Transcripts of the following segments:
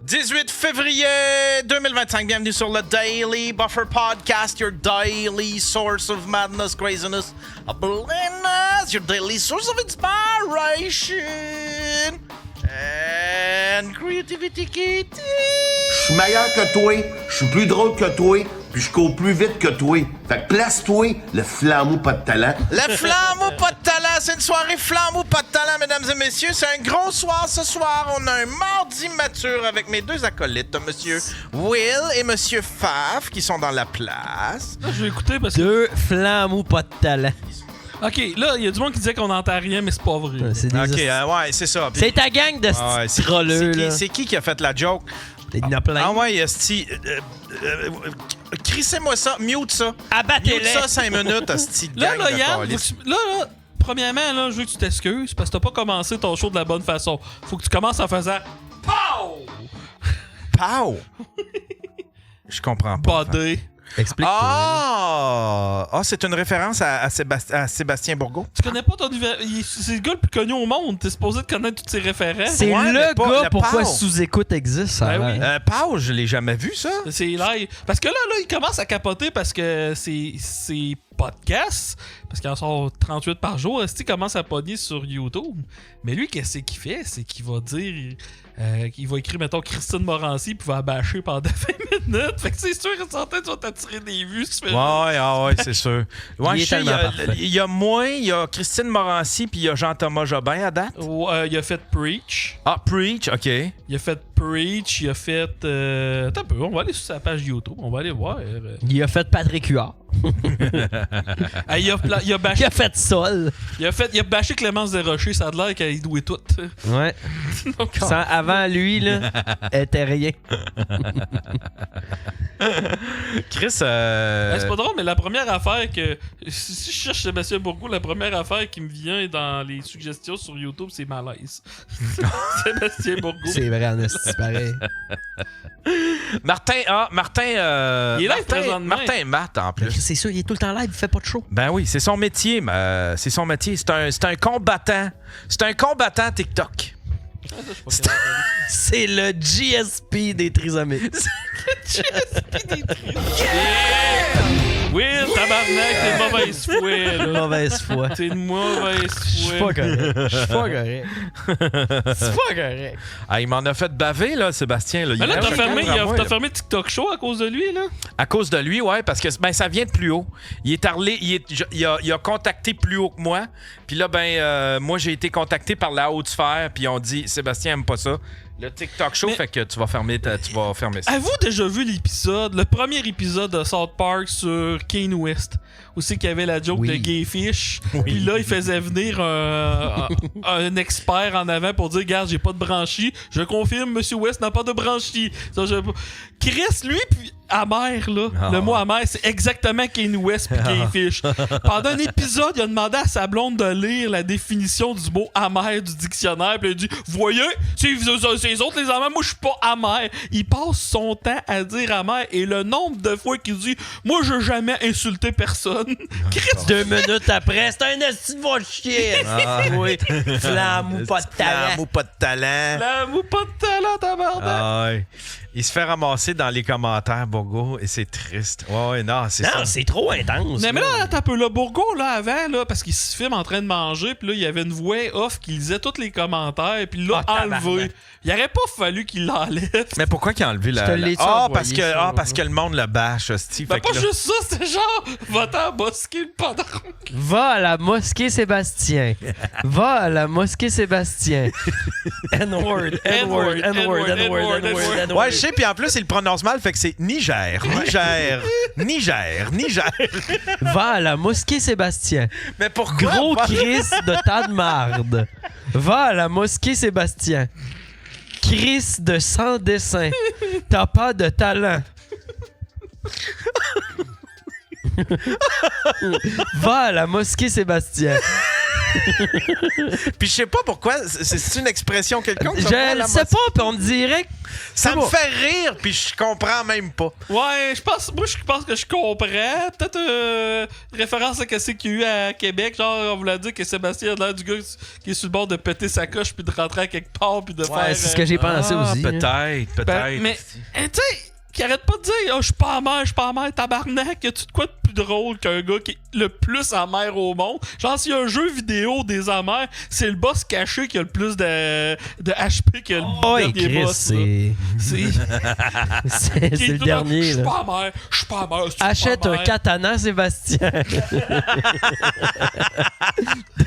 18 février 2025, bienvenue sur le Daily Buffer Podcast, your daily source of madness, craziness, blindness, your daily source of inspiration and creativity. Je suis meilleur que toi, je suis plus drôle que toi, puis je cours plus vite que toi. Fait que place-toi, le flambeau pas de talent. Le flambeau pas de talent, c'est une soirée flambeau pas de talent, mesdames et messieurs. C'est un gros soir ce soir. On a un mardi mature avec mes deux acolytes, monsieur Will et monsieur Faf, qui sont dans la place. Je vais écouter parce que... Deux flammes pas de talent. OK, là, il y a du monde qui disait qu'on n'entend rien, mais c'est pas vrai. C'est des Ok, ouais, c'est ça. Puis- C'est ta gang de Ah ouais, c'est trolleux, là. c'est qui a fait la joke? Il y en a plein. Ah ouais, esti. Crissez-moi ça, mute ça. Abattez-les. Mute ça 5 minutes, esti. Là, gang là, de Yann, câlisses. là, premièrement, là, je veux que tu t'excuses parce que t'as pas commencé ton show de la bonne façon. Faut que tu commences en faisant POW! Pow! Je comprends pas. Body. Explique-toi. Ah, c'est une référence à Sébastien Bourgault. Tu connais pas ton univers. C'est le gars le plus connu au monde. T'es supposé de connaître toutes ses références. C'est Ouais, mais le pas gars le pourquoi Pow. sous-écoute existe, ça. Ben oui. hein? Pow, je l'ai jamais vu, ça. C'est live. Parce que là, il commence à capoter parce que c'est podcasts, parce qu'il en sort 38 par jour, il commence à pogner sur YouTube. Mais lui, qu'est-ce qu'il fait? C'est qu'il va dire... qu'il va écrire, mettons, Christine Morancy, puis va la bâcher pendant 20 minutes. Fait que c'est sûr que certains tu vas t'attirer des vues. Si tu fais Ouais, c'est sûr. Ouais, Il est je sais, tellement parfait. il y a moi, il y a Christine Morancy, puis il y a Jean-Thomas Jobin à date. Ouais, il a fait Preach. Ah, Preach, OK. Il a fait Preach. Il a fait... Attends un peu, on va aller sur sa page YouTube. On va aller voir. Il a fait Patrick Huard. Il a bâché... Il a fait Sol. Il a bâché Clémence Desrochers. Ça a l'air qu'elle douait tout. Ouais. Donc, Avant lui, là, elle était rien. Chris, c'est pas drôle, mais la première affaire que... Si je cherche Sébastien Bourgault, la première affaire qui me vient dans les suggestions sur YouTube, c'est malaise. Sébastien Bourgault. C'est vrai, en esti, c'est pareil. Martin, Il est live présentement. Martin Matt, en plus. C'est sûr, il est tout le temps live, il fait pas de show. Ben oui, c'est son métier. C'est son métier. C'est un combattant. C'est un combattant TikTok. C'est le GSP des trisomiques. Will, tabarnak, t'es de mauvaise foi, là. Mauvaise foi. T'es de mauvaise Je suis foi. pas correct. Je suis pas correct. C'est pas correct. Ah, il m'en a fait baver, là, Sébastien. Là. Mais là, Il t'as est fermé, contre moi, t'as là. fermé TikTok Show à cause de lui, là? À cause de lui, ouais, parce que ben, ça vient de plus haut. Il a contacté plus haut que moi. Puis là, moi, j'ai été contacté par la haute sphère. Puis on dit, Sébastien aime pas ça. Le TikTok Show, Mais- fait que tu vas fermer ça. Avez-vous déjà vu l'épisode, le premier épisode de South Park sur Kanye West? Où c'est qu'il y avait la joke Oui. de Gay Fish. Puis là, il faisait venir un expert en avant pour dire, regarde, j'ai pas de branchie. Je confirme, Monsieur West n'a pas de branchie. Ça, Chris, lui, puis amer, là. Ah. Le mot amer, c'est exactement Kanye West puis Gay Fish. Pendant un épisode, il a demandé à sa blonde de lire la définition du mot amer du dictionnaire. Puis il a dit, voyez, c'est les autres les amers, moi je suis pas amer. Il passe son temps à dire amer et le nombre de fois qu'il dit, moi je jamais insulté personne. Chris, 2 minutes après, c'est un esti de va chier. Oui. Flamme ou pas de talent. ou pas de talent. la mou pas de talent, tabarnak. Ah, ouais. Il se fait ramasser dans les commentaires, Bourgault, et c'est triste. Ouais, non, c'est ça. Non, c'est trop intense. Mais là, t'as un peu le Bourgault, là, avant, là, parce qu'il se filme en train de manger, puis là, il y avait une voix off qui lisait tous les commentaires, puis là, enlevé. Il aurait pas fallu qu'il l'enlève. Mais pourquoi qu'il a enlevé te la... l'ai-tu Ah, envoyé, parce que le monde le bâche, hostie. Ben, Fait pas que là- juste ça, c'était genre, va-t'en bosquer le pantalon. Va à la mosquée Sébastien. Va à la mosquée Sébastien. N-word, N-word, N-word, N-word, N-word. Ouais, je sais, puis en plus, il le prononce mal, fait que c'est Niger. Va à la mosquée Sébastien. Mais pourquoi? Gros pas? Chris de tas de marde. Va à la mosquée Sébastien. Chris de sans dessin. T'as pas de talent. Va à la mosquée Sébastien. Puis je sais pas pourquoi, c'est une expression quelconque? Je le sais pas, puis on dirait que... Ça me bon. fait rire, puis je comprends même pas. Ouais, je pense que je comprends. Peut-être référence à ce qu'il y a eu à Québec. Genre, on voulait dire que Sébastien a l'air du gars qui est sur le bord de péter sa coche puis de rentrer à quelque part puis de faire... Ouais, c'est ce que j'ai pensé aussi. Peut-être. Ben, mais, tu sais, qui arrête pas de dire « Oh, je suis pas amer, tabarnak! » Y a-tu de quoi de plus drôle qu'un gars qui est le plus amer au monde? Genre, s'il y a un jeu vidéo des amers, c'est le boss caché qui a le plus de HP que Oh, le dernier Chris, boss. Là. c'est Qui est le tout dernier. Je suis là. pas amer, je suis pas amer. je suis pas Achète un amer. katana, Sébastien.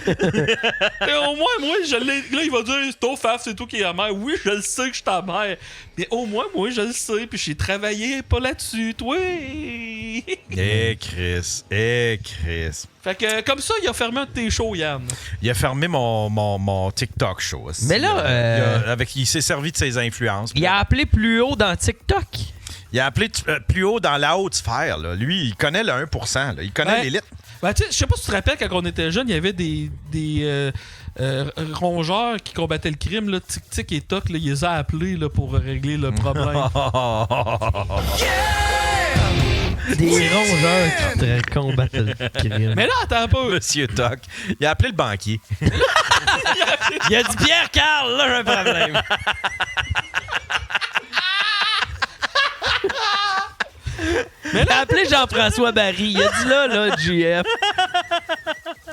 Et au moins, moi, je l'ai. Là, il va dire c'est toi, Faf, c'est toi qui es amer. Oui, je le sais que je suis ta mère. Mais au moins, moi, je le sais. Puis j'ai travaillé pas là-dessus. Toi. Chris. Fait que, comme ça, il a fermé un de tes shows, Yann. Il a fermé mon TikTok show. aussi. Mais là, il s'est servi de ses influences. Il a appelé plus haut dans TikTok. Il a appelé plus haut dans la haute sphère. Là. Lui, il connaît le 1%. Là. Il connaît Ouais. l'élite. Ben, tu sais, je sais pas si tu te rappelles, quand on était jeune, il y avait des rongeurs qui combattaient le crime, là, Tic-Tic et Toc, là, il les a appelés là, pour régler le problème. Des rongeurs qui te combattent le crime. Mais là, attends pas. Monsieur Toc. Il a appelé le banquier. Il a dit Pierre Carl, là, j'ai un problème. Mais il a appelé Jean-François Barry. Il a dit là, JF.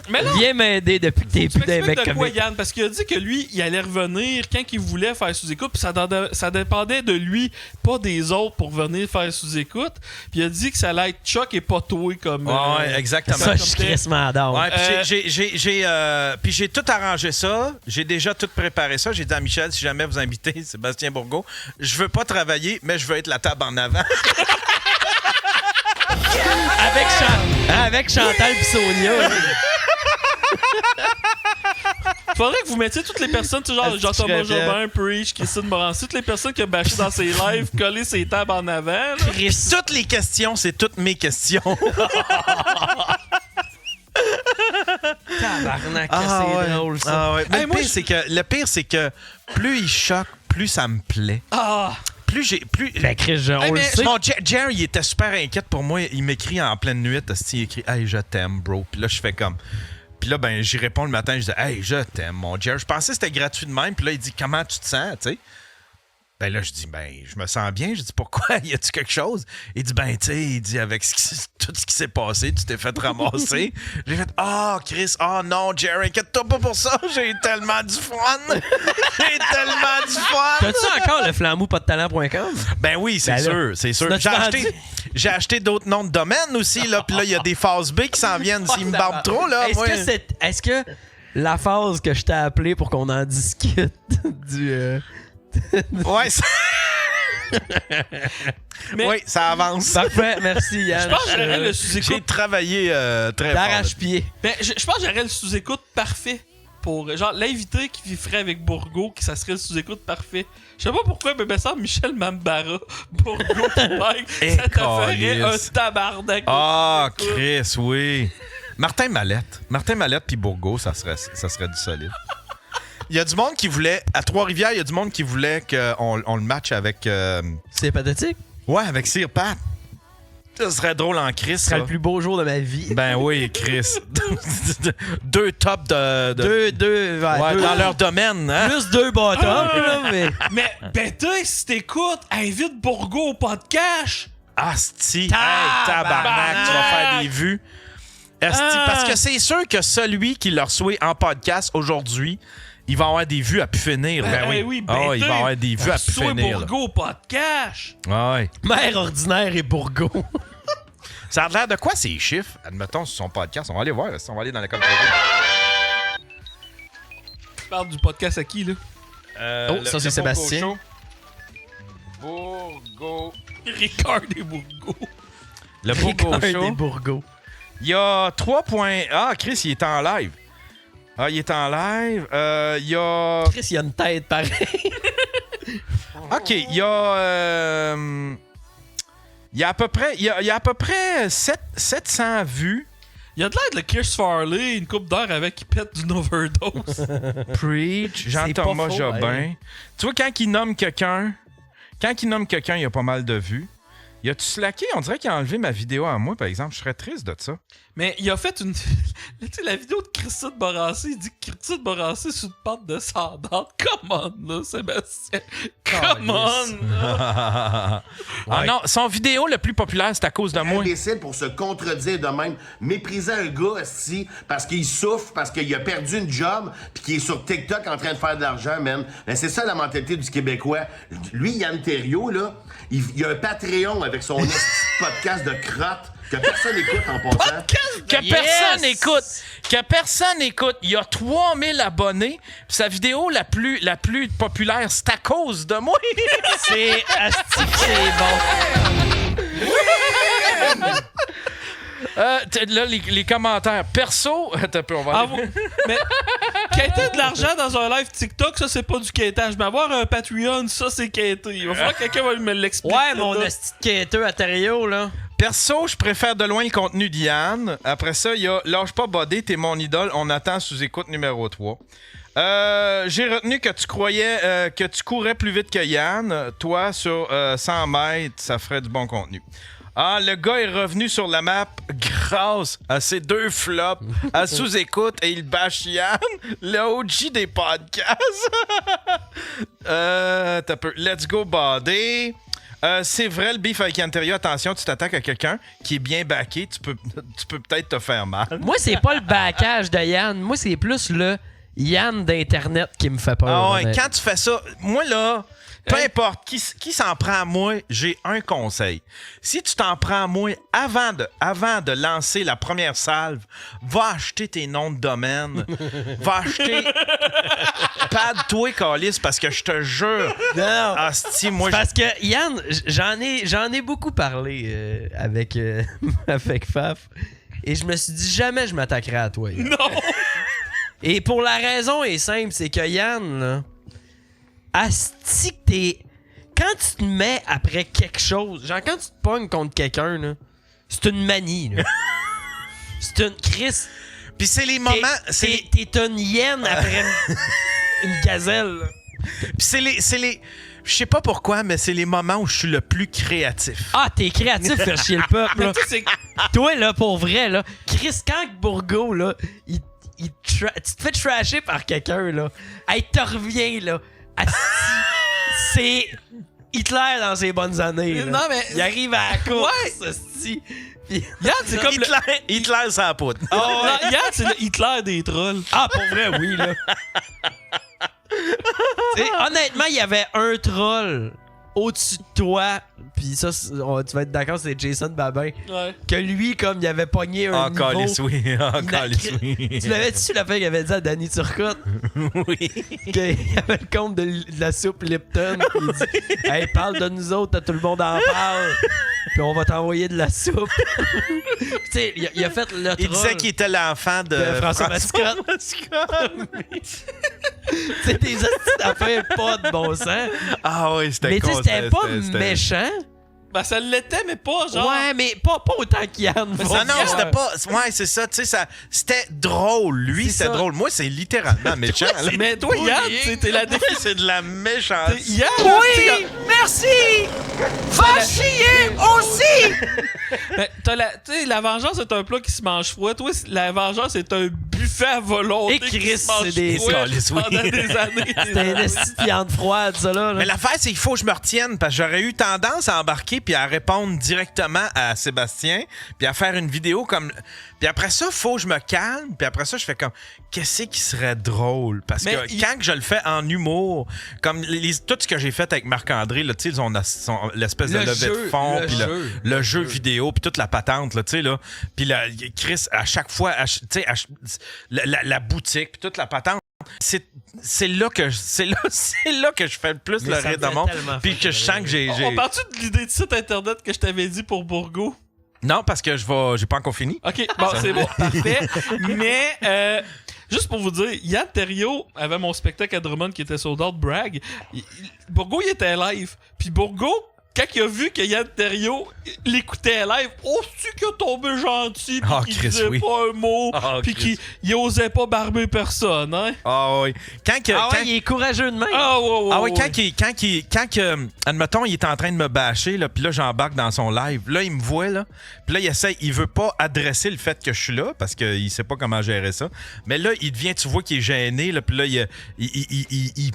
Mais là, Viens m'aider depuis que t'es tu plus d'un m'expliques mec de quoi, comme Yann? Parce qu'il a dit que lui, il allait revenir quand il voulait faire sous-écoute, puis ça dépendait de lui, pas des autres, pour venir faire sous-écoute. Puis il a dit que ça allait être Chuck et pas toi comme... Ouais, exactement. ça, je suis crissement down. Ouais, puis j'ai tout arrangé ça. J'ai déjà tout préparé ça. J'ai dit à Michel, si jamais vous invitez Sébastien Bourgault, je veux pas travailler, mais je veux être la table en avant. Avec Chantal pis Sonia. Faudrait que vous mettiez toutes les personnes, tu sais, genre Jean-Thomas Jobin, Preach, Christine Morancy, toutes les personnes qui ont bâché dans ses lives, coller ses tables en avant. Là. Toutes les questions, c'est toutes mes questions. Tabarnak, c'est drôle, ça. Ah ouais. Mais Hey, le moi, pire, c'est que plus il choque, plus ça me plaît. Ah! Plus Ben, Chris, on le mais sait. mon Jerry, il était super inquiet pour moi. Il m'écrit en pleine nuit. Il écrit « Hey, je t'aime, bro. » Puis là, je fais comme... Puis là, ben, j'y réponds le matin. Je dis « Hey, je t'aime, mon Jerry. » Je pensais que c'était gratuit de même. Puis là, il dit « Comment tu te sens? » Tu sais. Ben là, je dis, ben, je me sens bien. Je dis, pourquoi? Y a-tu quelque chose? Il dit, ben, tu sais, il dit, avec tout ce qui s'est passé, tu t'es fait ramasser. J'ai fait, Chris, non, Jerry, inquiète-toi pas pour ça. J'ai tellement du fun. J'ai tellement du fun. T'as-tu encore le flambeau-pas-de-talent.com? Ben oui, c'est Ben là, sûr, c'est sûr. tu l'as J'ai acheté d'autres noms de domaines aussi, là. Puis là, il y a des phases B qui s'en viennent s'ils me barbent trop, là. moi. Est-ce que la phase que je t'ai appelée pour qu'on en discute du... Ouais, Mais- oui, ça avance. Parfait, merci Yann. Je pense que j'aurais le J'ai sous-écoute. travaillé très fort. D'arrache-pied. Ben, je pense que j'aurais le sous-écoute parfait. Pour genre l'invité qui ferait avec Bourgault, que ça serait le sous-écoute parfait. Je sais pas pourquoi, mais ben ça, Michel Mambara, Bourgault et Mike, ça te ferait un tabarnak. Chris, oui. Martin Mallette puis Bourgault, ça serait du solide. Il y a du monde qui voulait, à Trois-Rivières, il y a du monde qui voulait qu'on le matche avec... C'est pathétique. Ouais, avec Sir Pat. Ça serait drôle en Chris, Ce serait ça. le plus beau jour de ma vie. Ben oui, Chris. Deux tops de... Deux, Ouais, dans leur domaine, hein? Plus deux bottoms, là, mais... Mais, ben, si t'écoutes, invite Bourgault au podcast. Asti, hey, tabarnak, tu vas faire des vues. Asti, parce que c'est sûr que celui qui le reçoit en podcast aujourd'hui, il va avoir des vues à pu finir. Ben oui. Il va avoir des vues à pu finir. Bourgault au podcast. Ouais. Mère ordinaire et Bourgault. Ça a l'air de quoi ces chiffres? Admettons sur son podcast. On va aller voir. On va aller dans la com privée. Tu parles du podcast à qui, là? Ça, c'est Sébastien. Bourgault. Ricard et Bourgault. Le Bourgault des Show. Bourgault. Il y a 3 points. Ah, Chris, il est en live. Il est en live. Il y a... Chris, il a une tête pareille. OK, il y a... il y a à peu près 700 vues Il a de l'air de Chris Farley, une coupe d'heure avec qui pète d'une overdose. Preach, C'est Jean-Thomas pas faux, Jobin. hey. Tu vois, quand il nomme quelqu'un, il y a pas mal de vues. Il a-tu slacké? On dirait qu'il a enlevé ma vidéo à moi, par exemple. Je serais triste de ça. Mais il a fait une. Tu sais, la vidéo de Christine Morancé, il dit que Christine Morancé c'est une pente descendante. Come on, là, Sébastien. Come on! Ah non, son vidéo le plus populaire, c'est à cause de moi. Imbécile pour se contredire de même. Mépriser un gars, esti, parce qu'il souffre, parce qu'il a perdu une job, puis qu'il est sur TikTok en train de faire de l'argent, man. Ben, c'est ça la mentalité du Québécois. Lui, Yann Terriot, là, il a un Patreon avec son esti de podcast de crotte que personne n'écoute en passant. Que personne écoute. Il y a 3000 abonnés. Puis sa vidéo la plus populaire, c'est à cause de moi. C'est asti que c'est bon. Là, les commentaires. Perso, attends un peu, on va aller. Mais quêter de l'argent dans un live TikTok, ça, c'est pas du quêtage. Mais avoir un Patreon, ça, c'est quêter. Il va falloir que quelqu'un va me l'expliquer. Ouais, mon là. asti de quêteux à Thériault, là. Perso, je préfère de loin le contenu d'Yann. Après ça, il y a Lâche pas Bodé, t'es mon idole. On attend sous-écoute numéro 3. J'ai retenu que tu croyais que tu courais plus vite que Yann. Toi, sur 100 mètres, ça ferait du bon contenu. Ah, le gars est revenu sur la map grâce à ses 2 flops à sous-écoute et il bâche Yann, le OG des podcasts. T'as peu. Let's go, Bodé. C'est vrai, le beef avec Yann Terriot, attention, tu t'attaques à quelqu'un qui est bien backé, tu peux peut-être te faire mal. Moi, c'est pas le backage de Yann. Moi, c'est plus le Yann d'Internet qui me fait peur. Ah ouais, honnêtement. quand tu fais ça, moi là, peu importe qui s'en prend à moi, j'ai un conseil. Si tu t'en prends à moi avant de lancer la première salve, va acheter tes noms de domaine. Va acheter pad-toi, calice, parce que je te jure. Non. Asti, moi, Parce que Yann, j'en ai beaucoup parlé avec Faf. Et je me suis dit jamais je m'attaquerai à toi. Yann. Non! Et pour la raison est simple, c'est que Yann, là, asti que t'es... Quand tu te mets après quelque chose, genre quand tu te pognes contre quelqu'un, là, c'est une manie, là. C'est une crise. puis c'est les moments, T'es une hyène après une gazelle, là. puis c'est les je sais pas pourquoi, mais c'est les moments où je suis le plus créatif. Ah, t'es créatif, faire chier le peuple, là. Tu sais, c'est. Toi, là, pour vrai, là, Chris, quand Bourgo, là, tu te fais trasher par quelqu'un, là, hey, te reviens, là. Asti, c'est Hitler dans ses bonnes années, là. Non, mais- Il arrive à la course, Ouais. asti. Puis- Yann, c'est comme Hitler ça poudre. Non, Yann, c'est le Hitler des trolls. Ah, pour vrai, oui, là. T'sais, honnêtement, il y avait un troll au-dessus de toi, puis ça, tu vas être d'accord, c'est Jason Babin, Ouais. que lui, comme il avait pogné un Ah, niveau... calice, oui. Ah, il calice, oui. Tu l'avais-tu, la fin qu'il avait dit à Danny Turcotte? Oui. Qu'il y avait le compte de la soupe Lipton. Puis il dit hey, parle de nous autres, tout le monde en parle. Puis on va t'envoyer de la soupe. Tu sais, il a fait le troll. Il disait qu'il était l'enfant de François Mascotte. C'est des astuces d'affaires pas de bon sens. Ah oui, c'était Mais tu sais, con, c'était pas c'était- méchant. Ben, ça l'était, mais pas genre. Ouais, mais pas autant qu'Yann. Non, non, c'était pas. Ouais, c'est ça, tu sais, ça. C'était drôle. Lui, C'est c'était ça. drôle. Moi, c'est littéralement méchant. là. Mais toi, Yann, t'es la Moi, c'est de la méchance. Yann, Oui, merci! Va chier aussi! ben, tu sais, la vengeance, c'est un plat qui se mange froid. Toi, la vengeance, c'est un buffet à volonté. Et qui Chris, se mange c'est des froid scalices, oui. pendant des années. C'était une esti de viande froide, ça, là. Mais l'affaire, c'est qu'il faut que je me retienne parce que j'aurais eu tendance à embarquer puis à répondre directement à Sébastien puis à faire une vidéo comme. Puis après ça, faut que je me calme. Puis après ça, je fais comme qu'est-ce qui serait drôle parce Mais que quand que je le fais en humour, comme tout ce que j'ai fait avec Marc-André, là, tu sais, ils ont l'espèce de Le levée jeu, de fond le puis jeu. le jeu vidéo puis toute la patente là, tu sais là. Puis Chris à chaque fois, tu sais, la boutique puis toute la patente. C'est là que je fais le plus Mais le ça me rire de fait monde tellement puis que je sens que j'ai On parle-tu de l'idée de site internet que je t'avais dit pour Bourgo? non parce que j'ai pas encore fini. Ok, bon, c'est bon, parfait. Mais, juste pour vous dire, Yann Terriot avait mon spectacle à Drummond qui était sold out brag. Bourgo, il était live. Puis Bourgo, quand il a vu que Yann Terriot l'écoutait live, c'est qu'il a tombé gentil, pis qu'il Chris, disait oui. pas un mot, pis Chris. qu'il osait pas barber personne, hein? Ah oui. il est courageux de même. Quand admettons, il est en train de me bâcher, là, puis là, j'embarque dans son live. Là, il me voit, là. Puis là, il veut pas adresser le fait que je suis là, parce qu'il sait pas comment gérer ça. Mais là, il devient, tu vois qu'il est gêné, là, puis là, il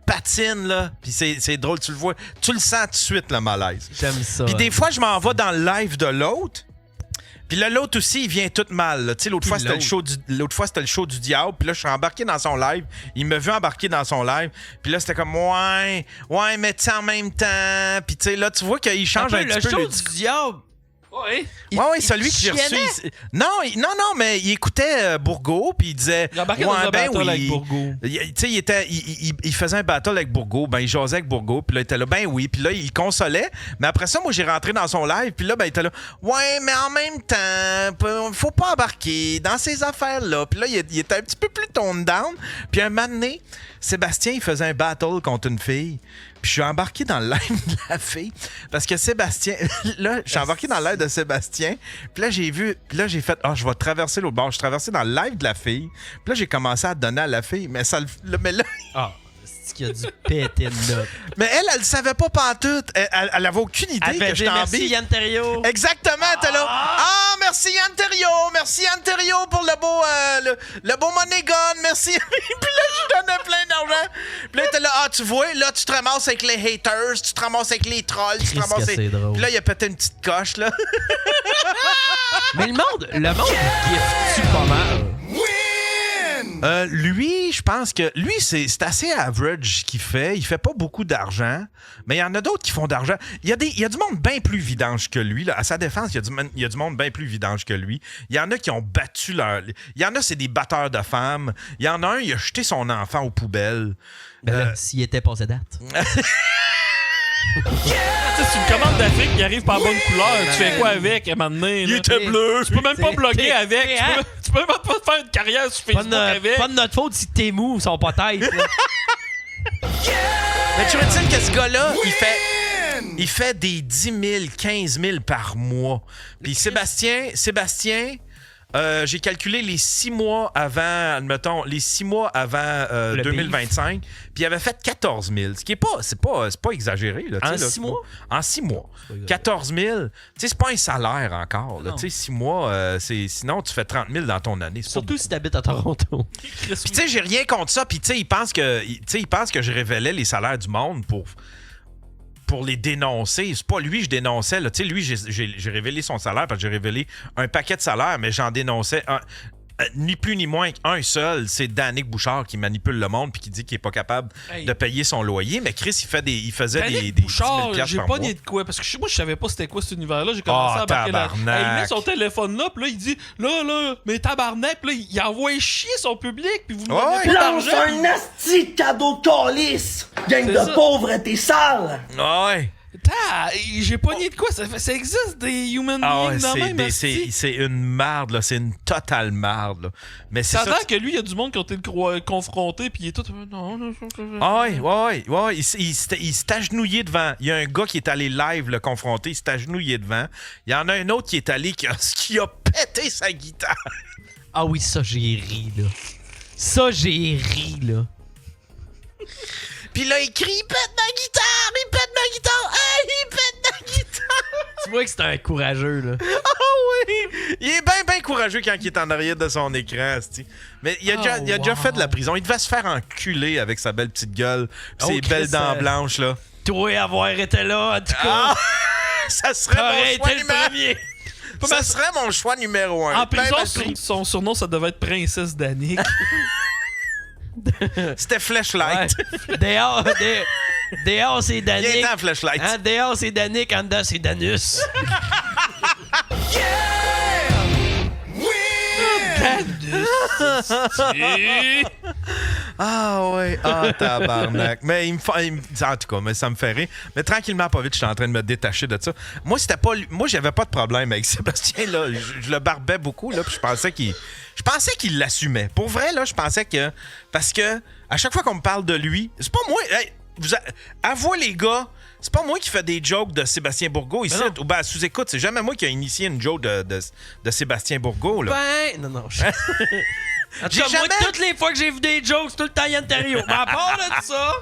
patine, là. Puis c'est drôle, tu le vois. Tu le sens tout de suite, le malaise. J'aime ça. Puis des fois, je m'en vais dans le live de l'autre. Puis là, l'autre aussi, il vient tout mal. Tu sais, l'autre fois, c'était le show du diable. Puis là, je suis embarqué dans son live. Il me veut embarquer dans son live. Puis là, c'était comme, ouais, mais tu sais, en même temps. Puis tu sais, là, tu vois qu'il change un petit peu. Le show du diable. Ouais. Ouais, celui que j'ai reçu. Non, mais il écoutait Bourgault, puis il disait. Il embarquait dans un battle avec Bourgault. Tu sais, il faisait un battle avec Bourgault, ben il jasait avec Bourgault, puis là, il était là, ben oui, puis là, il consolait. Mais après ça, moi, j'ai rentré dans son live, puis là, ben il était là, ouais, mais en même temps, faut pas embarquer dans ces affaires-là. Puis là, il était un petit peu plus toned down. Puis un moment donné, Sébastien, il faisait un battle contre une fille. Puis je suis embarqué dans le live de la fille. Parce que Sébastien... Là, je suis embarqué dans le live de Sébastien. Puis là, j'ai fait... je vais traverser l'autre bord. Je suis traversé dans le live de la fille. Puis là, j'ai commencé à donner à la fille. Mais là... C'est qu'il y a du pété de là. Mais elle savait pas pantoute. Elle avait aucune idée que j'étais en merci bille. Yann Terriot. Exactement, t'es là. Merci Yann Terriot. Merci Yann Terriot pour le beau money gun. Merci. Puis là, je donnais plein d'argent. Puis là, t'es là, tu vois, là, tu te ramasses avec les haters, tu te ramasses avec les trolls, tu te ramasses avec... c'est drôle. Puis là, il a pété une petite coche, là. Mais le monde gifte-tu pas mal? Lui, je pense que... Lui, c'est assez average ce qu'il fait. Il fait pas beaucoup d'argent. Mais il y en a d'autres qui font d'argent. Il y a du monde bien plus vidange que lui. Là. À sa défense, il y a du monde bien plus vidange que lui. Il y en a qui ont battu leur... Il y en a, c'est des batteurs de femmes. Il y en a un, il a jeté son enfant aux poubelles. S'il était passé date. C'est une commande d'Afrique qui arrive par bonne couleur. Tu fais quoi avec à un moment donné? Il était bleu. Tu peux même pas bloguer avec. Tu peux même pas faire une carrière sur Facebook avec. Pas de notre faute si t'es mou, sont pas tête. Mais tu vois-tu que ce gars-là, il fait des 10 000, 15 000 par mois. Puis Sébastien, j'ai calculé les 6 mois avant, admettons, 2025, puis il avait fait 14 000, ce qui est c'est pas exagéré. Là, en 6 mois? En 6 mois. 14 000, tu sais, c'est pas un salaire encore. Tu sais, 6 mois, sinon tu fais 30 000 dans ton année. Surtout si t'habites à Toronto. Puis tu sais, j'ai rien contre ça, puis tu sais, il pense que je révélais les salaires du monde pour les dénoncer. C'est pas lui que je dénonçais. Là. Lui, j'ai révélé son salaire parce que j'ai révélé un paquet de salaires, mais j'en dénonçais ni plus ni moins qu'un seul. C'est Danick Bouchard qui manipule le monde puis qui dit qu'il est pas capable de payer son loyer. Mais Chris, il faisait des Bouchard, 10 000 j'ai par pas mois. nié de quoi. Parce que moi, je savais pas c'était quoi cet univers-là. J'ai commencé à embarquer là. Il met son téléphone là, puis là, il dit là, mais tabarnak, puis là, il envoie chier son public, puis vous me donnez pas Lance d'argent. un asti de cadeau de calice! Gang de pauvres, t'es sale! Ouais. J'ai pas nié de quoi. Ça existe des human beings dans même. C'est une marde, là. C'est une totale marde, là. Mais c'est ça a ça. l'air que lui, il y a du monde qui ont été confrontés, puis il est tout. Non. Ouais. Il s'est agenouillé devant. Il y a un gars qui est allé live le confronter. Il s'est agenouillé devant. Il y en a un autre qui est allé qui a pété sa guitare. Ah oui, ça, j'ai ri, là. Puis là, il crie, il pète ma guitare! Hey, il pète ma guitare! Tu vois que c'est un courageux, là. Ah oui! Il est bien courageux quand il est en arrière de son écran, c'ti. Mais il a déjà fait de la prison. Il devait se faire enculer avec sa belle petite gueule pis ses belles dents blanches, là. Toi, avoir été là, en tout cas. Ça serait mon choix premier. Ça serait mon choix numéro 1. En prison, son surnom, ça devait être Princesse Danick. C'était Flashlight. Ouais. Dehors, c'est Danick. Il est en Flashlight. Hein, dehors, c'est Danick. En dedans, c'est Danus. Ah ouais, tabarnak. Mais en tout cas, mais ça me fait rire. Mais tranquillement, pas vite, je suis en train de me détacher de ça. Moi, j'avais pas de problème avec Sébastien, là. Je le barbais beaucoup, là, puis je pensais qu'il l'assumait. Pour vrai, là, je pensais que... Parce que à chaque fois qu'on me parle de lui, c'est pas moi... Hey, avouez les gars, c'est pas moi qui fais des jokes de Sébastien Bourgault ici. Ou ben, sous-écoute, c'est jamais moi qui a initié une joke de Sébastien Bourgault, là. Ben, non. En tout cas, moi, toutes les fois que j'ai vu des jokes, c'est tout le temps Yann Terriot. Mais à part de ça...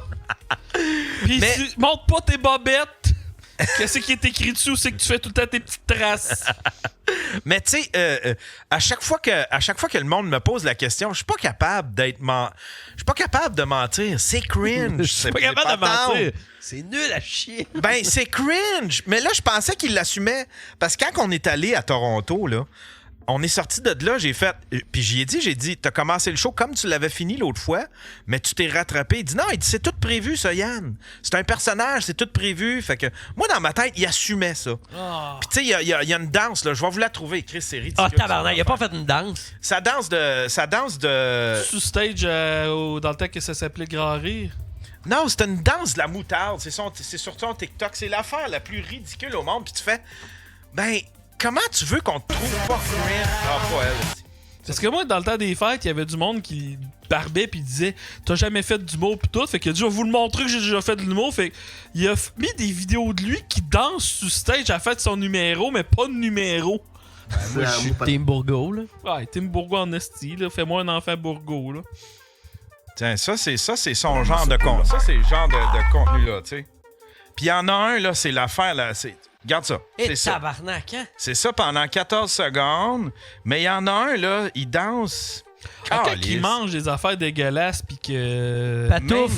Pis montre pas tes bobettes. Qu'est-ce qui est écrit dessus, c'est que tu fais tout le temps tes petites traces. Mais tu sais, à chaque fois que le monde me pose la question, je suis pas capable je suis pas capable de mentir. C'est cringe. Je suis pas capable de mentir. C'est nul à chier. Ben, c'est cringe. Mais là, je pensais qu'il l'assumait. Parce que quand on est allé à Toronto, là, on est sorti de là, puis j'ai dit, t'as commencé le show comme tu l'avais fini l'autre fois, mais tu t'es rattrapé. Il dit non, c'est tout prévu, ça, Yann. C'est un personnage, c'est tout prévu. Fait que moi, dans ma tête, il assumait ça. Oh. Puis tu sais, il y a une danse, là. Je vais vous la trouver, Chris, c'est ridicule. Tabarnak, il a pas fait une danse. Ça danse de... Sous stage dans le temps que ça s'appelait Grand Rire. Non, c'est une danse de la moutarde. C'est sur ton TikTok. C'est l'affaire la plus ridicule au monde. Puis tu fais, ben, comment tu veux qu'on te trouve pas cringe? Ah, pas elle. Parce que moi, dans le temps des fêtes, il y avait du monde qui barbait puis disait t'as jamais fait d'humour pis tout. Fait qu'il a dit je vais vous le montrer que j'ai déjà fait de l'humour. Fait qu'il a mis des vidéos de lui qui danse sous stage à fait son numéro, mais pas de numéro. Moi, je suis Team Bourgault, là. Ouais, Team Bourgault en esti, là. Fais-moi un enfant Bourgault, là. Tiens, ça, c'est son genre de contenu. Ça, c'est le genre de contenu-là, tu sais. Puis il y en a un, là, c'est l'affaire, là, regarde ça. Et c'est tabarnak, hein? C'est ça pendant 14 secondes. Mais il y en a un, là, il danse. Quand il mange des affaires dégueulasses pis que... Patouf.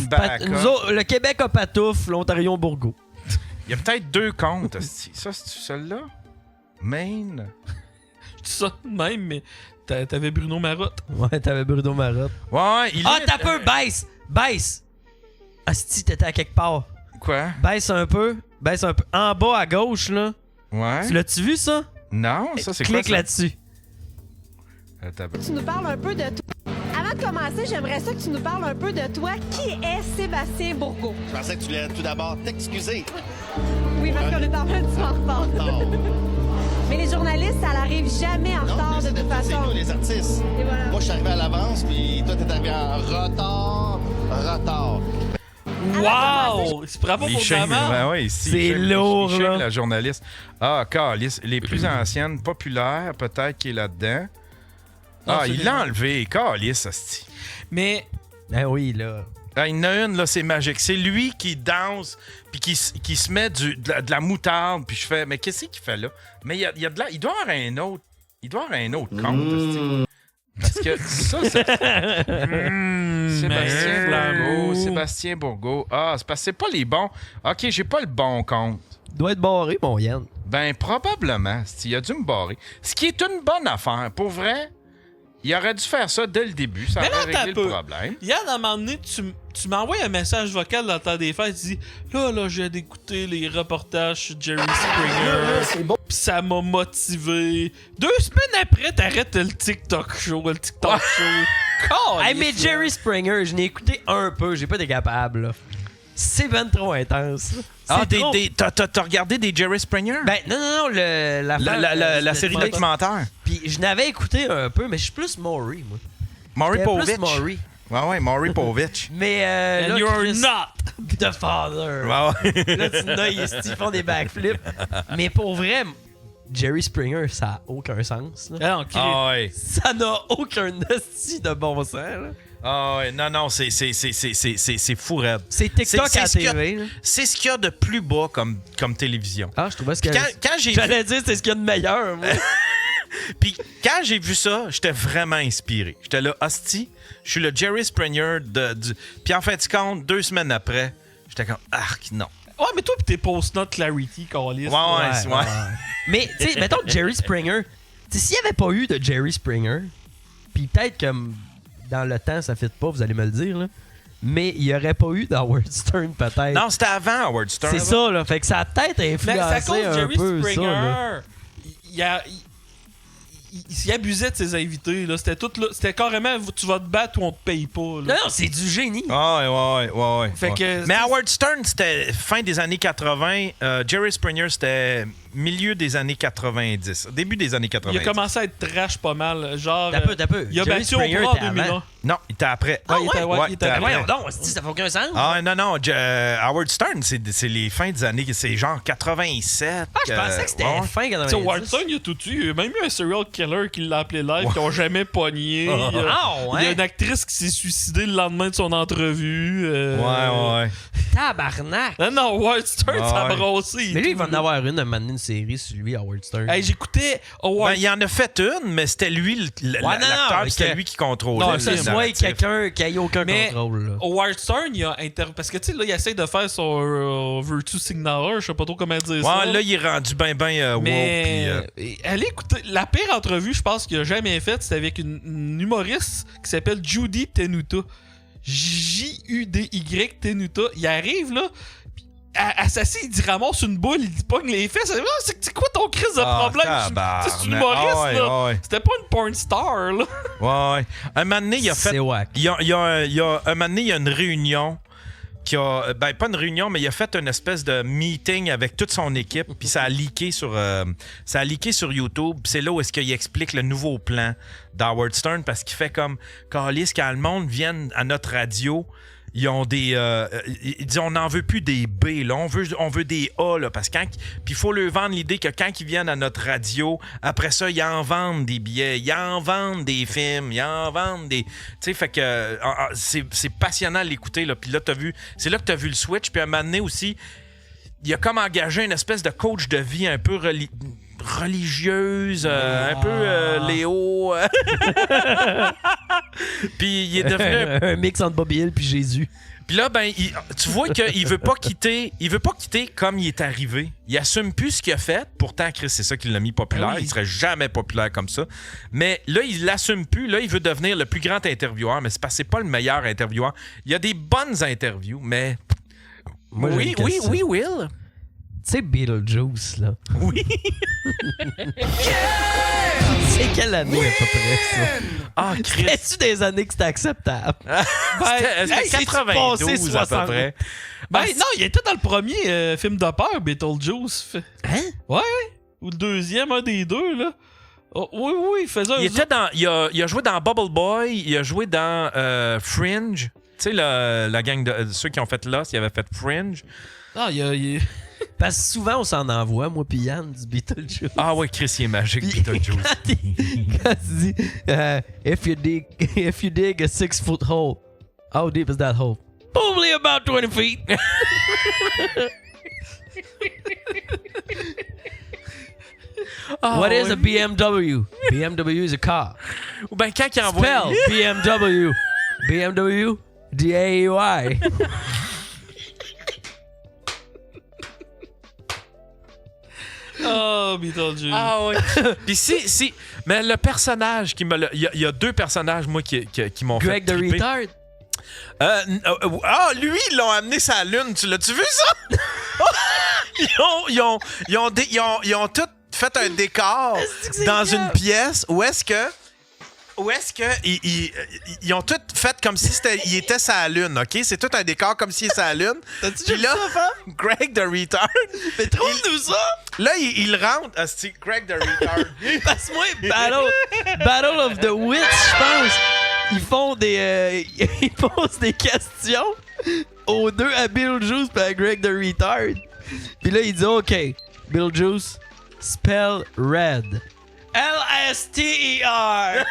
Nous autres, le Québec a Patouf, l'Ontario Bourgault. Il y a peut-être 2 comptes, asti. Ça, c'est-tu celle-là? Maine? Je dis ça de même, mais t'avais Bruno Marotte. Ouais, t'avais Bruno Marotte. Ouais, il Ah, t'as peu, baisse! Asti, t'étais à quelque part. Quoi? Baisse un peu. En bas à gauche, là. Ouais. Tu l'as-tu vu, ça? Non, ça, c'est quoi? Clique là-dessus. Tu nous parles un peu de toi. Avant de commencer, j'aimerais ça que tu nous parles un peu de toi. Qui est Sébastien Bourgault? Je pensais que tu voulais tout d'abord t'excuser. Oui, parce qu'on est en train de se en retard. Mais les journalistes, ça n'arrive jamais en retard de toute C'est façon. nous, les artistes. Et voilà. Moi, je suis arrivé à l'avance, puis toi, t'es arrivé en retard. Wow! C'est bravo pour ta mère. Ben ouais, ici, C'est lourd, il là. la journaliste. Ah, calice. Les plus anciennes, populaires, peut-être, qui est là-dedans. Ah, il l'a enlevé. Calice, asti. Mais... Ben oui, là. Ah, il y en a une, là, c'est magique. C'est lui qui danse, puis qui se met de la moutarde, puis je fais, mais qu'est-ce qu'il fait là? Mais il y a de la... Il doit y avoir un autre... Il doit y avoir un autre compte, asti. Parce que ça... Sébastien Bourgault. Ah, c'est parce que c'est pas les bons. OK, j'ai pas le bon compte. Doit être barré, mon Yann. Ben, probablement. Il a dû me barrer. Ce qui est une bonne affaire. Pour vrai, il aurait dû faire ça dès le début. Ça Mais là, aurait t'as réglé peu. le problème. Yann, à un moment donné, tu m'envoies un message vocal dans le temps des fêtes. Tu dis là, j'ai d'écouter les reportages sur Jerry Springer. C'est bon. Pis ça m'a motivé. 2 semaines après, t'arrêtes le TikTok show. Oh, Hey, mais Jerry Springer, je n'ai écouté un peu. J'ai pas été capable, là. C'est ben trop intense. Ah, C'est trop. t'as regardé des Jerry Springer? Ben, non, la série documentaire. Puis je n'avais écouté un peu, mais je suis plus Maury, moi. Maury J'étais Povich. plus Maury. Ouais, Maury Povich. Mais And là, you're Chris, not. the father. Ouais. Là, tu n'as, ils font des backflips. Mais pour vrai, Jerry Springer, ça a aucun sens. Là. Ah, non, Ah ouais. Ça n'a aucun esti de bon sens. Là. Ah ouais. Non, c'est fou raide. C'est TikTok C'est à ce qu'il y a- TV. Là. C'est ce qu'il y a de plus bas comme télévision. Ah, je trouvais ce que... Quand j'ai vu... J'allais dire c'est ce qu'il y a de meilleur, moi. Puis quand j'ai vu ça, j'étais vraiment inspiré. J'étais là, hostie, je suis le Jerry Springer du... Puis en fait, compte, 2 semaines après, j'étais comme, arc, non. Ouais, mais toi pis tes post-notes Clarity, Callis. Ouais. Mais, tu sais, mettons Jerry Springer. Tu sais, s'il n'y avait pas eu de Jerry Springer, puis peut-être que dans le temps, ça fit pas, vous allez me le dire, là. Mais il n'y aurait pas eu d'Howard Stern, peut-être. Non, c'était avant Howard Stern. C'est ça, là. Fait que ça a peut-être Mais c'est à influencé cause de un Jerry peu Springer. ça, là. Il abusait de ses invités. Là. C'était tout là. C'était carrément tu vas te battre ou on te paye pas. Là. Non, c'est du génie. Ouais. Fait que- Mais Howard Stern, c'était fin des années 80. Jerry Springer, c'était milieu des années 90. Début des années 90. Il a commencé à être trash pas mal. Genre. T'as peu. Il a Jerry battu Springer Oprah en était avant. 2001. Non, il était après. Ah, il était après. Voyons donc, ça fait aucun sens. Ah non, Howard Stern, c'est les fins des années, c'est genre 87. Je pensais que c'était fin Tu sais, 90. Howard Stern, il a tout eu. Il y a même eu un serial killer qui l'a appelé live, qui n'a jamais pogné. Il y a une actrice qui s'est suicidée le lendemain de son entrevue. Ouais. Tabarnak. Non, Howard Stern, ça a brossé. Mais lui, il va en avoir une une série sur lui, Howard Stern. Hey, j'écoutais Howard. Ben, il en a fait une, mais c'était lui, l'acteur, puis c'était lui qui contrôlait. Non, le c'est Soit narratif. quelqu'un qui a aucun Mais contrôle. Là. Howard Stern, il a parce que tu sais, là, il essaie de faire son Virtue Signaler, je sais pas trop comment dire ça. Ouais, là, il est rendu ben woke. Mais Puis, allez écouter, la pire entrevue, je pense, qu'il a jamais faite, c'était avec une humoriste qui s'appelle Judy Tenuta. Judy Tenuta. Il arrive, là, pis elle s'assied, il dit ramasse une boule, il dit pogne les fesses. C'est quoi ton crise de problème? C'est une humoriste, là. Ouais. C'était pas une porn star, là. Ouais. Un moment donné, il a fait. C'est wack. Un moment donné, il y a une réunion qui a. Ben, pas une réunion, mais il a fait une espèce de meeting avec toute son équipe, puis ça a leaké sur YouTube. C'est là où est-ce qu'il explique le nouveau plan d'Howard Stern, parce qu'il fait comme Calisse, quand le monde vient à notre radio. Ils ont des. Il dit on n'en veut plus des B, là. On veut des A, là. Parce que puis il faut leur vendre l'idée que quand ils viennent à notre radio, après ça, ils en vendent des billets, ils en vendent des films, ils en vendent des. Tu sais, fait que c'est passionnant à l'écouter, là. Puis là, c'est là que tu as vu le switch. Puis à un moment donné aussi, il a comme engagé une espèce de coach de vie un peu religieuse, un peu Léo. Puis il est devenu un mix entre Bobby Hill puis Jésus. Puis là, ben, tu vois qu'il veut pas quitter comme il est arrivé. Il assume plus ce qu'il a fait. Pourtant, Chris, c'est ça qui l'a mis populaire. Il serait jamais populaire comme ça. Mais là, il l'assume plus. Là, il veut devenir le plus grand intervieweur. Mais c'est parce que c'est pas le meilleur intervieweur. Il y a des bonnes interviews, mais... Moi, Oui, Will. Tu sais, Beetlejuice, là. Oui. C'est quelle année, à peu près, ça? Ah, Chris. Est-ce des années que c'était acceptable? C'était 92 à peu près. Ben non, il était dans le premier film de peur, Beetlejuice. Hein? Ouais. Ou le deuxième, un des deux, là. Oh, oui, il faisait Il a joué dans Bubble Boy, il a joué dans Fringe. Tu sais, la gang de ceux qui ont fait Lost, ils avaient fait Fringe. Ah, Parce que souvent, on s'en envoie, moi pis Yann, du Beetlejuice. Ah ouais, Chris, il est magique, Puis, Beetlejuice. quand tu dis if you dig a 6-foot hole, how deep is that hole? Probably about 20 feet. What is a BMW? BMW is a car. Ou ben quand il envoie... Spell BMW. BMW D-A-Y. Oh, Beetlejuice. Ah ouais. Puis si... Mais le personnage qui me... Il y a deux personnages, moi, qui m'ont Greg fait the triper. Retard. Lui, ils l'ont amené sur la Lune. L'as-tu vu, ça? Ils ont tout fait un décor dans une pièce où est-ce que ils ont tout fait comme si il était sur la Lune, OK? C'est tout un décor comme s'il est sur la Lune. Puis là, Greg the Retard... Mais trouve-nous ça! Là, il rentre... C'est Greg the Retard. Passe-moi Battle of the Wits, je pense. Ils font des... ils posent des questions aux deux, à Beetlejuice et à Greg the Retard. Puis là, il dit, OK, Beetlejuice, spell red. L-S-T-E-R.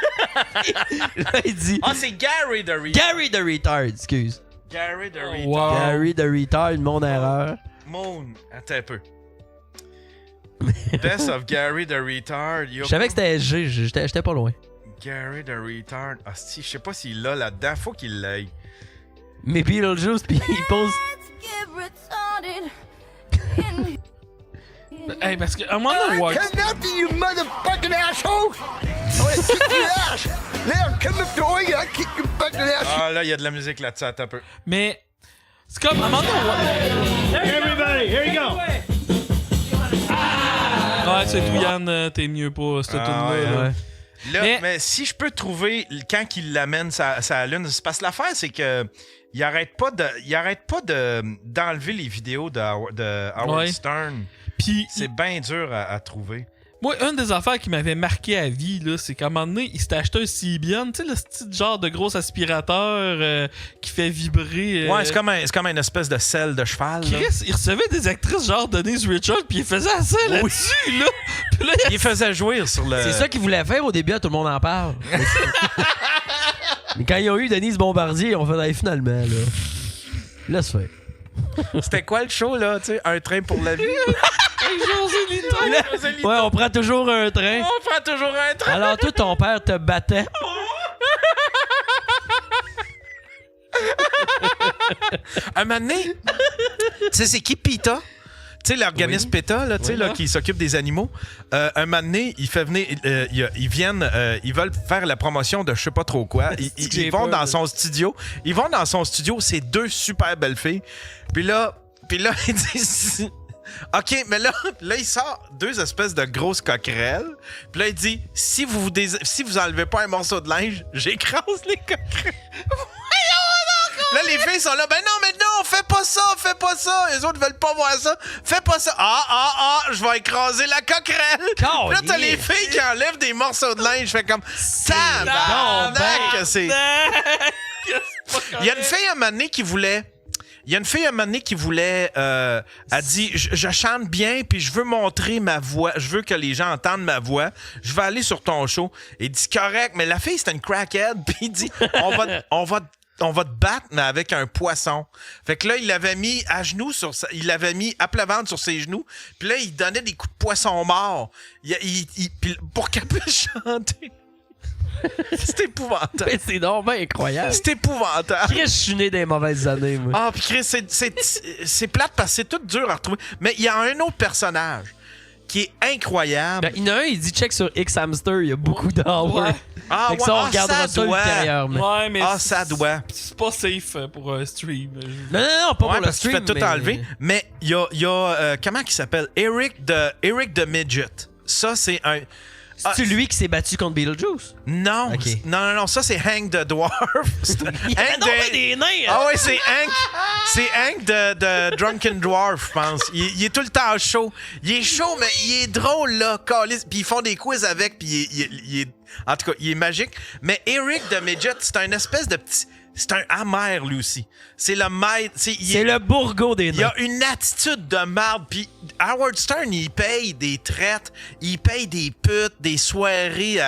Là, il dit... Ah, c'est Gary the Retard. Gary the Retard, excuse. Gary the Retard. Wow. Gary the Retard, mon erreur. Moon. Attends un peu. Best of Gary the Retard. Je savais que c'était G, j'étais pas loin. Gary the Retard. Ah, si, je sais pas s'il l'a là-dedans. Faut qu'il l'aille. Mais Beetlejuice, puis il pose... Hey, parce qu'à un moment donné, Nothing, you motherfucking asshole! I wanna kick your ass! Now, come up to you, I kick your fucking ass! Ah, là, il y a de la musique là-dessus. Attends un peu. mais c'est comme à un moment donné, Everybody, here you go! ouais, c'est tout, Yann, t'es mieux pas cette tune-là. ouais, là. Ouais. Là, Mais- mais si je peux trouver quand il l'amène sa Lune, c'est parce que l'affaire, c'est que il arrête pas d'enlever les vidéos de Howard Ouais. Stern. Puis C'est bien dur à trouver. moi, une des affaires qui m'avait marqué à vie, là, c'est qu'à un moment donné, il s'était acheté un Symbian, tu sais, le petit genre de gros aspirateur qui fait vibrer. Ouais, c'est comme une espèce de selle de cheval. Là. Chris, il recevait des actrices genre Denise Richards, puis il faisait ça là-dessus, là. Puis là, Il faisait jouir sur le... C'est ça qu'ils voulaient faire au début, tout le monde en parle. Mais quand ils ont eu Denise Bombardier, ils ont fait finalement, là. Laisse faire. C'était quoi le show, là? Tu sais, un train pour la vie? Ouais, on prend toujours un train. On prend toujours un train. Alors, toi, ton père te battait. Un moment donné, tu sais, c'est qui PETA? Tu sais, l'organisme PETA, là, tu sais, là, qui s'occupe des animaux. Un moment donné, il fait venir... ils viennent... ils veulent faire la promotion de je sais pas trop quoi. Ils vont dans son studio. Ils vont dans son studio. C'est 2 super belles filles. Puis là, ils disent... OK, mais là, il sort 2 espèces de grosses coquerelles. Puis là, il dit, si vous enlevez pas un morceau de linge, j'écrase les coquerelles. Là, les filles sont là, ben non, fais pas ça. Les autres veulent pas voir ça. Fais pas ça. Je vais écraser la coquerelle. Puis là, t'as les filles qui enlèvent des morceaux de linge. Je fais comme, tabarnak, c'est... Il y a une fille à un moment donné qui voulait... elle dit, je chante bien, puis je veux montrer ma voix. Je veux que les gens entendent ma voix. Je vais aller sur ton show. Il dit, correct, mais la fille, c'est une crackhead. Puis il dit, on va te battre, mais avec un poisson. Fait que là, il l'avait mis à genoux il l'avait mis à plat ventre sur ses genoux. Puis là, il donnait des coups de poisson mort. Pour qu'elle puisse chanter. C'est épouvantable. Mais c'est donc bien incroyable. C'est épouvantable. Chris, je suis né des mauvaises années, moi. Ah, puis Chris, c'est plate parce que c'est tout dur à retrouver. Mais il y a un autre personnage qui est incroyable. Ben, il y en a un, il dit check sur X-Hamster, il y a beaucoup d'hours. Ouais. Ah, Fait que ça, on ouais, regardera ça ultérieurement. Ouais, mais ça doit. c'est pas safe pour un stream. Non, pas pour le parce qu'il stream. fait tout enlever. Mais il y a comment il s'appelle? Eric the Midget. Ça, c'est un... C'est lui qui s'est battu contre Beetlejuice? Non, Ok. non, ça c'est Hank the Dwarf. Il y a donc des nains! Ah oui, c'est Hank de Drunken Dwarf, je pense. Il est tout le temps chaud. Il est chaud, mais il est drôle, là, câlisse. Puis ils font des quiz avec, puis il est... En tout cas, il est magique. Mais Eric the Midget, c'est un espèce de petit... C'est un amer, lui aussi. C'est le maître... C'est le bourgo des nains. Il a une attitude de marde. Puis Howard Stern, il paye des traites, il paye des putes, des soirées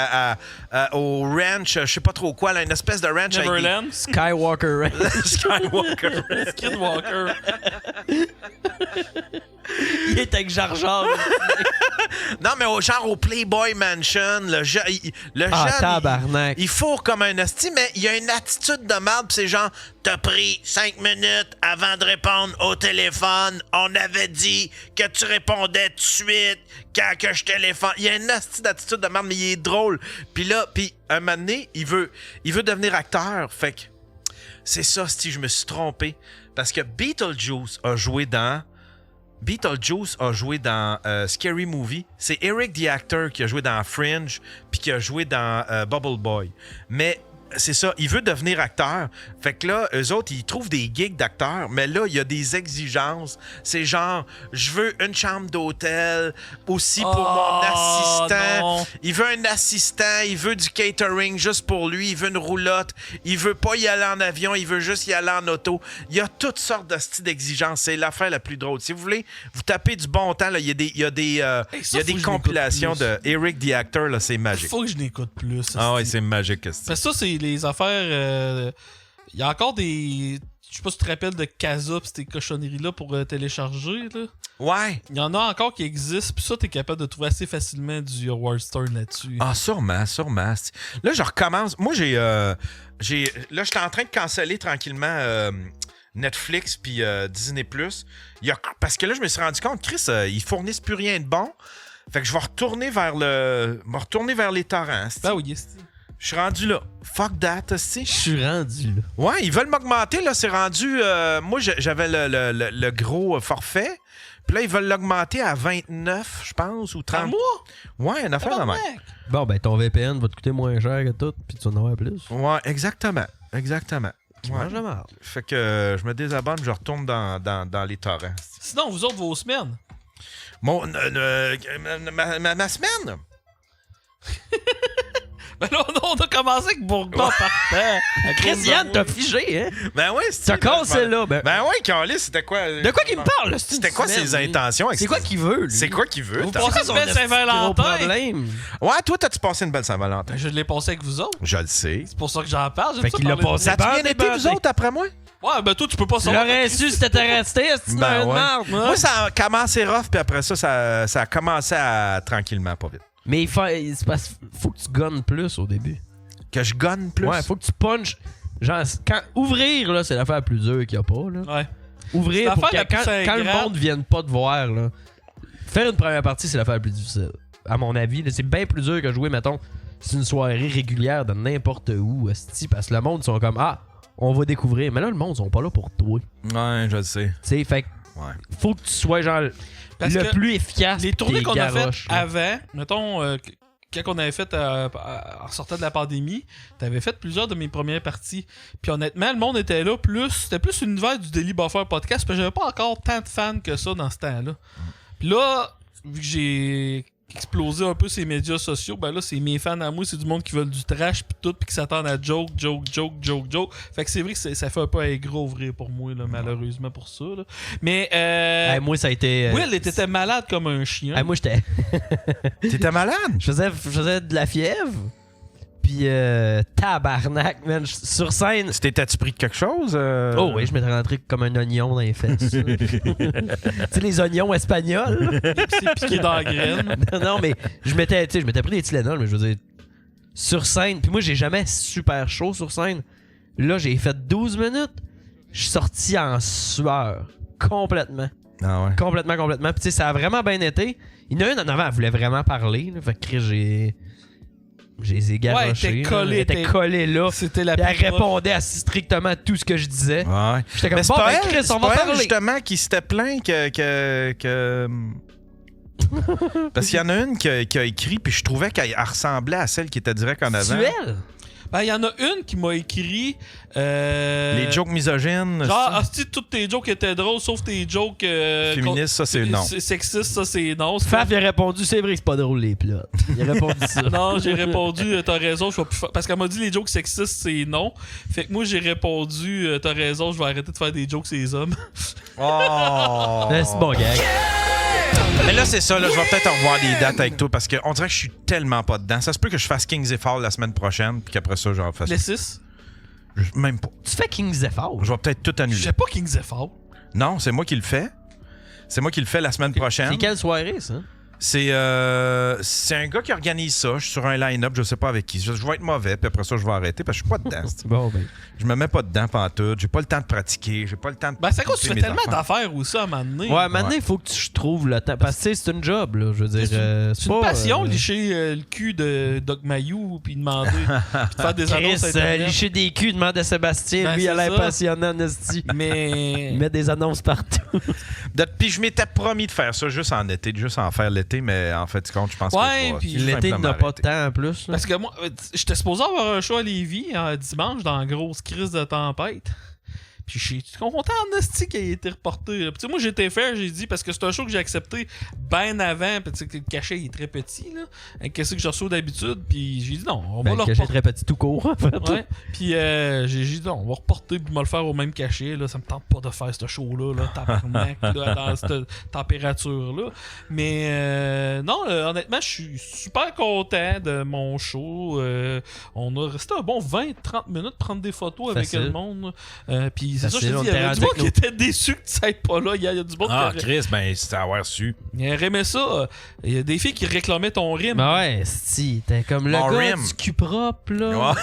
au ranch, je sais pas trop quoi, là, une espèce de ranch. Neverland. Skywalker Ranch. Skywalker. Skidwalker. Il est avec Jar Jar. Non, mais genre au Playboy Mansion, le jeune, tabarnak. il fourre comme un hostie, mais il a une attitude de merde, pis c'est genre, t'as pris 5 minutes avant de répondre au téléphone, on avait dit que tu répondais tout de suite quand que je téléphone. Il a une hostie d'attitude de merde, mais il est drôle. Puis là, un moment donné, il veut devenir acteur, fait que c'est ça, si je me suis trompé, parce que Beetlejuice a joué dans Scary Movie. C'est Eric the Actor qui a joué dans Fringe puis qui a joué dans Bubble Boy. Mais c'est ça, il veut devenir acteur. Fait que là, eux autres, ils trouvent des gigs d'acteurs, mais là, il y a des exigences. C'est genre, je veux une chambre d'hôtel aussi pour mon assistant. Non. Il veut un assistant, il veut du catering juste pour lui, il veut une roulotte, il veut pas y aller en avion, il veut juste y aller en auto. Il y a toutes sortes de styles d'exigences. C'est l'affaire la plus drôle. Si vous voulez, vous tapez du bon temps, là, il y a des compilations de Eric the Actor, là, c'est magique. Faut que je n'écoute plus. Ah ouais, c'est magique. Parce que ça, c'est les affaires... Il y a encore des... Je sais pas si tu te rappelles de Casa pis ces cochonneries-là pour télécharger, là. Ouais. Il y en a encore qui existent, pis ça, t'es capable de trouver assez facilement du Howard Stern là-dessus. Ah, sûrement. Là, je recommence. Moi, là, j'étais en train de canceller tranquillement Netflix puis Disney+. Parce que là, je me suis rendu compte, Chris, ils fournissent plus rien de bon. Fait que je vais retourner vers les torrents. Ben oui, c'est... Je suis rendu là. Fuck that, aussi. Je suis rendu là. Ouais, ils veulent m'augmenter, là. C'est rendu... moi, j'avais le gros forfait. Puis là, ils veulent l'augmenter à 29, je pense, ou 30. Par mois? Ouais, une affaire de même. Bon, ben ton VPN va te coûter moins cher que tout, puis tu en auras plus. Ouais, exactement. Tu Ouais. manges la marde. Fait que je me désabonne, je retourne dans les torrents. Sinon, vous autres, vos semaines? Ma semaine? Ben là, on a commencé avec Bourgogne partant. Christiane, t'as figé, hein? Ben oui, T'as cassé là. Ben oui, Carlis, c'était quoi? De quoi qu'il me parle, là? C'était quoi ses intentions? C'est quoi qu'il veut, lui? C'est quoi qu'il veut? Vous t'as- passez une belle Saint-Valentin. problème. Ouais, toi, t'as-tu passé une belle Saint-Valentin? Ben, je l'ai passé avec vous autres. Je le sais. C'est pour ça que j'en parle. J'aime Fait ça qu'il l'a parler de passé Ça vous. a bien Bandé, été, vous bandé. autres, après moi? Ouais, ben toi, tu peux pas Tu savoir. l'aurais su si t'étais resté, c'est une Ben ouais. marde. Moi, ça a commencé rough, puis après ça, ça a commencé à tranquillement, pas vite. Mais c'est parce faut que tu gonnes plus au début. Que je gonne plus? Ouais, faut que tu punches. Genre, ouvrir, là, c'est l'affaire la plus dure qu'il y a pas, là. Ouais. Ouvrir C'est pour que l'affaire la plus quand le ingrate. monde vienne pas te voir, là. Faire une première partie, c'est l'affaire la plus difficile. À mon avis, là, c'est bien plus dur que jouer, mettons, c'est une soirée régulière de n'importe où, esti, parce que le monde sont comme ah, on va découvrir. Mais là, le monde sont pas là pour toi. Ouais, je le sais. Tu sais, fait que Ouais. faut que tu sois genre Parce le que plus efficace. Les tournées pis qu'on a faites garoches, là. avant, mettons, quand on avait fait en sortant de la pandémie, t'avais fait plusieurs de mes premières parties. Puis honnêtement, le monde était là c'était plus l'univers du Daily Buffer podcast, parce que j'avais pas encore tant de fans que ça dans ce temps-là. Puis là, vu que j'ai explosé un peu ces médias sociaux, ben là, c'est mes fans à moi, c'est du monde qui veulent du trash pis tout, pis qui s'attendent à joke. Fait que c'est vrai que ça fait un peu aigre ouvrir pour moi, là, malheureusement pour ça. Là. Mais Hey, moi, ça a été. Will était malade comme un chien. Hey, moi, j'étais. T'étais malade? Je faisais de la fièvre. Puis tabarnak, man. Sur scène. T'étais-tu pris de quelque chose? Oh oui, je m'étais rentré comme un oignon dans les fesses. Tu sais, les oignons espagnols. C'est piqué dans la graine. Non, mais je m'étais pris des Tylenol, mais je veux dire, sur scène. Puis moi, j'ai jamais super chaud sur scène. Là, j'ai fait 12 minutes. Je suis sorti en sueur. Complètement. Ah ouais. Complètement. Puis tu sais, ça a vraiment bien été. Il y en a une en avant, elle voulait vraiment parler. Là, fait que j'ai les ai garochés. Ouais, elle était Elle était collée là. C'était la Puis elle plus proche. répondait à strictement tout ce que je disais. Ouais. J'étais comme, Mais c'est bon, pas ben, elle, Chris, c'est on va pas elle, parler. justement, qui s'était plaint que... Parce qu'il y en a une qui a écrit, puis je trouvais qu'elle ressemblait à celle qui était direct en avant. Tu elle? Ben, il y en a une qui m'a écrit. Les jokes misogynes. Genre, hostie, toutes tes jokes étaient drôles, sauf tes jokes. Féministes, ça, c'est non. Sexistes, ça, c'est non. Faf, il a répondu, c'est vrai que c'est pas drôle les plots. Il a répondu ça. Non, j'ai répondu, t'as raison, je vais plus parce qu'elle m'a dit les jokes sexistes, c'est non. Fait que moi, j'ai répondu, t'as raison, je vais arrêter de faire des jokes sur les hommes. Oh! Mais c'est bon, gag. Mais là, c'est ça, là, je vais peut-être revoir des dates avec toi parce qu'on dirait que je suis tellement pas dedans. Ça se peut que je fasse Kings et Fall la semaine prochaine, puis qu'après ça, j'en fasse. Les 6. Même pas. Tu fais King's Effort. Je vais peut-être tout Je annuler. sais pas King's Effort. Non, c'est moi qui le fais. C'est moi qui le fais la semaine prochaine. C'est quelle soirée, ça? C'est un gars qui organise ça. Je suis sur un line-up, je sais pas avec qui. Je vais être mauvais, puis après ça, je vais arrêter parce que je suis pas dedans. Bon, ben. Je me mets pas dedans pantoute. J'ai pas le temps de pratiquer. J'ai pas le temps de. Ben, c'est à cause que tu fais mes tellement affaires. d'affaires aussi à un moment donné. Ouais, maintenant, il faut que tu trouves le temps. Parce que tu sais, c'est une job, là. Je veux dire. C'est une pas, passion, licher le cul de Doc Mayou, puis demander, puis de faire des annonces Chris, Internet. licher des culs, demande à Sébastien. Ben, lui, il a c'est l'air ça. passionnant, Nasty. Mais. Il met des annonces partout. Puis je m'étais promis de faire ça juste en été, de juste en faire l'été, mais en fait, compte, je pense Ouais, que je vais puis tout L'été, il simplement n'a pas de arrêter. temps en plus. là. Parce que moi, j'étais supposé avoir un show à Lévis dimanche dans la grosse crise de tempête. Puis je suis content en esti qu'il ait été reporté. Là. Puis tu sais, moi, j'étais fair, j'ai dit, parce que c'est un show que j'ai accepté bien avant. Puis tu sais, que le cachet il est très petit, là. Avec qu'est-ce que je reçois d'habitude. Puis j'ai dit non, on va Ben, le le cachet reporter. très petit tout court, en fait. Ouais. Puis j'ai dit non, on va reporter puis me le faire au même cachet. Là. Ça me tente pas de faire ce show-là, là, tabarnak, là, dans cette température-là. Mais non, honnêtement, je suis super content de mon show. On a resté un bon 20-30 minutes prendre des photos avec Facile. le monde. Puis c'est ça, Facile, je te on dis, il y avait était du monde rendu qui était déçu que tu sois pas là. Il y a du monde Ah, qui Chris, ben, c'était à avoir su. aimait ça. Il y a des filles qui réclamaient ton rime. Ben ouais, si, t'es comme le Mon gars rim. du cul propre, là. Ouais.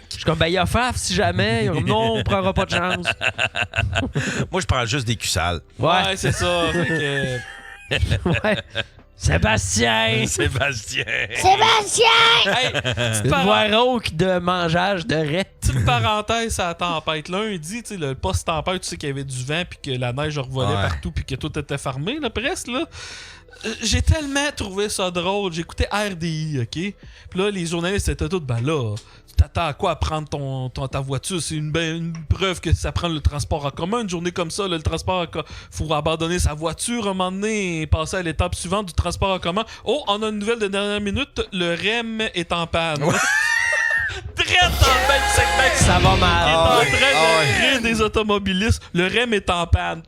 Je suis comme, ben, il y a Faf si jamais. Non, on prendra pas de chance. Moi, je prends juste des culs sales. Ouais, c'est ça. Fait que, Ouais. Sébastien! Sébastien! Hey, Une voix rauque de mangeage de raie. petite parenthèse à la tempête. Lundi, tu sais, le post-tempête, tu sais qu'il y avait du vent, puis que la neige revolait partout, puis que tout était fermé, là, presque, là. J'ai tellement trouvé ça drôle. J'écoutais RDI, OK? Puis là, les journalistes étaient tous, ben là, tu t'attends à quoi à prendre ta voiture? C'est une preuve que ça prend le transport en commun. Une journée comme ça, là, le transport en commun, faut abandonner sa voiture un moment donné et passer à l'étape suivante du transport en commun. Oh, on a une nouvelle de dernière minute. Le REM est en panne. Très en bas du segment. Ça va Il est mal. en train de rire des automobilistes. Le REM est en panne.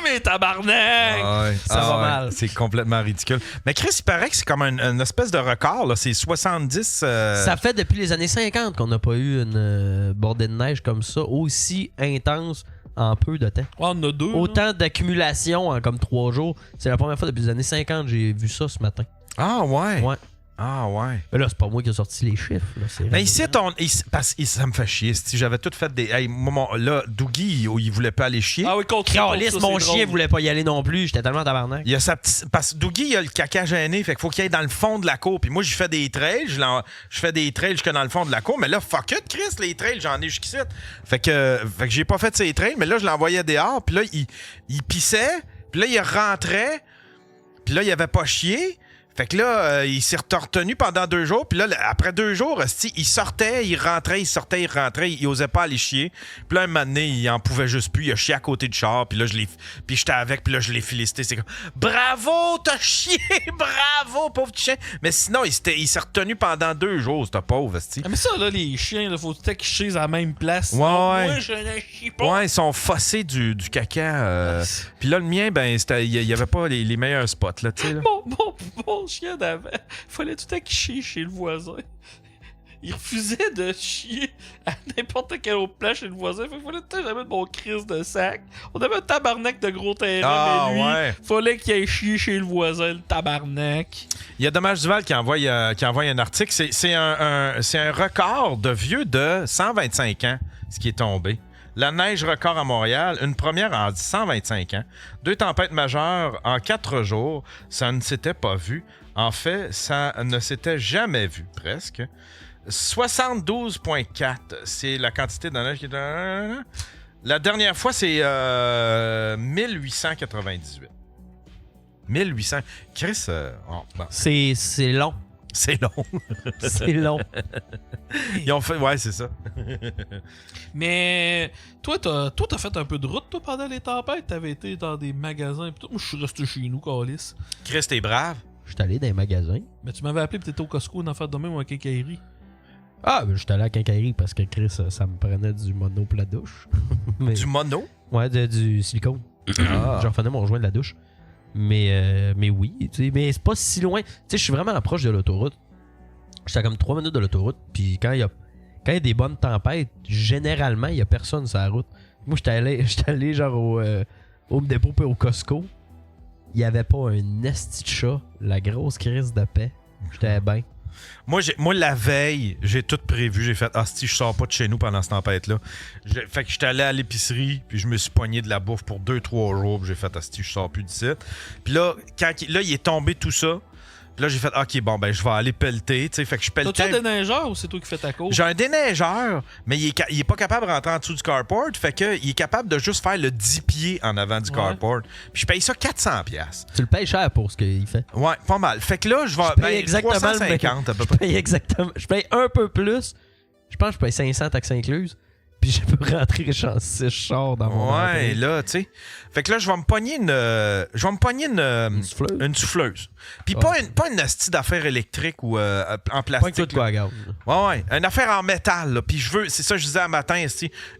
Mais tabarnak! Ça va mal. C'est complètement ridicule. Mais Chris, il paraît que c'est comme une espèce de record. Là. C'est 70... Ça fait depuis les années 50 qu'on n'a pas eu une bordée de neige comme ça, aussi intense en peu de temps. Ouais, on en a deux. Autant d'accumulation en comme 3 jours. C'est la première fois depuis les années 50 que j'ai vu ça ce matin. Ah ouais? Ouais. Ah ouais. Mais là, c'est pas moi qui ai sorti les chiffres. Là, c'est Mais ici, parce que ça me fait chier. Si j'avais tout fait des... Hey, là, Dougie, il voulait pas aller chier. Ah oui, continue. Calisse, mon chien voulait pas y aller non plus. J'étais tellement tabarnak. Il y a sa petite... Parce que Dougie, il a le caca gêné, fait qu'il faut qu'il aille dans le fond de la cour. Puis moi, je fais des trails. Je fais des trails jusque dans le fond de la cour. Mais là, fuck it, Chris, les trails, j'en ai jusqu'ici. Fait que j'ai pas fait ces trails, mais là, je l'envoyais dehors. Puis là, il pissait. Puis là, il rentrait. Puis là, il avait pas chié. Fait que là, il s'est retenu pendant 2 jours. Puis là, après 2 jours, il sortait, il rentrait, il sortait, il rentrait. Il osait pas aller chier. Puis là, un moment donné, il en pouvait juste plus. Il a chié à côté du char. Puis là, puis j'étais avec. Puis là, je l'ai félicité. C'est comme « Bravo, t'as chié! Bravo, pauvre petit chien! » Mais sinon, il s'est retenu pendant 2 jours, ce pauvre, esti. Ah, mais ça, là, les chiens, il faut tout qu'ils chient à la même place. Ouais. Moi, je ne chie pas. Ouais, ils sont fossés du caca. Puis là, le mien, ben, il y avait pas les meilleurs spots, là, tu sais. Mon chien d'avant, fallait tout le temps qu'il chie chez le voisin. Il refusait de chier à n'importe quelle autre place chez le voisin. Fait qu'il fallait tout le temps que j'amène mon crise de sac. On avait un tabarnak de gros terrain, mais lui, fallait qu'il aille chier chez le voisin, le tabarnak. Il y a Dommage Duval qui envoie un article. C'est un record de vieux de 125 ans, ce qui est tombé. La neige record à Montréal, une première en 125 ans. 2 tempêtes majeures en 4 jours, ça ne s'était pas vu. En fait, ça ne s'était jamais vu, presque. 72,4, c'est la quantité de neige qui est... La dernière fois, c'est 1898. 1800. Chris, bon. C'est long. C'est long. C'est long. Ils ont fait... Ouais, c'est ça. Mais toi, t'as fait un peu de route, toi, pendant les tempêtes. T'avais été dans des magasins et tout. Moi, je suis resté chez nous, câlisse. Chris, t'es brave. Je suis allé dans les magasins. Mais tu m'avais appelé, pis t'étais au Costco, d'en faire de même ou à quincaillerie. Ah, ben, je suis allé à la quincaillerie parce que Chris, ça me prenait du mono pour la douche. Mais... Du mono? Ouais, du silicone. Je refaisais mon joint de la douche. Mais oui, tu sais, mais c'est pas si loin. Tu sais, je suis vraiment proche de l'autoroute. J'étais à comme 3 minutes de l'autoroute. Puis quand il y a des bonnes tempêtes, généralement, il y a personne sur la route. Moi, j'étais allé genre au Home Depot et au Costco. Il y avait pas un esti de chat. La grosse crise de paix. J'étais bien. Moi, la veille, j'ai tout prévu. J'ai fait « Ah, si je sors pas de chez nous pendant cette tempête-là. » Fait que j'étais allé à l'épicerie, puis je me suis pogné de la bouffe pour 2-3 jours, puis j'ai fait « Ah, si je sors plus d'ici. » Puis là, il est tombé tout ça. Puis là, j'ai fait, OK, bon, ben, je vais aller pelleter. Tu sais, fait que je pelletais. T'as-tu un déneigeur ou c'est toi qui fais ta course? J'ai un déneigeur, mais il est pas capable de rentrer en dessous du carport. Fait que il est capable de juste faire le 10 pieds en avant du carport. Puis je paye ça 400$. Tu le payes cher pour ce qu'il fait. Ouais, pas mal. Fait que là, je vais. Je paye exactement 350 à peu près. Je paye un peu plus. Je pense que je paye 500 taxes incluses. Puis je peux rentrer genre 6 chars dans mon Ouais, là, tu sais. Fait que là, je vais me pogner une souffleuse. Puis pas une hostie d'affaires électriques ou en plastique. Pas tout quoi, regarde. Ouais. Une affaire en métal, là. Puis je veux, c'est ça que je disais un matin,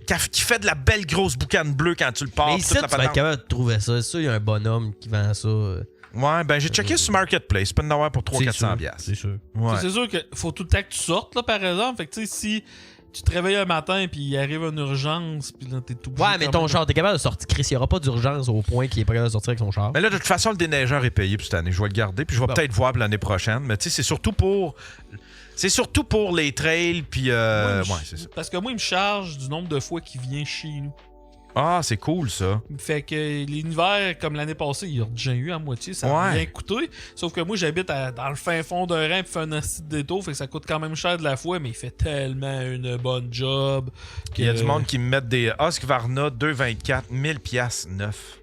qui fait de la belle grosse boucane bleue quand tu le pars. Mais ici, tu vas être capable de trouver ça. C'est sûr, il y a un bonhomme qui vend ça. Ouais, ben j'ai checké sur Marketplace. Tu peux en avoir pour 300-400$. C'est sûr. Ouais. C'est sûr qu'il faut tout le temps que tu sortes, là, par exemple. Fait que, tu sais, si tu te réveilles un matin puis il arrive une urgence, puis là, t'es tout obligé. Ouais, mais ton char, t'es capable de sortir. Chris, il n'y aura pas d'urgence au point qu'il est pas capable de sortir avec son char. Mais là, de toute façon, le déneigeur est payé pour cette année. Je vais le garder, puis je vais peut-être voir pour l'année prochaine. Mais tu sais, c'est surtout pour les trails, puis... ouais, c'est ça. Parce que moi, il me charge du nombre de fois qu'il vient chez nous. Ah, c'est cool, ça. Fait que l'univers, comme l'année passée, il a déjà eu à moitié, ça a bien coûté. Sauf que moi, j'habite dans le fin fond d'un rang, puis fais un asti de détour, fait que ça coûte quand même cher de la fois, mais il fait tellement une bonne job. Il y a du monde qui me met des Husqvarna 224, 1000$ neuf.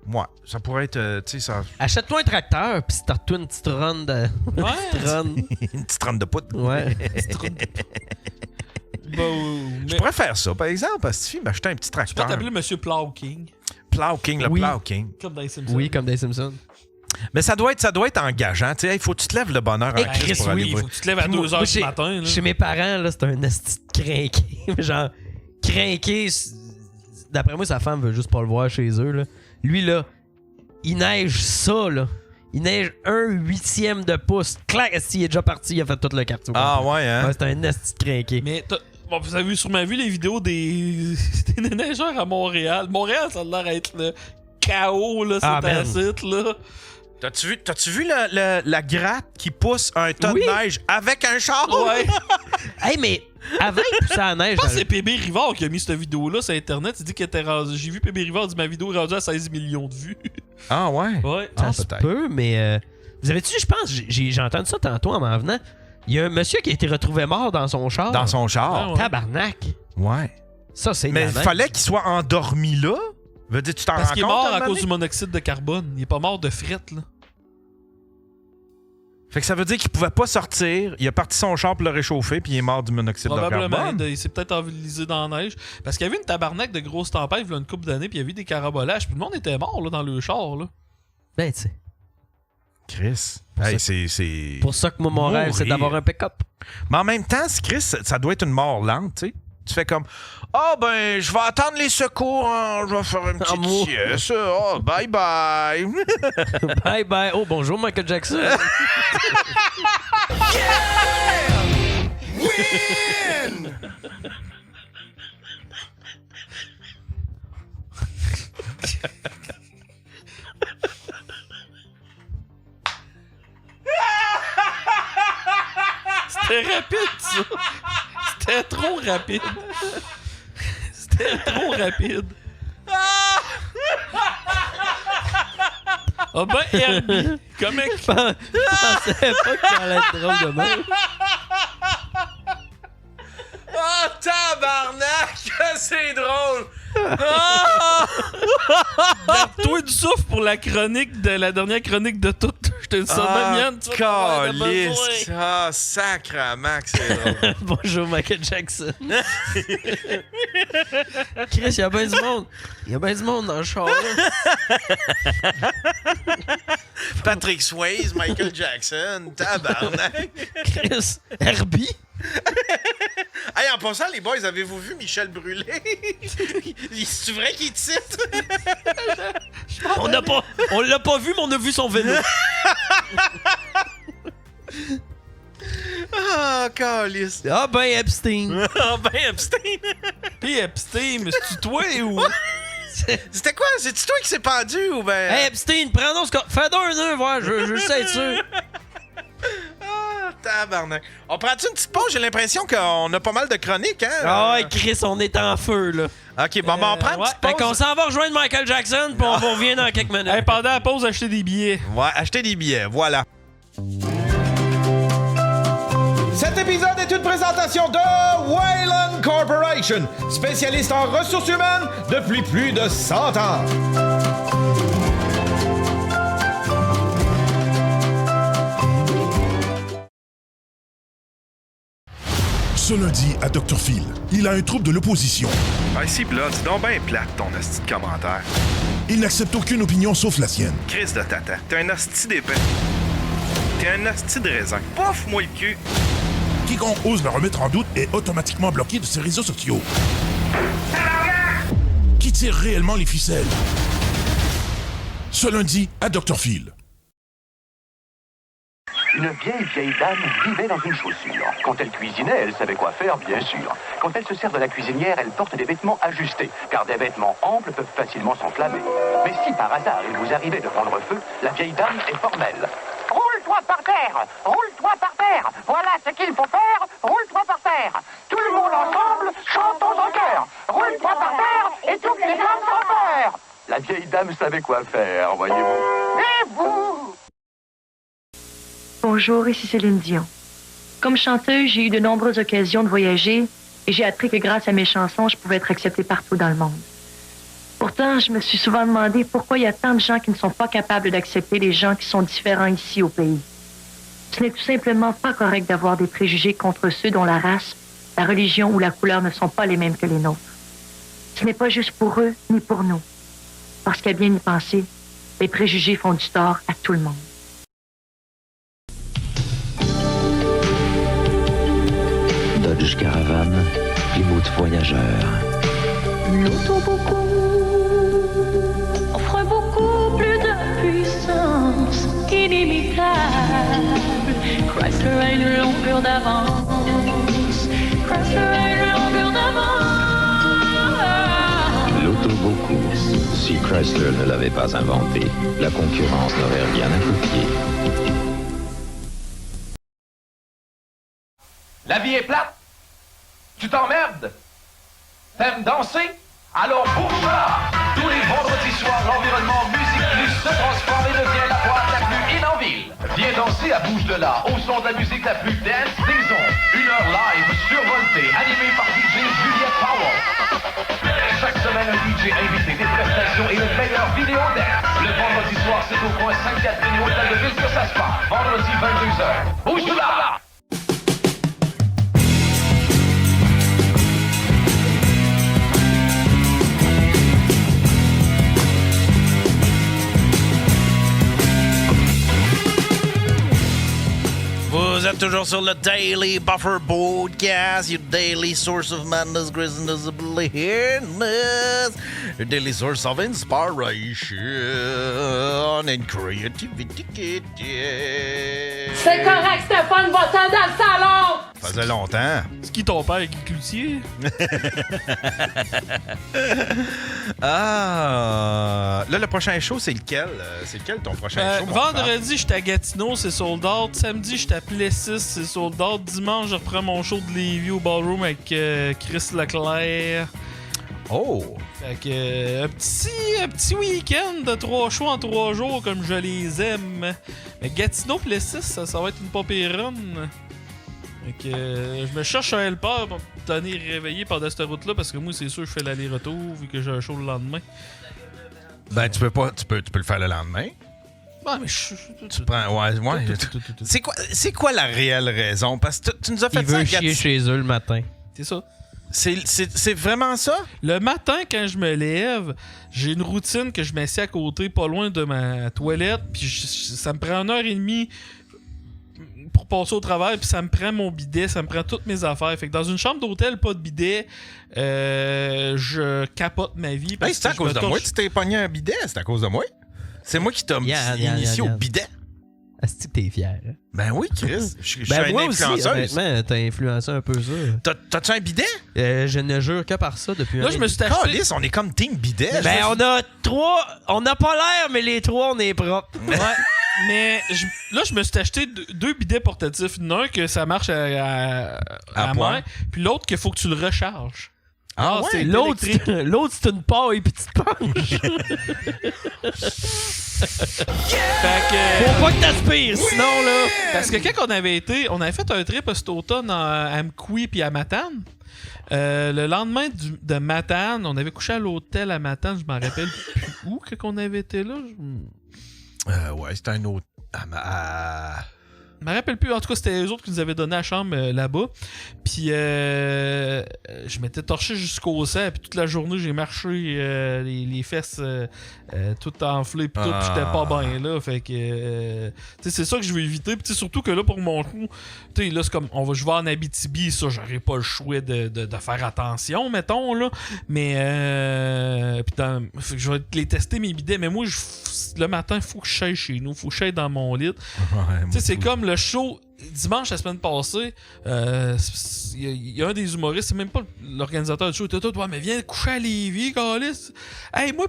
Moi, ça pourrait être, tu sais, ça... Achète-toi un tracteur, pis start-toi une petite run de... Ouais. une petite run de poudre. Ouais. Je pourrais faire ça, par exemple, parce que si m'acheter un petit Tu peux tracteur. t'appeler Monsieur Plow King. Plow King, le Oui. Plow King. Comme dans les Simpsons. Oui, comme des Simpsons. Mais ça doit être engageant. Tu sais, il faut que tu te lèves le bonheur en Hey, crise Chris, pour aller Oui, il voir. faut que tu te lèves à 2h du matin. Là. Chez mes parents, là, c'est un esti de crinqué. Genre, crinqué. D'après moi, sa femme veut juste pas le voir chez eux. Là. Lui, là, il neige ça, là. Il neige 1/8 de pouce. Clac, esti, il est déjà parti, il a fait tout le quartier. Ah ouais, hein? Ouais, c'est un esti de crinqué. Mais bon, vous avez sûrement vu les vidéos des neigeurs à Montréal. Montréal, ça a l'air d'être le chaos, là, man. site, là. T'as-tu vu la gratte qui pousse un tas Oui. de neige avec un char? Ouais. Hey, mais avant de pousser la neige... Je pense que c'est PB Rivard qui a mis cette vidéo-là sur Internet. Il dit qu'il était rendu. J'ai vu PB Rivard dire ma vidéo est rendue à 16 millions de vues. Ah ouais? Ouais. Ça se peut, mais... vous avez-tu, je pense, j'ai entendu ça tantôt en m'en venant. Il y a un monsieur qui a été retrouvé mort dans son char. Dans son char? Ah ouais. Tabarnak. Ouais. Ça, c'est de Mais la il neige. fallait qu'il soit endormi là? Veut dire, tu t'en Parce rends qu'il est compte? mort un à moment cause donné? du monoxyde de carbone. Il est pas mort de fret, là. Fait que ça veut dire qu'il pouvait pas sortir. Il a parti son char pour le réchauffer, puis il est mort du monoxyde de Probablement. carbone. Il s'est peut-être enlisé dans la neige. Parce qu'il y avait une tabarnak de grosses tempêtes il y a une couple d'années, puis il y avait eu des carabolages. Puis le monde était mort là, dans le char. Là. Ben, tu sais. Chris. Pour Hey, ça- c'est... Pour ça que moi, mon rêve, c'est Mourir. d'avoir un pick-up. Mais en même temps, Chris, ça doit être une mort lente, tu sais. Tu fais comme, ben, je vais attendre les secours, hein, je vais faire une petite mou. sieste. Oh, bye bye. Bye bye. Oh, bonjour, Michael Jackson. C'était rapide, ça. C'était trop rapide. C'était trop rapide. Ah ben, Herbie, comment Je pensais pas que ça allait être drôle de même. Oh, tabarnak, c'est drôle. Garde-toi du souffle pour la dernière chronique de tout. Je te le sens même, Yann. Tu vas avoir de besoin. Caliste. Ah, sacrement que c'est drôle. Bonjour, Michael Jackson. Chris, il y a bien du monde. Il y a bien du monde dans le char, là. Patrick Swayze, Michael Jackson, tabarnak. Chris, Herbie. Hey, en passant, les boys, avez-vous vu Michel Brûlé? C'est vrai qu'il te cite? On l'a pas vu, mais on a vu son vélo. Ah, caliste. Ah ben, Epstein. Ah, ben, Epstein. Puis Epstein, mais c'est-tu toi ou... C'était quoi? C'est-tu toi qui s'est pendu ou ben... Hey, Epstein, prends-nous ce qu'on... Fais d'un, voir, je sais être sûr. Ah, tabarnak. On prend-tu une petite pause? J'ai l'impression qu'on a pas mal de chroniques, hein? Ah ouais, Chris, on est en feu, là. OK, bon, ben, on prend une petite Fait qu'on pause. s'en va rejoindre Michael Jackson, puis on revient dans quelques minutes. Hey, pendant la pause, acheter des billets. Ouais, acheter des billets, voilà. Cet épisode est une présentation de Wayland Corporation, spécialiste en ressources humaines depuis plus de 100 ans. Ce lundi, à Dr. Phil, il a un trouble de l'opposition. Ben si, Blood, c'est donc bien plate ton hostie de commentaire. Il n'accepte aucune opinion sauf la sienne. Chris de tata, t'es un hostie d'épais. T'es un hostie de raisin. Pouf-moi le cul. Quiconque ose le remettre en doute est automatiquement bloqué de ses réseaux sociaux. Qui tire réellement les ficelles? Ce lundi, à Dr. Phil. Une vieille dame vivait dans une chaussure. Quand elle cuisinait, elle savait quoi faire, bien sûr. Quand elle se sert de la cuisinière, elle porte des vêtements ajustés, car des vêtements amples peuvent facilement s'enflammer. Mais si par hasard il vous arrivait de prendre feu, la vieille dame est formelle. Roule-toi par terre! Roule-toi par terre! Voilà ce qu'il faut faire! Roule-toi par terre! Tout Tout le monde ensemble, chantons en chœur. Roule-toi par terre et toutes les femmes sans peur. La vieille dame savait quoi faire, voyez-vous. Et vous? Bonjour, ici Céline Dion. Comme chanteuse, j'ai eu de nombreuses occasions de voyager et j'ai appris que grâce à mes chansons, je pouvais être acceptée partout dans le monde. Pourtant, je me suis souvent demandé pourquoi il y a tant de gens qui ne sont pas capables d'accepter les gens qui sont différents ici au pays. Ce n'est tout simplement pas correct d'avoir des préjugés contre ceux dont la race, la religion ou la couleur ne sont pas les mêmes que les nôtres. Ce n'est pas juste pour eux ni pour nous. Parce qu'à bien y penser, les préjugés font du tort à tout le monde. Dodge Caravan, Plymouth Voyageur. L'auto offre beaucoup plus de puissance inimitable. Chrysler a une longueur d'avance. Chrysler a une longueur d'avance. L'auto beaucoup. Si Chrysler ne l'avait pas inventé, la concurrence n'aurait rien à copier. La vie est plate. Tu t'emmerdes. T'aimes danser? Alors bouge là! Tous les vendredis soirs, l'environnement Musique Plus se transforme et devient la boîte la plus in en ville. Viens danser à Bouge de là, au son de la musique la plus dance des ondes. 1 heure live survoltée, animée par DJ Juliette Powell. Chaque semaine, un DJ invité, des prestations et le meilleur vidéo dance. Le vendredi soir, c'est au coin Sainte-Catherine et Hôtel de Ville que ça se passe. Vendredi 22h. Bouge de là! Vous êtes toujours sur le Daily Buffer Podcast, your daily source of madness, grizzliness, blindness, your daily source of inspiration and creativity. C'est correct, Stéphane, va-t'en dans le salon! Ça faisait longtemps. C'est qui ton père, Guy Cloutier? Ah, là, le prochain show, c'est lequel? C'est lequel ton prochain show? Vendredi, j'étais à Gatineau, c'est sold out. Samedi, j'étais à Plessis, c'est sold out. Dimanche, je reprends mon show de Lévis au Ballroom avec Chris Leclerc. Oh! Fait que un petit week-end de 3 shows en 3 jours comme je les aime. Mais Gatineau, Plessis, ça va être une popée run. Fait que je me cherche un helper pour me tenir réveillé pendant cette route-là parce que moi, c'est sûr, je fais l'aller-retour vu que j'ai un show le lendemain. Ben, tu peux le faire le lendemain. Ouais, mais tu prends. Ouais. C'est quoi la réelle raison? Parce que tu nous as fait Il ça veut à chier chez eux le matin. C'est ça. C'est vraiment ça? Le matin, quand je me lève, j'ai une routine que je m'assieds à côté, pas loin de ma toilette, puis ça me prend 1h30 pour passer au travail, puis ça me prend mon bidet, ça me prend toutes mes affaires. Fait que dans une chambre d'hôtel, pas de bidet, je capote ma vie. Hey, c'est à cause de moi que tu t'es pogné un bidet? C'est à cause de moi? C'est moi qui t'ai initié au bidet. Est-ce que t'es fier? Hein? Ben oui, Chris. Je suis ben une moi aussi, influenceuse. honnêtement, t'as influencé un peu ça. T'as-tu un bidet? Je ne jure que par ça depuis Là, je me suis acheté... Calice, on est comme team bidet. Ben, on a 3... On n'a pas l'air, mais les 3, on est propres. Ouais. Mais là, je me suis acheté 2 bidets portatifs. Un que ça marche à main, puis l'autre qu'il faut que tu le recharges. Ah ouais? L'autre, c'est une paille puis tu te penches. Fait que... Faut pas que t'aspires, sinon là... Parce que quand on avait fait un trip cet automne à Amqui puis à Matane. Le lendemain de Matane, on avait couché à l'hôtel à Matane, je m'en rappelle plus où qu'on avait été là. Ouais, c'était un autre... Je me rappelle plus. En tout cas, c'était eux autres qui nous avaient donné la chambre là-bas. Puis je m'étais torché jusqu'au sang. Puis toute la journée, j'ai marché les fesses tout enflées. Puis tout. Puis j'étais pas bien là. Fait que c'est ça que je veux éviter. Puis surtout que là, pour mon coup, là, c'est comme je vais en Abitibi. Ça, j'aurais pas le choix de faire attention, mettons. Là. Mais je vais les tester mes bidets. Mais moi, le matin, il faut que je aille chez nous. Il faut que je aille dans mon lit. Ouais, c'est comme le show dimanche, la semaine passée, il y a un des humoristes, c'est même pas l'organisateur du show, il était tout, ouais, mais viens coucher à Lévis, câlisse. Hey, moi,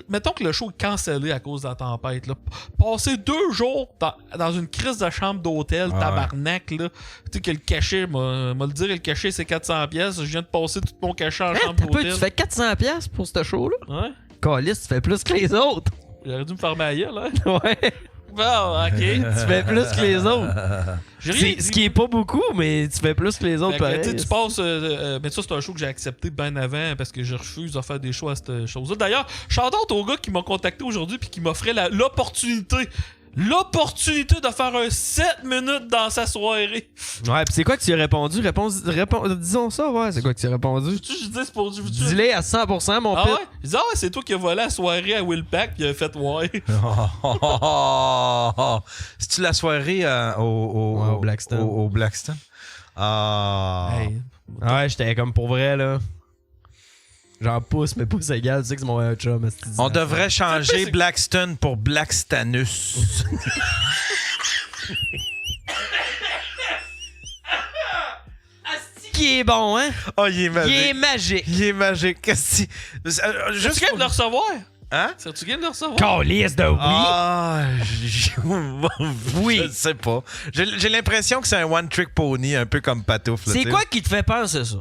mettons que le show est cancellé à cause de la tempête, là. Passer 2 jours dans une crise de chambre d'hôtel, tabarnak, là. Tu sais que le cachet, m'a le dire, le cachet, c'est 400$. Je viens de passer tout mon cachet en chambre d'hôtel. Tu fais 400$ pour ce show-là? Ouais. Câlisse, tu fais plus que les autres. J'aurais dû me faire ma gueule, hein? Ouais. Bon, ok. Tu fais plus que les autres. Ce qui est pas beaucoup, mais tu fais plus que les autres, pareil. Tu passes... mais ça, c'est un show que j'ai accepté bien avant parce que je refuse de faire des shows à cette chose-là. D'ailleurs, shout-out au gars qui m'a contacté aujourd'hui puis qui m'offrait l'opportunité de faire un 7 minutes dans sa soirée. Ouais, pis c'est quoi que tu as répondu? Disons ça, ouais, c'est quoi que tu as répondu? Dis-le à 100%, mon père. Ouais? Il dit, c'est toi qui as volé la soirée à Willpack pis il a fait ouais. C'est-tu la soirée au Blackstone? Au Blackstone? Hey. Ouais, j'étais comme pour vrai, là. Genre pouce, mais pouce égal, tu sais que c'est mon chum. On devrait changer Blackstone pour Blackstanus. Qui est bon, hein? Oh, il est magique. Il est magique. Il est magique. C'est-tu game de le recevoir? Hein? C'est-tu game de le recevoir? Calisse de oui. Oui. Je sais pas. J'ai l'impression que c'est un one-trick pony, un peu comme Patouf. C'est quoi qui te fait penser ça?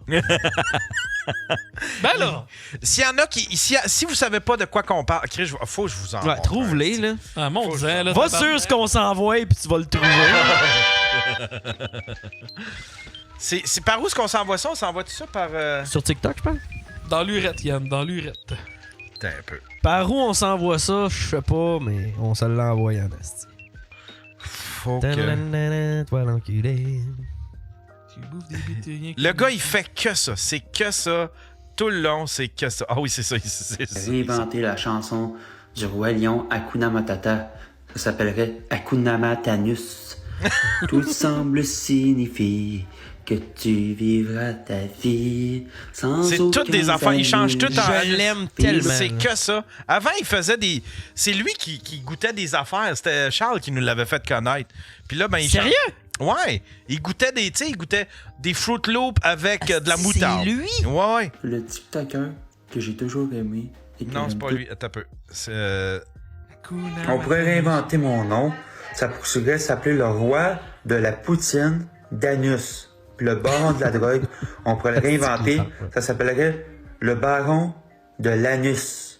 Ben là! S'il y en a qui... Si vous savez pas de quoi qu'on parle... Faut que je vous en montre. Trouve-les, là. Ah, mon Dieu, là. Va sur ce qu'on s'envoie et puis tu vas le trouver. C'est par où est-ce qu'on s'envoie ça? On s'envoie tout ça par... Sur TikTok, je pense? Dans l'urette, Yann, dans l'urette. T'es un peu. Par où on s'envoie ça, je sais pas, mais on se l'envoie en esti. Faut que... Toi l'enculé. Le gars, il fait que ça. C'est que ça. Tout le long, c'est que ça. Ah oui, c'est ça. Réinventer la chanson du Roi Lion Hakuna Matata. Ça s'appellerait Hakuna Matanus. Tout semble signifier que tu vivras ta vie sans c'est toutes des affaires. Il change tout en... Je l'aime tellement. C'est que ça. Avant, il faisait des... C'est lui qui goûtait des affaires. C'était Charles qui nous l'avait fait connaître. Puis là, ben, il... Sérieux? Ouais. Il goûtait des... Tu sais, il goûtait des Fruit Loops avec de la moutarde. C'est lui? Ouais. Le TikToker que j'ai toujours aimé. Et non, c'est pas lui. Attends un peu. C'est... On pourrait réinventer mon nom. Ça pourrait s'appeler le roi de la poutine d'Anus. Puis le baron de la drogue, on pourrait le réinventer. Ça s'appellerait le baron de l'anus.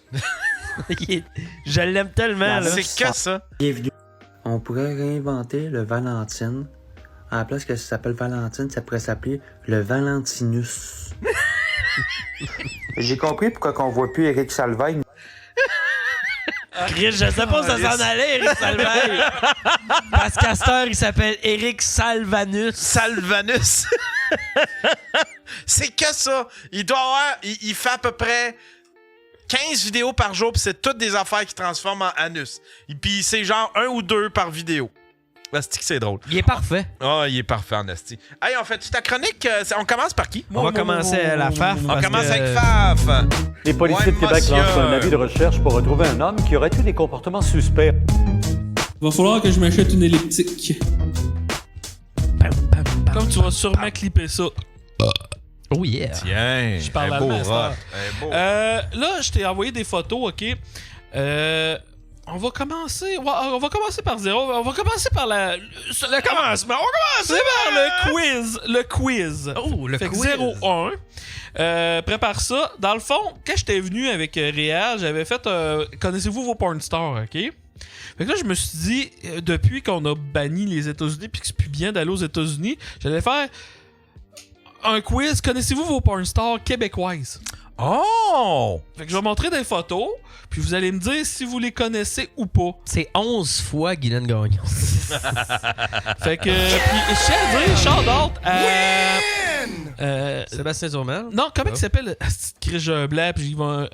Je l'aime tellement, là. C'est que ça. Bienvenue. On pourrait réinventer le Valentine. À la place que ça s'appelle Valentine, ça pourrait s'appeler le Valentinus. J'ai compris pourquoi on voit plus Éric Salvaille. Chris, je sais pas où ça s'en allait, Éric Salvaille. Parce qu'à cette heure, il s'appelle Éric Salvanus. Salvanus. C'est que ça. Il doit avoir... Il fait à peu près 15 vidéos par jour, puis c'est toutes des affaires qui transforment en anus. Et puis c'est genre 1 ou 2 par vidéo. Asti que c'est drôle. Il est parfait. Il est parfait en asti. Hey, on fait ta chronique. On commence par qui? On va commencer à la FAF. On commence avec FAF. Les policiers de Québec lancent un avis de recherche pour retrouver un homme qui aurait eu des comportements suspects. Va falloir que je m'achète une elliptique. Comme tu vas sûrement clipper ça. Oh yeah. Tiens. Je parle allemand. Là, je t'ai envoyé des photos, ok? On va commencer par zéro. On va commencer par le commencement. On va commencer par le quiz. Oh, le fait quiz. Que 0-1. Prépare ça. Dans le fond, quand j'étais venu avec Réal, j'avais fait connaissez-vous vos porn stars, ok? Fait que là, je me suis dit, depuis qu'on a banni les États-Unis puis que c'est plus bien d'aller aux États-Unis, j'allais faire un quiz. Connaissez-vous vos porn stars québécoises? Oh! Fait que je vais montrer des photos, puis vous allez me dire si vous les connaissez ou pas. C'est 11 fois Guylaine Gagnon. Fait que... Puis, je tiens à dire, shout-out à... Sébastien Zourmel? Non, comment il s'appelle? Chris Blanc, puis ils vont...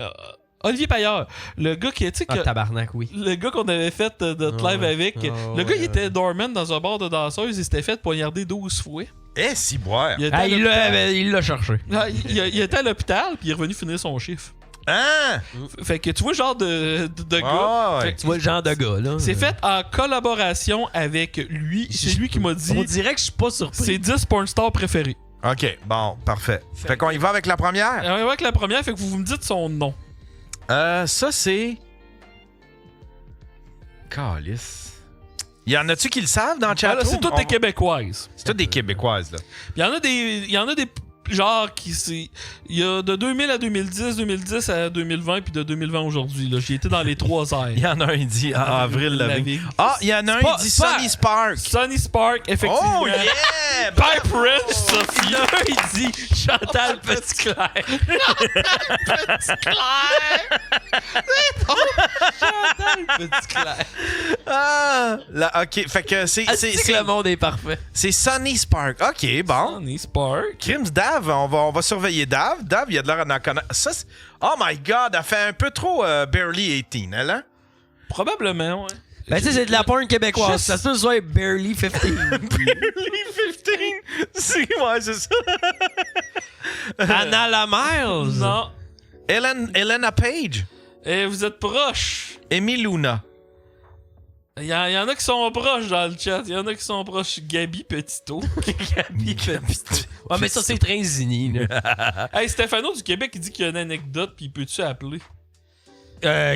Olivier Paillard. Le gars qui... tabarnak, oui. Le gars qu'on avait fait notre live avec. Le gars, il était doorman dans un bar de danseuses. Il s'était fait poignarder 12 fois. Eh, si boire. Il l'a cherché. Il était à l'hôpital, puis il est revenu finir son chiffre. Hein? Fait que tu vois le genre de gars. Ah, ouais. Fait que Tu vois le genre de gars, là. c'est fait en collaboration avec lui. C'est lui qui m'a dit. On dirait que je suis pas surpris. C'est 10 porn stars préférés. OK, bon, parfait. Fait qu'on y va avec la première? On y va avec la première, fait que vous me dites son nom. Ça, c'est... Calice. Y en a-tu qui le savent dans le chat? C'est toutes des Québécoises. C'est toutes des Québécoises, là. Il y en a des genre qui c'est. Il y a de 2000 à 2010, 2010 à 2020, puis de 2020 aujourd'hui. Là. J'ai été dans les 3 airs. Il y en a un, il dit Avril Lavigne. Ah, il y en a un, il dit Spa- Sonny Spark. Sonny Spark, effectivement. Oh, yeah! Pipe Wrench, Sophie. Il y en a un, il dit Chantal Petitclerc. Chantal Petitclerc. Ah, là, OK, fait que c'est le monde est parfait. C'est Sonny Spark. OK, bon. Sonny Spark. Crims Dave, on va surveiller Dave. Dave, il a de l'air d'en connaître. Ça, oh my God, elle fait un peu trop barely 18, elle, hein? Probablement, ouais. Ben, tu sais, c'est de la porn québécoise. Juste- Ça se peut que ce soit barely 15. Barely 15? Ouais, c'est ça. Anna Lamers. Non. Elena Page. Et vous êtes proches. Amy Luna. Il y en a qui sont proches dans le chat. Il y en a qui sont proches. Gabi Petito. Gabi Petito. Ouais, mais ça, c'est Trinzini, là. Hey, Stéphano du Québec, il dit qu'il y a une anecdote, puis peux-tu appeler?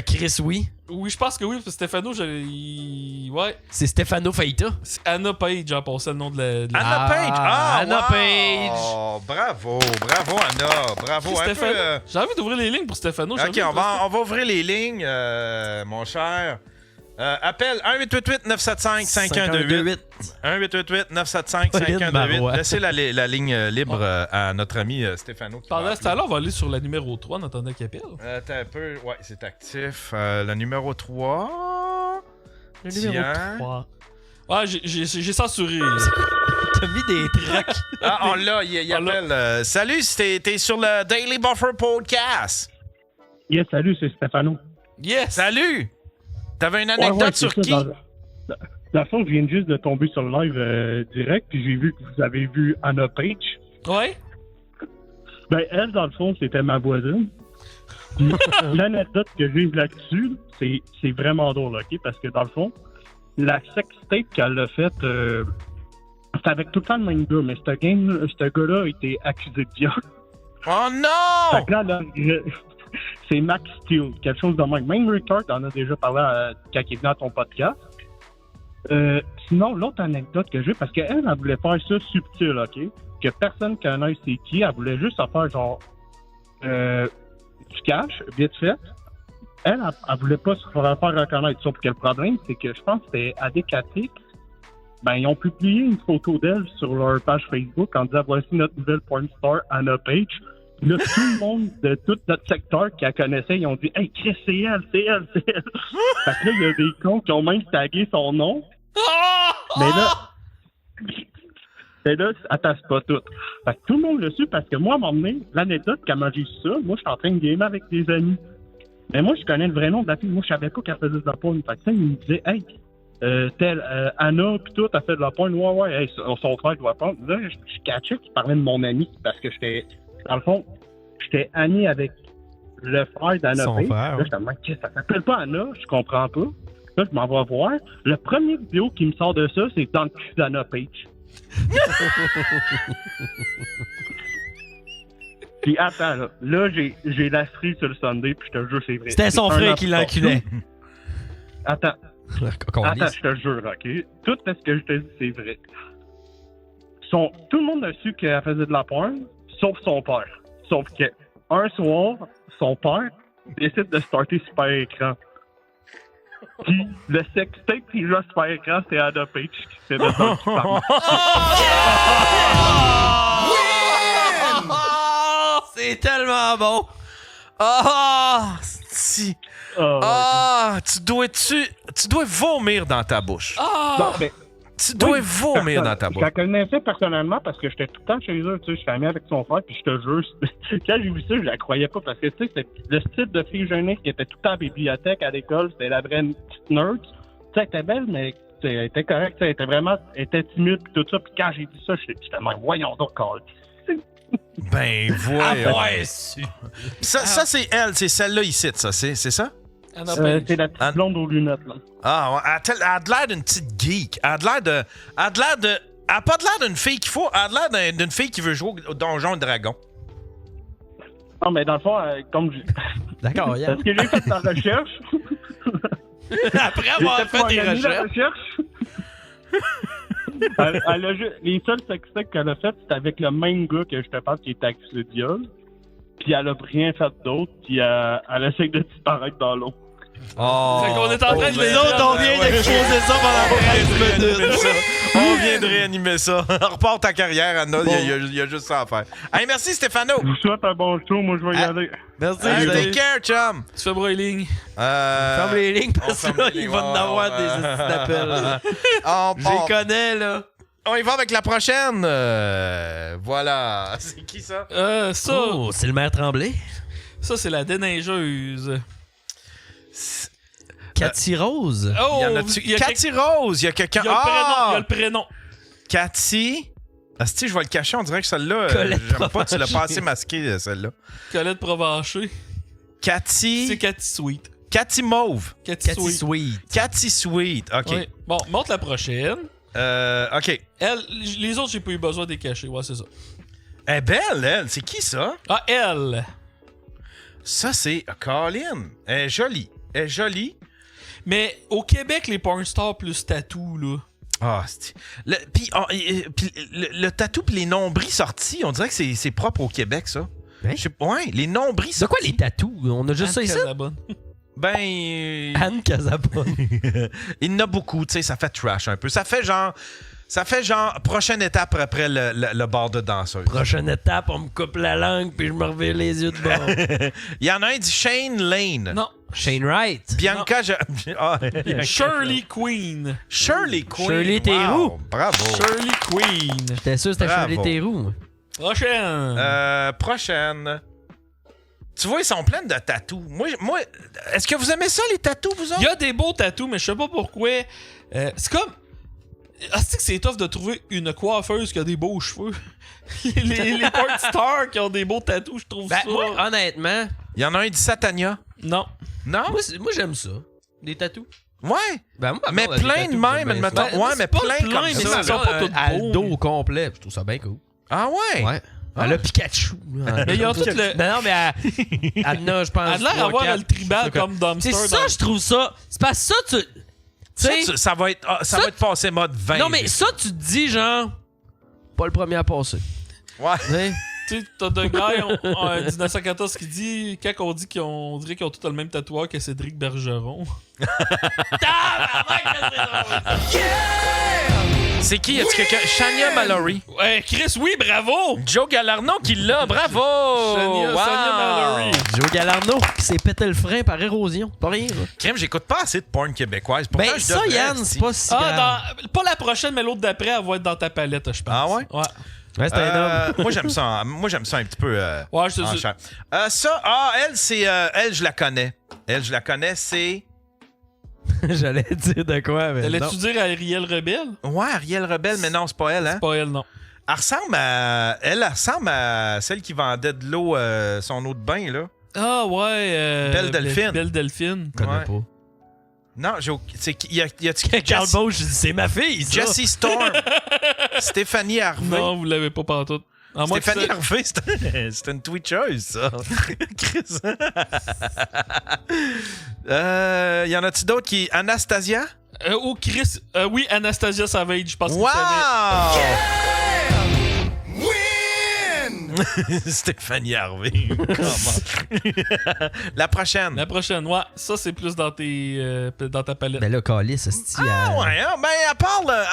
Chris, oui. Oui, je pense que oui, parce que Stéphano, ouais. C'est Stefano Faita. C'est Anna Page, en passant le nom de la... Anna Page. Ah, Anna wow. Page. Oh, bravo Anna. Bravo. Un Stéphano. peu, J'ai envie d'ouvrir les lignes pour Stéphano. OK, on va ouvrir les lignes, mon cher. Appelle 1-888-975-5128. 1-888-975-5128. Laissez la ligne libre à notre ami Stéphano. Pendant ce temps-là, on va aller sur la numéro 3 en attendant qu'il appelle. Attends un peu. Ouais, c'est actif. Le numéro 3. Le numéro 3. Ouais, j'ai censuré. T'as mis des tracks. Ah, on l'a, il appelle. Salut, t'es sur le Daily Buffer Podcast. Yes, salut, c'est Stéphano. Yes! Salut! T'avais une anecdote sur qui? Dans le fond, je viens juste de tomber sur le live direct, puis j'ai vu que vous avez vu Anna Page. Ouais? Ben, elle, dans le fond, c'était ma voisine. Puis, l'anecdote que j'ai là-dessus, c'est vraiment drôle, OK? Parce que, dans le fond, la sextape qu'elle a faite, c'est avec tout le temps le même gars, mais ce gars-là a été accusé de viol. Oh non! Fait que là, c'est Max Steel, quelque chose de même. Même Richard en a déjà parlé quand il est venu à ton podcast. Sinon, l'autre anecdote que j'ai, parce qu'elle voulait faire ça subtil, OK? Que personne connaisse c'est qui. Elle voulait juste faire genre du cash, vite fait. Elle voulait pas se faire reconnaître. Sauf que le problème, c'est que je pense que c'était Adécatique. Ben, ils ont publié une photo d'elle sur leur page Facebook en disant « Voici notre nouvelle porn star, Anna Page ». Là, tout le monde de tout notre secteur qui la connaissait, ils ont dit « Hey, Chris, c'est elle, c'est elle, c'est elle ». Fait que là, il y a des cons qui ont même tagué son nom. Mais là, attends, c'est pas tout. Fait que tout le monde le suit parce que moi, à un moment donné, l'anecdote, quand j'ai su ça, moi, je suis en train de gamer avec des amis. Mais moi, je connais le vrai nom de la fille. Moi, je savais pas qu'elle faisait de la porn. Fait que ça, ils me disaient « Hey, Anna, pis tout, a fait de la porn. Ouais, hey, son frère doit pas. » Là, je catchais qu'il parlait de mon ami parce que j'étais... Dans le fond, j'étais ami avec le frère d'Anna Page. Là, j'étais en mode, ça s'appelle pas Anna, je comprends pas. Là, je m'en vais voir. Le premier vidéo qui me sort de ça, c'est dans le cul d'Anna Page. Puis attends, là j'ai la cerise sur le Sunday, puis je te jure, c'est vrai. C'était son frère qui l'enculait. Attends, je te jure, OK? Tout ce que je te dis, c'est vrai. Tout le monde a su qu'elle faisait de la porn, sauf son père. Sauf que, un soir, son père décide de starter Super Écran. Puis, le sextape qui joue à Super Écran, c'est Anna Page qui fait de ça qui parle. C'est tellement bon! Ah! Si. Ah! Tu dois vomir dans ta bouche. Non, mais, tu dois vomir dans ta bouche. Je la connaissais personnellement parce que j'étais tout le temps chez eux, tu sais, je suis ami avec son frère, puis je te jure, quand j'ai vu ça, je la croyais pas parce que, tu sais, c'était le style de fille jeunesse qui était tout le temps à la bibliothèque, à l'école, c'était la vraie petite nerd. Tu sais, elle était belle, mais elle était correcte, elle était timide, puis tout ça, puis quand j'ai dit ça, j'étais même, voyons donc, Ben, voyons. Ah ouais, su. Ça, c'est elle. C'est celle-là ici, ça. C'est ça? C'est la petite blonde aux lunettes, là. Ah, ouais. Elle a l'air d'une petite geek. Elle a pas de l'air d'une fille qu'il faut. Elle a l'air d'une fille qui veut jouer au Donjon et Dragon. Non, mais dans le fond, comme je... D'accord, Yann. Parce que j'ai fait ma recherche. Après avoir fait des recherches. Les seuls sextects qu'elle a fait, c'était avec le même gars que je te parle qui était accusé de viol. Puis elle a rien fait d'autre, puis elle essaie de disparaître dans l'eau. Oh! Fait qu'on est en train de les on vient d'exposer ça pendant 13 minutes. On vient de réanimer ça. Repars ta carrière, Anna. Il y a juste ça à faire. Hey, merci, Stéphano. Je vous souhaite un bon show. Moi, je vais y aller. Merci. Hey, take care, chum. Tu fais broiling. Ferme les lignes parce que là, il va en avoir des d'appels. Je les connais, là. On y va avec la prochaine. Voilà. C'est qui ça? Ça. Oh, c'est le maire Tremblay. Ça, c'est la déneigeuse. Cathy Rose. Oh, Cathy Rose. Il y a quelqu'un. Il y a le prénom. Cathy. Asti, je vais le cacher. On dirait que celle-là, Colette j'aime pas. Tu l'as pas assez masqué, celle-là. Colette Provencher. Cathy. C'est Cathy Sweet. Cathy Mauve. Cathy Sweet. Cathy Sweet. OK. Ouais. Bon, montre la prochaine. OK. Elle, les autres, j'ai pas eu besoin de les cacher. Ouais, c'est ça. Elle est belle, elle. C'est qui, ça? Ah, elle. Ça, c'est Colin. Elle est jolie. Elle est jolie. Mais au Québec, les porn stars plus tatou, là. Ah, puis le tatou pis les nombris sortis, on dirait que c'est propre au Québec, ça. Hein? Ouais, les nombris sortis. C'est quoi les tatous? On a juste ça ici? Ben... Anne Casabonne. Il y en a beaucoup, tu sais, ça fait trash un peu. Ça fait genre prochaine étape après le bar de danseuse. Prochaine étape, on me coupe la langue puis je me revire les yeux de bord. Il y en a un dit Shane Lane. Non. Shane Wright. Bianca... Shirley Queen. Shirley Queen. Shirley Theroux. Wow, bravo. Shirley Queen. J'étais sûr que c'était Bravo. Shirley Theroux. Prochaine. Tu vois, ils sont pleins de tatous. Moi, est-ce que vous aimez ça, les tatous, vous autres? Il y a des beaux tatous, mais je sais pas pourquoi. C'est comme... C'est que c'est tough de trouver une coiffeuse qui a des beaux cheveux. les porn stars qui ont des beaux tatous, je trouve ça... Moi, honnêtement... Il y en a un dit Satania. Non. Non? Moi j'aime ça. Des tatous. Ouais. Ben, moi, mais plein de même, admettons. Ouais, mais plein comme mais ça. ça sont pas tous à beaux. le dos au complet. Je trouve ça bien cool. Ah ouais? Ouais. Elle a Pikachu. Mais ils ont tout le... Non, mais elle a, je pense... Elle a l'air d'avoir le tribal comme Dumpster. C'est ça, je trouve ça. C'est parce que ça, tu... Ça va être passé mode 20. Non, mais ça, tu te dis, genre... Pas le premier à passer. Ouais. Tu sais, t'as The Guy en 1914 qui dit, quand on dit on dirait qu'ils ont tous le même tatoueur que Cédric Bergeron. C'est qui? Est-ce quelqu'un? Shania Mallory. Ouais, Chris, oui, bravo! Joe Galarno qui l'a, bravo! Shania Mallory. Joe Galarno qui s'est pété le frein par érosion. Pas rien, là. Crème, j'écoute pas assez de porn québécoise. Pourtant, Ben, je ça, devrais, Yann, c'est pas si grave. Pas la prochaine, mais l'autre d'après, elle va être dans ta palette, je pense. Ah ouais? Ouais. Ouais, c'est un homme. Moi, j'aime ça. Moi, j'aime ça un petit peu. Ouais, je en sais. chair. Elle, c'est. Elle, je la connais. C'est. J'allais dire de quoi, mais. Allais-tu dire Ariel Rebelle? Ouais, Ariel Rebelle, mais non, c'est pas elle, hein? C'est pas elle, non. Elle ressemble à celle qui vendait de l'eau, son eau de bain, là. Ah, ouais. Belle Delphine. Belle Delphine. Je connais pas. Non, y a-tu Carl Bauch, c'est ma fille, ça. Jessie Storm. Stéphanie Harvey. Non, vous l'avez pas pantoute. Stéphanie Harvey, c'est une Twitcheuse, ça. Chris. Y en a-tu d'autres qui... Anastasia? Oh, Chris. Oui, Anastasia Savage, je pense que wow! Win! Stéphanie Harvey. La prochaine. La prochaine, ouais. Ça, c'est plus dans ta palette. Ben là, Calice, c'est ouais, hein? Ben, à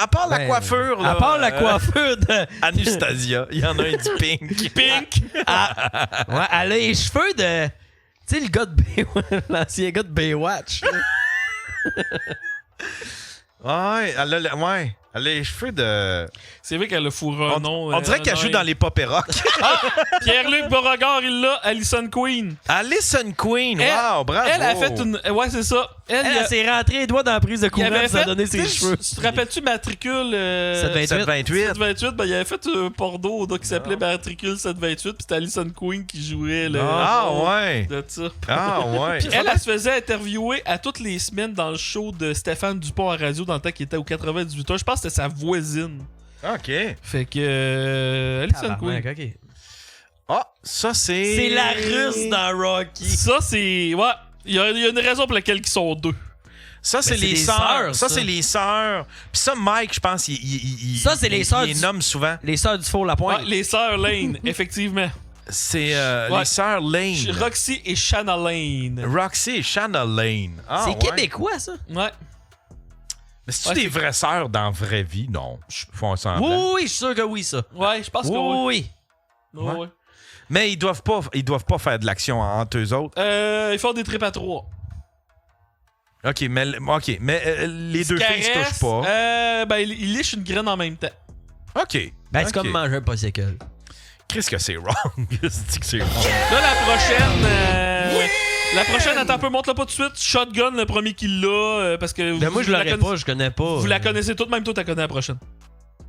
part la coiffure, là. À part la coiffure de... Anastasia. Il y en a un du pink. Pink! Ouais, elle a les cheveux de... Tu sais, le gars de Baywatch, l'ancien gars de Baywatch. Ouais, Les cheveux de... C'est vrai qu'elle a fourré un nom. On dirait qu'elle joue dans les pop et rock. Pierre-Luc Beauregard, il l'a. Alison Queen. Alison Queen, wow, bravo. Elle a fait une... Ouais, c'est ça. Elle s'est rentrée les doigts dans la prise de courant et ça a donné ses cheveux. Tu te rappelles-tu matricule 728? 728, ben il avait fait un porno qui s'appelait Matricule 728, puis c'était Alison Queen qui jouait le ouais. de ça. Ah ouais. Puis elle se faisait interviewer à toutes les semaines dans le show de Stéphane Dupont à radio dans le temps qu'il était au 98 ans. Je pense que c'était sa voisine. OK. Fait que Alison Queen. OK. Ah, ça c'est... C'est la russe dans Rocky. Ça c'est... Ouais. Il y a une raison pour laquelle ils sont deux. Ça, c'est les sœurs. Ça, c'est les sœurs. Puis ça, Mike, je pense, ça, c'est les sœurs. Il les nomme souvent. Les sœurs du Four Lapointe. Ouais, les sœurs Lane, effectivement. C'est les sœurs Lane. Roxy et Shanna Lane. Roxy et Shanna Lane. Ah, c'est québécois, ça? Ouais. Mais c'est-tu des vraies sœurs dans la vraie vie? Non. Font semblant. Oui, je suis sûr que oui, ça. Ouais, je pense que oui. Ouais. Ouais. Mais ils doivent pas faire de l'action entre eux autres. Ils font des trips à 3. OK, mais les deux filles se touchent pas. Ben, ils lichent une graine en même temps. OK. Ben, c'est comme manger un popsicle. Qu'est-ce que c'est wrong? Qu'est-ce que c'est wrong? Là, la prochaine... La prochaine, attends un peu, montre-la pas tout de suite. Shotgun, le premier qui l'a, parce que... Ben moi, je l'aurais pas, je connais pas. Vous la connaissez toutes, même toi, tu connais la prochaine.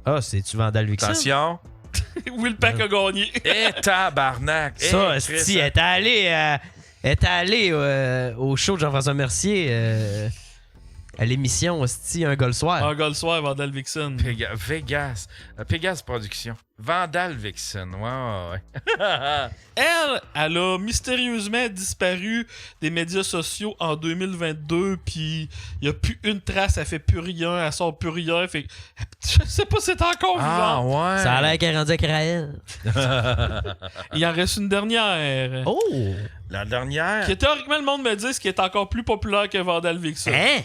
Ah, c'est-tu Vandal Vixen? Attention. Will Pack a gagné. Tabarnak. Ça, si, elle était allée au show de Jean-François Mercier à l'émission hostie, Un gars le soir. Un gars le soir, Vandal Vixen. Vegas. Pegasus Production. Vandal Vixen. Ouais. Elle a mystérieusement disparu des médias sociaux en 2022, puis il n'y a plus une trace, elle fait plus rien, elle sort plus rien, fait je sais pas si c'est encore vivant. Ouais. Ça a l'air qu'elle est rendue avec Raël. Il en reste une dernière. Oh! La dernière? Qui théoriquement, le monde me dit, ce qui est encore plus populaire que Vandal Vixen. Hein?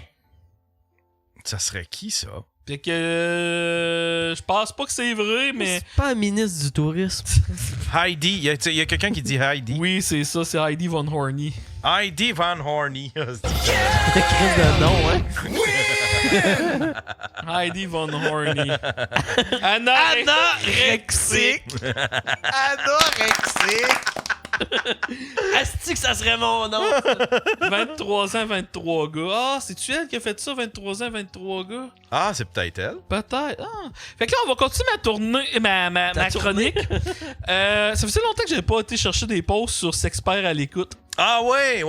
Ça serait qui, ça? Fait que je pense pas que c'est vrai, mais... C'est pas un ministre du tourisme. Heidi. Il y a quelqu'un qui dit Heidi. Oui, c'est ça, c'est Heidi Von Horny. Heidi Von Horny. C'est crise de nom, hein? Heidi Von Horny. Anorexique. Anorexique. Asti que ça serait mon nom. 23 ans, 23 gars. Ah, c'est-tu elle qui a fait ça, 23 ans, 23 gars? Ah, c'est peut-être elle. Peut-être. Ah. Fait que là, on va continuer ma chronique. Ça faisait longtemps que j'avais pas été chercher des posts sur Sexpert à l'écoute. Ah ouais.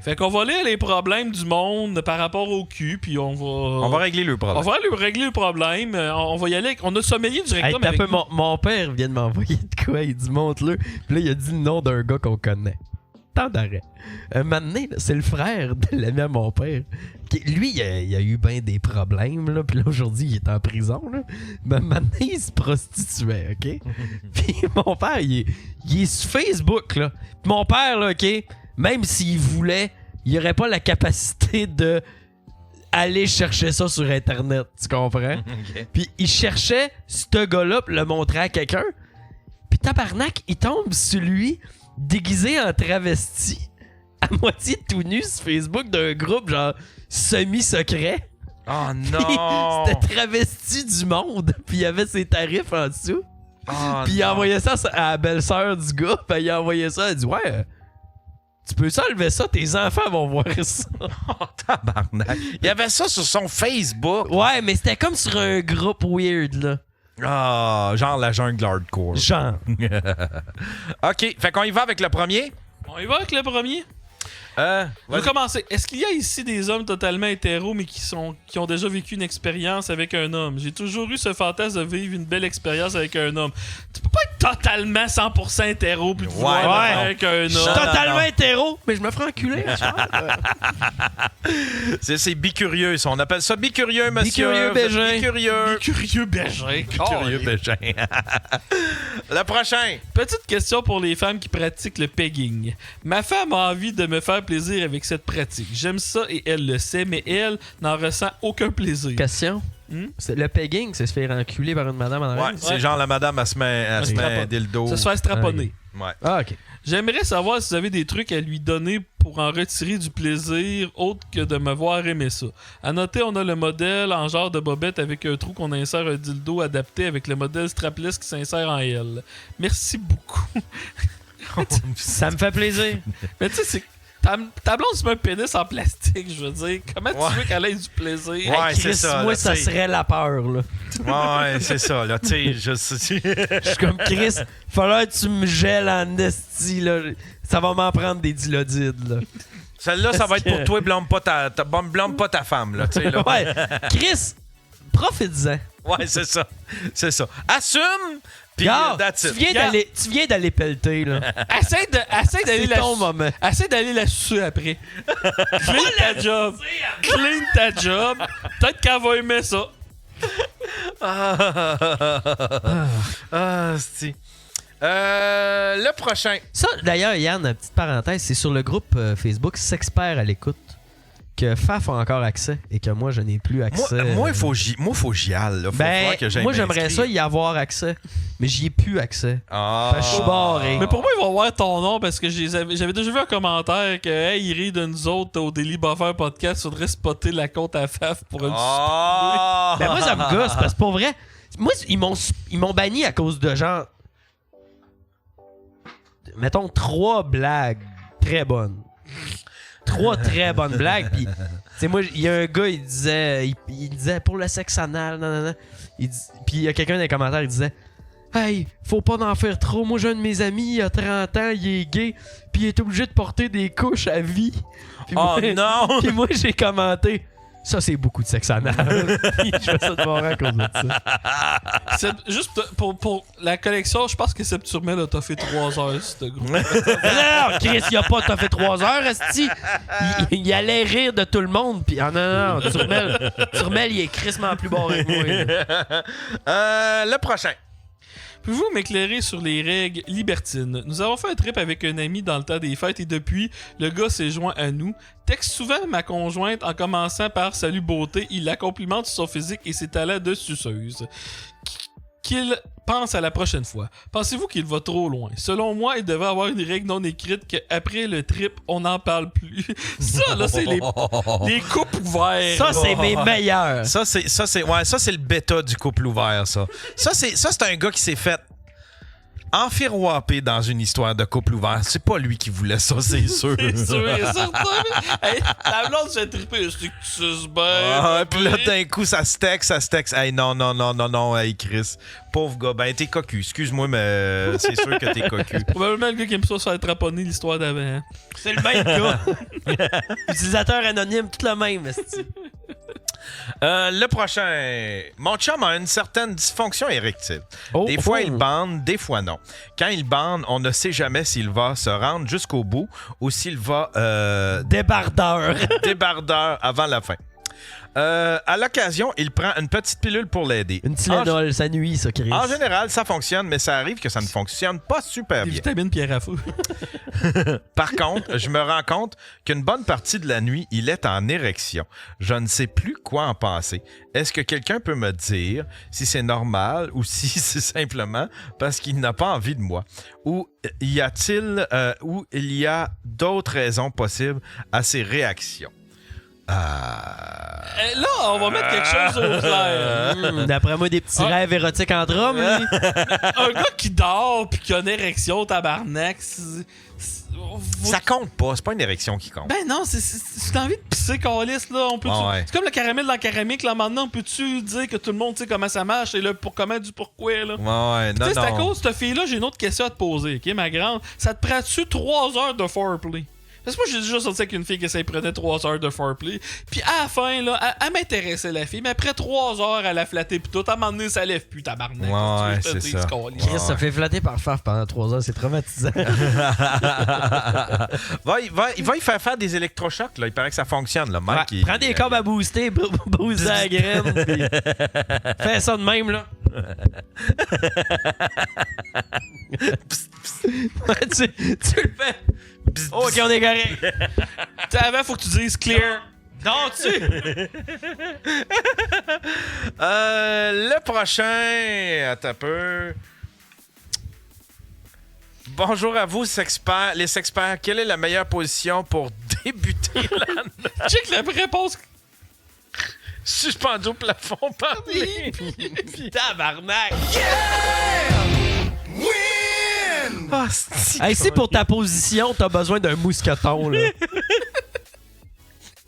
Fait qu'on va lire les problèmes du monde par rapport au cul, puis on va... On va régler le problème. On va régler le problème. On va y aller avec... On a le sommelier du rectum avec nous. Mon père vient de m'envoyer de quoi, il dit montre-le. Puis là, il a dit le nom d'un gars qu'on connaît. Tant d'arrêt. Un moment donné, c'est le frère de l'ami à mon père. Lui, il a eu bien des problèmes, là. Puis là, aujourd'hui, il est en prison, là. Mais maintenant, il se prostituait, OK? Puis mon père, il est sur Facebook, là. Puis mon père, là, OK? Même s'il voulait, il aurait pas la capacité de aller chercher ça sur Internet, tu comprends? Okay. Puis il cherchait ce gars-là pour le montrer à quelqu'un. Puis tabarnak, il tombe sur lui déguisé en travesti, à moitié tout nu sur Facebook d'un groupe genre semi-secret. Oh non! C'était travesti du monde, puis il y avait ses tarifs en dessous. Oh puis il a envoyé ça à la belle-sœur du gars, puis il a envoyé ça, elle dit ouais. Tu peux enlever ça, tes enfants vont voir ça. Oh, tabarnak. Il y avait ça sur son Facebook. Ouais, mais c'était comme sur un groupe weird, là. Ah, genre la jungle hardcore. Genre. OK, fait qu'on y va avec le premier? On y va avec le premier? On va commencer. Est-ce qu'il y a ici des hommes totalement hétéros, mais qui ont déjà vécu une expérience avec un homme? J'ai toujours eu ce fantasme de vivre une belle expérience avec un homme. Tu peux pas être totalement 100% hétéro puis vouloir le faire avec un homme. Je suis totalement hétéro, mais je me ferai enculer. C'est bicurieux, ça. On appelle ça bicurieux, monsieur. Bicurieux Bégin. Bicurieux Bégin. Bicurieux Bégin. Le prochain. Petite question pour les femmes qui pratiquent le pegging. Ma femme a envie de me faire plaisir avec cette pratique. J'aime ça et elle le sait, mais elle n'en ressent aucun plaisir. Question? Le pegging, c'est se faire enculer par une madame en arrière? Ouais, c'est genre la madame, elle se met un dildo. Ça se fait straponner. Ouais. Ah, OK. J'aimerais savoir si vous avez des trucs à lui donner pour en retirer du plaisir autre que de me voir aimer ça. À noter, on a le modèle en genre de bobette avec un trou qu'on insère un dildo adapté avec le modèle strapless qui s'insère en L. Merci beaucoup. Ça me fait plaisir. Mais tu sais, c'est... Ta blonde se met un pénis en plastique, je veux dire. Comment tu veux qu'elle ait du plaisir? Ouais, Chris, c'est ça. moi, là, ça serait la peur, là. Ouais, c'est ça, là. Tu sais, je suis comme Chris, falloir que tu me gèles en esti, là. Ça va m'en prendre des dilodides, là. Celle-là, ça va être pour toi, blâme pas ta femme, là. Tu sais, là. Ouais. Chris, profite-en. Ouais, c'est ça. C'est ça. Assume, puis that's it. Tu viens d'aller pelleter, là. Essaye d'aller C'est ton moment. Essaye d'aller la sucer après. Clean ta job. Clean ta job. Peut-être qu'elle va aimer ça. C'est... le prochain. Ça, d'ailleurs, Yann, petite parenthèse, c'est sur le groupe Facebook S'Expert à l'écoute que Faf a encore accès et que moi, je n'ai plus accès. Moi, il faut que j'y aille. Là. Faut voir que j'aille moi, j'aimerais m'inscrire. ça y avoir accès, mais j'y ai plus accès. Parce que je suis barré. Mais pour moi, il va voir ton nom parce que j'avais déjà vu un commentaire que hey, il rit de nous autres au Daily Buffer Podcast, faudrait spotter la compte à Faf pour le Ben moi, ça me gosse parce que pour vrai, moi, ils m'ont banni à cause de genre. Mettons 3 blagues très bonnes. 3 très bonnes blagues. Puis, tu sais, moi, il y a un gars, il disait pour le sexe anal, nanana. Puis, il y a quelqu'un dans les commentaires, il disait hey, faut pas en faire trop. Moi, j'ai un de mes amis, il a 30 ans, il est gay, puis il est obligé de porter des couches à vie. Puis oh moi, non! Puis moi, j'ai commenté ça, c'est beaucoup de sexe anal. Puis je fais ça de voir à cause de ça. Juste pour la collection, je pense que Seb Turmel a fait 3 heures, ce groupe. Non, Chris, il a pas fait 3 heures, esti. Il allait rire de tout le monde. Puis, non, Turmel, il est crissement plus barré que moi. Le prochain. Pouvez-vous m'éclairer sur les règles libertines? Nous avons fait un trip avec un ami dans le temps des fêtes et depuis, le gars s'est joint à nous. Texte souvent ma conjointe en commençant par « Salut beauté », il la complimente sur son physique et ses talents de suceuse. Qu'il pense à la prochaine fois. Pensez-vous qu'il va trop loin? Selon moi, il devrait avoir une règle non écrite qu'après le trip, on n'en parle plus. Ça, là, c'est les couples ouverts. Ça, c'est mes meilleurs. Ça, c'est le bêta du couple ouvert, ça. Ça, c'est un gars qui s'est fait enfiroiper dans une histoire de couple ouvert. C'est pas lui qui voulait ça, c'est sûr. C'est sûr et certain. Hey, la blonde s'est trippée. C'est que tu suces bien. Puis là, d'un coup, ça se texte. Hey, non, hey, Chris. Pauvre gars. Ben, t'es cocu. Excuse-moi, mais c'est sûr que t'es cocu. Probablement le gars qui aime ça se faire traponner l'histoire d'avant. Hein. C'est le même gars. Utilisateur anonyme, tout le même. Le prochain. Mon chum a une certaine dysfonction érectile. Des fois, il bande, des fois non. Quand il bande, on ne sait jamais s'il va se rendre jusqu'au bout ou s'il va... Débardeur avant la fin. À l'occasion, il prend une petite pilule pour l'aider. Une Tylenol, ça nuit, ça, Chris. En général, ça fonctionne, mais ça arrive que ça ne fonctionne pas super bien. Vitamine Pierre à feu. Par contre, je me rends compte qu'une bonne partie de la nuit, il est en érection. Je ne sais plus quoi en penser. Est-ce que quelqu'un peut me dire si c'est normal ou si c'est simplement parce qu'il n'a pas envie de moi? Ou y a-t-il il y a d'autres raisons possibles à ces réactions? Là, on va mettre quelque chose au clair. D'après moi, des petits rêves érotiques en drum. Un gars qui dort pis qui a une érection, tabarnak. Ça compte pas, c'est pas une érection qui compte. Ben non, c'est envie de pisser, câlisse, là. On peut C'est comme le caramel dans la céramique, là. Maintenant, on peut-tu dire que tout le monde sait comment ça marche et le comment du pourquoi, là? Ouais, non, c'est à cause de cette fille-là, j'ai une autre question à te poser, ok, ma grande? Ça te prend-tu 3 heures de foreplay? Parce que moi, j'ai déjà sorti avec une fille qui prenait 3 heures de foreplay. Puis à la fin, là, elle m'intéressait, la fille. Mais après 3 heures, elle a flatté. Puis tout, à un moment donné, ça lève plus, tabarnak. Ouais, c'est ça. Chris se fait flatter par Faf pendant 3 heures. C'est traumatisant. Il va y faire des électrochocs. Là. Il paraît que ça fonctionne. Là. Mike, prends des câbles à booster, booster la graine. Puis fais ça de même, là. tu le fais. Ok, on est correct. Avant, faut que tu dises clear. Non, le prochain. Attends un peu. Bonjour à vous, les sexperts. Quelle est la meilleure position pour débuter la noce? Check la réponse. Suspendu au plafond, parler. Tabarnak! Win! Ah, Hey, si pour ta position, t'as besoin d'un mousqueton, là.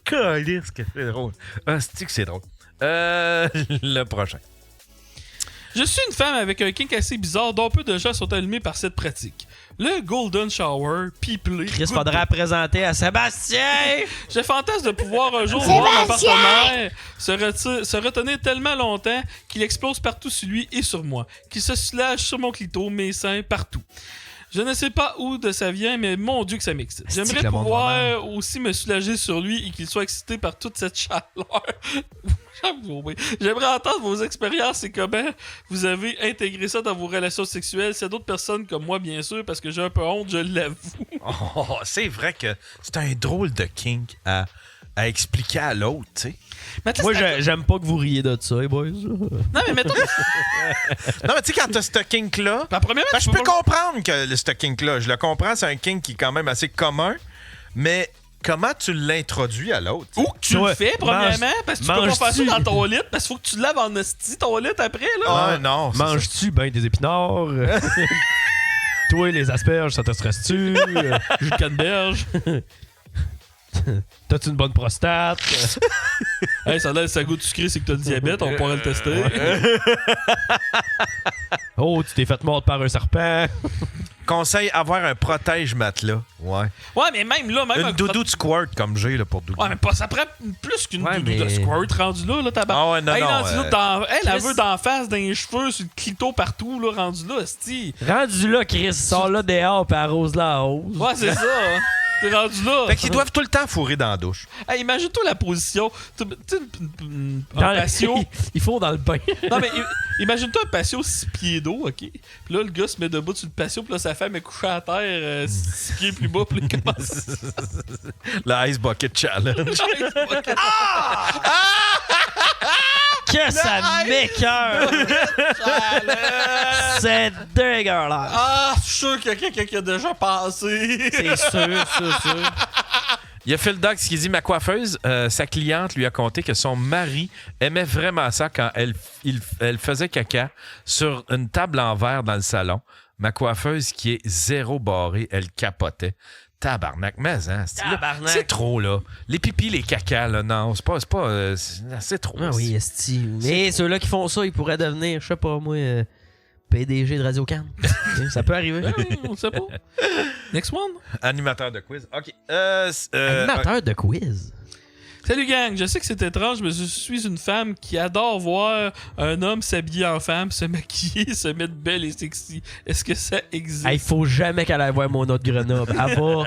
Calisse que c'est drôle. Ah, c'est drôle. Le prochain. Je suis une femme avec un kink assez bizarre dont peu de gens sont allumés par cette pratique. Le Golden Shower, people. Chris, faudrait la présenter à Sébastien! Je fantasme de pouvoir un jour voir mon partenaire se retenir tellement longtemps qu'il explose partout sur lui et sur moi, qu'il se soulage sur mon clito, mes seins, partout. Je ne sais pas où de ça vient, mais mon Dieu que ça m'excite. J'aimerais pouvoir aussi me soulager sur lui et qu'il soit excité par toute cette chaleur. J'aimerais entendre vos expériences et comment vous avez intégré ça dans vos relations sexuelles. S'il y a d'autres personnes comme moi, bien sûr, parce que j'ai un peu honte, je l'avoue. Oh, c'est vrai que c'est un drôle de kink à expliquer à l'autre, tu sais. Moi, j'aime pas que vous riez de ça, les boys. Non, mais mettons... Non, mais tu sais, quand t'as ce kink-là... je peux comprendre que ce kink-là. Je le comprends, c'est un kink qui est quand même assez commun, mais... Comment tu l'introduis à l'autre? Ou que tu le fais, premièrement, parce que tu peux pas faire ça dans ton lit, parce qu'il faut que tu laves en hostie ton lit après, là. Ah non, manges-tu ben des épinards? Toi, les asperges, ça te stresse-tu? Jus de canneberge. T'as-tu une bonne prostate? Hey, ça goûte sucré, c'est que t'as le diabète, on pourrait le tester. Oh, tu t'es fait mordre par un serpent. Conseil, avoir un protège-matelas. Ouais. Ouais, mais même là, une doudou de squirt comme j'ai là, pour doudou. Ouais, mais pas, ça prend plus qu'une doudou de squirt rendu là, tabac. Ah ouais, non, elle veut d'en face, dans les cheveux, sur le clito partout, là, rendu là, c'ti. Rendu là, Chris, sors là dehors pis arrose la hausse. Ouais, c'est ça. T'es rendu là. Fait qu'ils doivent tout le temps fourrer dans la douche. Hey, imagine-toi la position. Tu sais, un patio. Il faut dans le bain. Non, mais imagine-toi un patio 6 pieds d'eau, OK? Puis là, le gars se met debout sur le patio, puis là, sa femme est couchée à terre 6 pieds plus bas, puis il commence. Le Ice Bucket Challenge. Que ça m'écoeure! C'est dégueulasse! Ah, je suis sûr qu'il y a quelqu'un qui a déjà passé. C'est sûr. Il y a Phil Dox qui dit: ma coiffeuse, sa cliente lui a conté que son mari aimait vraiment ça quand elle faisait caca sur une table en verre dans le salon. Ma coiffeuse, qui est zéro barrée, elle capotait. Tabarnak, mais hein, c'est trop, là. Les pipis, les cacas, là, non, c'est trop. Ah oui, esti. Mais ceux-là qui font ça, ils pourraient devenir, je sais pas, moi, PDG de Radio-Can. Ça peut arriver. On sait pas. Next one. Animateur de quiz. OK. Animateur de quiz? Salut gang, je sais que c'est étrange, mais je suis une femme qui adore voir un homme s'habiller en femme, se maquiller, se mettre belle et sexy. Est-ce que ça existe? Il faut jamais qu'elle aille voir mon autre Grenoble. Elle va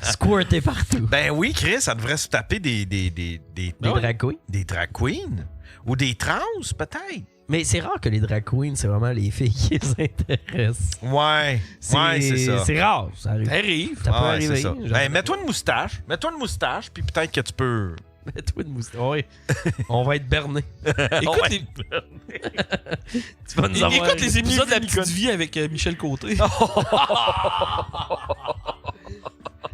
squirter partout. Ben oui, Chris, ça devrait se taper des drag queens. Des drag queens. Ou des trans, peut-être. Mais c'est rare que les drag queens, c'est vraiment les filles qui les intéressent. Ouais, c'est ça. C'est rare, ça arrive. Ça peut arriver. C'est ça. Ben, mets-toi une moustache, puis peut-être que tu peux... Mets-toi une moustache. Oui. On va être berné. Écoute, tu vas nous avoir écoute les épisodes de La Petite Vie avec Michel Côté.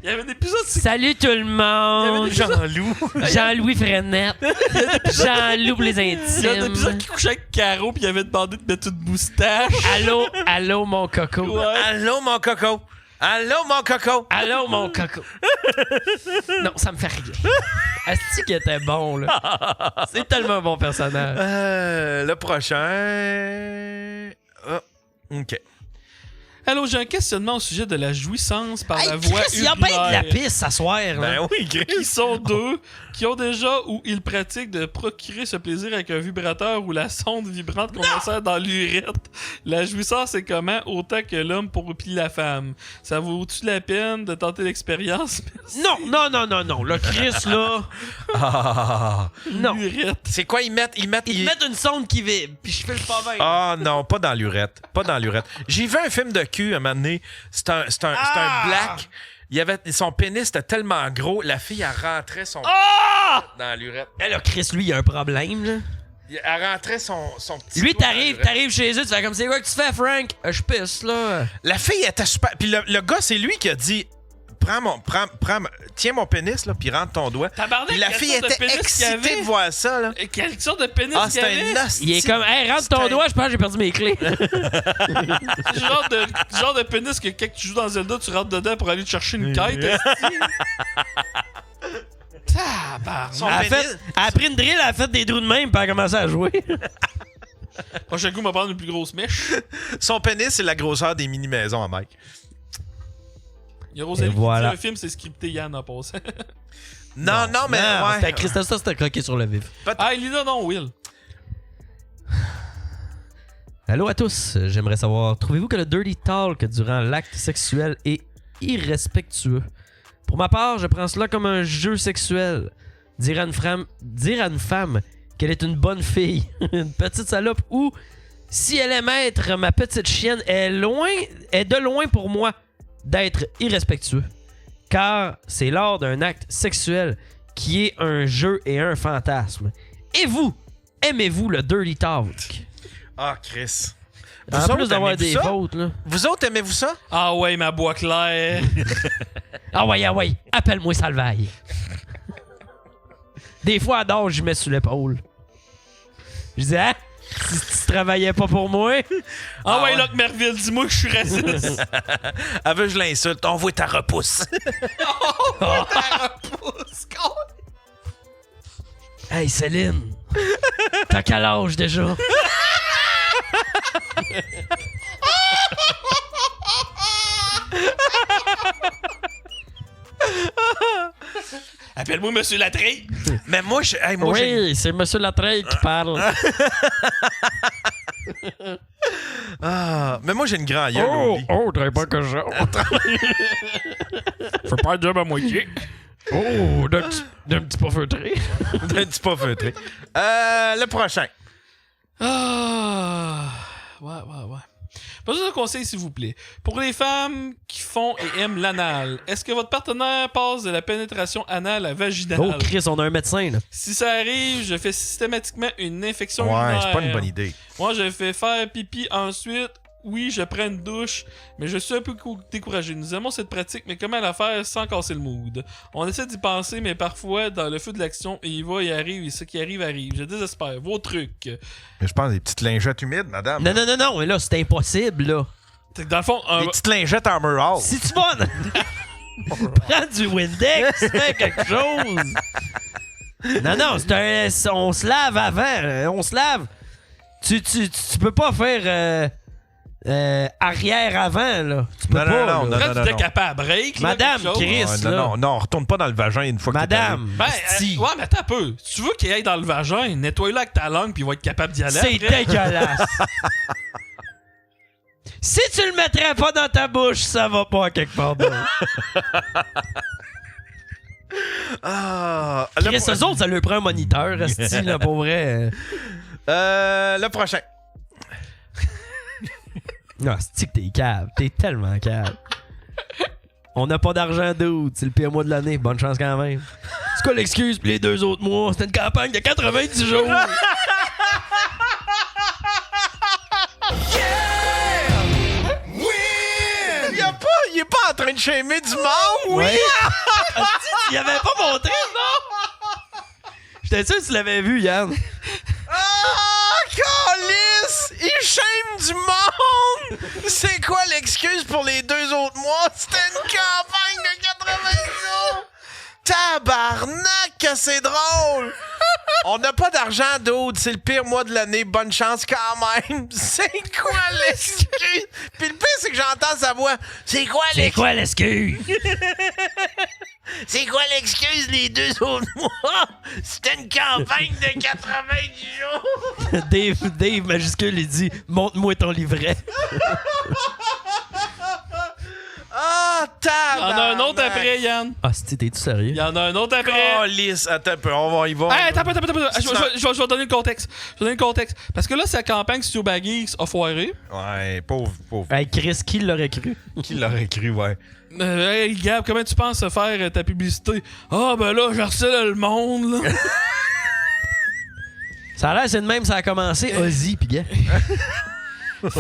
Il y avait un épisode... Salut tout le monde! Jean-Loup. Jean-Louis Frenette. Jean-Loup les intimes. Il y a un épisode qui couchait avec Caro puis il avait demandé de mettre une moustache. Allô mon coco. Ouais. Allô mon coco. Allô mon coco. Allô mon coco. Non, ça me fait rien. Asti qui était bon, là. C'est tellement un bon personnage. Le prochain... OK. Allô, j'ai un questionnement au sujet de la jouissance par la voie Chris, il y a bien de la piste ce soir. Ben oui, Chris. Qui sont deux, qui ont déjà ou ils pratiquent de procurer ce plaisir avec un vibrateur ou la sonde vibrante qu'on insère dans l'urètre. La jouissance, c'est comment? Autant que l'homme pour piller la femme. Ça vaut-tu la peine de tenter l'expérience? Non. Le Chris, là. Non. L'urètre. C'est quoi, ils mettent une sonde qui vibre, puis je fais le pas bien. Ah non, pas dans l'urètre. J'ai vu un film de cul un moment donné. C'est un black. Son pénis était tellement gros, la fille, elle rentrait son dans l'urètre. Là, Chris, lui, il a un problème, là. Elle rentrait son petit. Lui, doigt t'arrives chez eux, tu fais comme c'est quoi que tu fais, Frank? Je pisse, là. La fille était super. Puis le gars, c'est lui qui a dit tiens mon pénis, là, puis rentre ton doigt. Puis la fille était excitée de voir ça, là. Quelle sorte de pénis Ah, qu'il y c'était avait? un Il est comme, hey, rentre ton doigt, je pense que j'ai perdu mes clés. C'est le genre de pénis que quand tu joues dans Zelda, tu rentres dedans pour aller te chercher une quête. Elle a pris une drill, elle a fait des trous de même, puis elle a commencé à jouer. Prochain coup, on va prendre une plus grosse mèche. Son pénis, c'est la grosseur des mini-maisons à Mike. Il y a Rosalie qui voilà. dit un film, c'est scripté Yann en passant. Non, mais ouais. C'était Christophe, ça, c'était croqué sur le vif. Ah, Elina, non, Will. Allô à tous, j'aimerais savoir, trouvez-vous que le dirty talk durant l'acte sexuel est irrespectueux? Pour ma part, je prends cela comme un jeu sexuel. Dire à une femme qu'elle est une bonne fille, une petite salope, ou si elle aime être ma petite chienne, est de loin pour moi d'être irrespectueux. Car c'est lors d'un acte sexuel qui est un jeu et un fantasme. Et vous, aimez-vous le dirty talk? Ah, Chris. En plus d'avoir des fautes, là. Vous autres, aimez-vous ça? Ah ouais, ma bois claire. Ah ouais, appelle-moi Salvaille. Des fois, à dehors, je mets sur l'épaule. Je dis, hein? Si tu travaillais pas pour moi. Ah ouais, là, que Merville, dis-moi que je suis raciste. Elle veut que je l'insulte. On voit ta repousse. Ta repousse, Hey, Céline. T'as quel âge déjà? Appelle-moi Monsieur Latreille. Mais moi, oui, c'est Monsieur Latreille qui parle. Mais moi, j'ai une grande gueule. très pas que ça. Fais pas un job à moitié. D'un petit pas feutré. D'un petit pas feutré. Le prochain. Ouais. Pas de conseil, s'il vous plaît. Pour les femmes qui font et aiment l'anal, est-ce que votre partenaire passe de la pénétration anale à vaginale? Oh, Chris, on a un médecin, là. Si ça arrive, je fais systématiquement une infection Ouais, urinaire. c'est pas une bonne idée. Moi, je fais faire pipi ensuite. Oui, je prends une douche, mais je suis un peu découragé. Nous aimons cette pratique, mais comment la faire sans casser le mood? On essaie d'y penser, mais parfois, dans le feu de l'action, il arrive, et ce qui arrive, arrive. Je désespère. Vos trucs. Mais je pense des petites lingettes humides, madame. Non, mais là, c'est impossible, là. Dans le fond, des petites lingettes en All. Si tu vas... Prends du Windex, fais quelque chose. Non, on se lave avant. On se lave. Tu peux pas faire... arrière-avant, là. Tu peux non. Quand tu t'es capable à break, là, Madame Chris, là. Non, on retourne pas dans le vagin une fois que Madame, ouais, mais attends un peu. Si tu veux qu'il aille dans le vagin, nettoie-le avec ta langue puis il va être capable d'y aller. C'est dégueulasse. Si tu le mettrais pas dans ta bouche, ça va pas à quelque part d'autre. Chris, eux autres, ça leur prend un moniteur, esti, là, pour vrai. Le prochain. Non, c'est que t'es cave. T'es tellement cave. On n'a pas d'argent d'août. C'est le pire mois de l'année. Bonne chance quand même. C'est quoi l'excuse pour les 2 autres mois? C'était une campagne de 90 jours. Il est pas en train de shamer du monde, oui! Il avait pas montré, non? J'étais sûr que tu l'avais vu, Yann. Ah, calice! Il shame du monde! C'est quoi l'excuse pour les 2 autres mois? C'était une campagne de 80 jours! Tabarnak, que c'est drôle! On n'a pas d'argent d'autre, c'est le pire mois de l'année, bonne chance quand même! C'est quoi l'excuse? Puis le pire, c'est que j'entends sa voix. C'est quoi l'excuse? C'est quoi l'excuse les 2 autres mois? C'était une campagne de 90 jours! Dave majuscule, il dit « Montre-moi ton livret. » Ah, tabarnak! Il y en a un autre après, Yann. Ah, t'es-tu sérieux? Il y en a un autre après. Oh, lisse, attends un peu, on va y voir. Hey, attends. Je vais donner le contexte. Parce que là, sa campagne Studio Baggies a foiré. Ouais, pauvre. Hey, Chris, qui l'aurait cru? Qui l'aurait cru, ouais. Hey, Gab, comment tu penses faire ta publicité? Ah, ben là, j'harcèle le monde, là. Ça a l'air, c'est de même, ça a commencé. Ozzy, pis gars.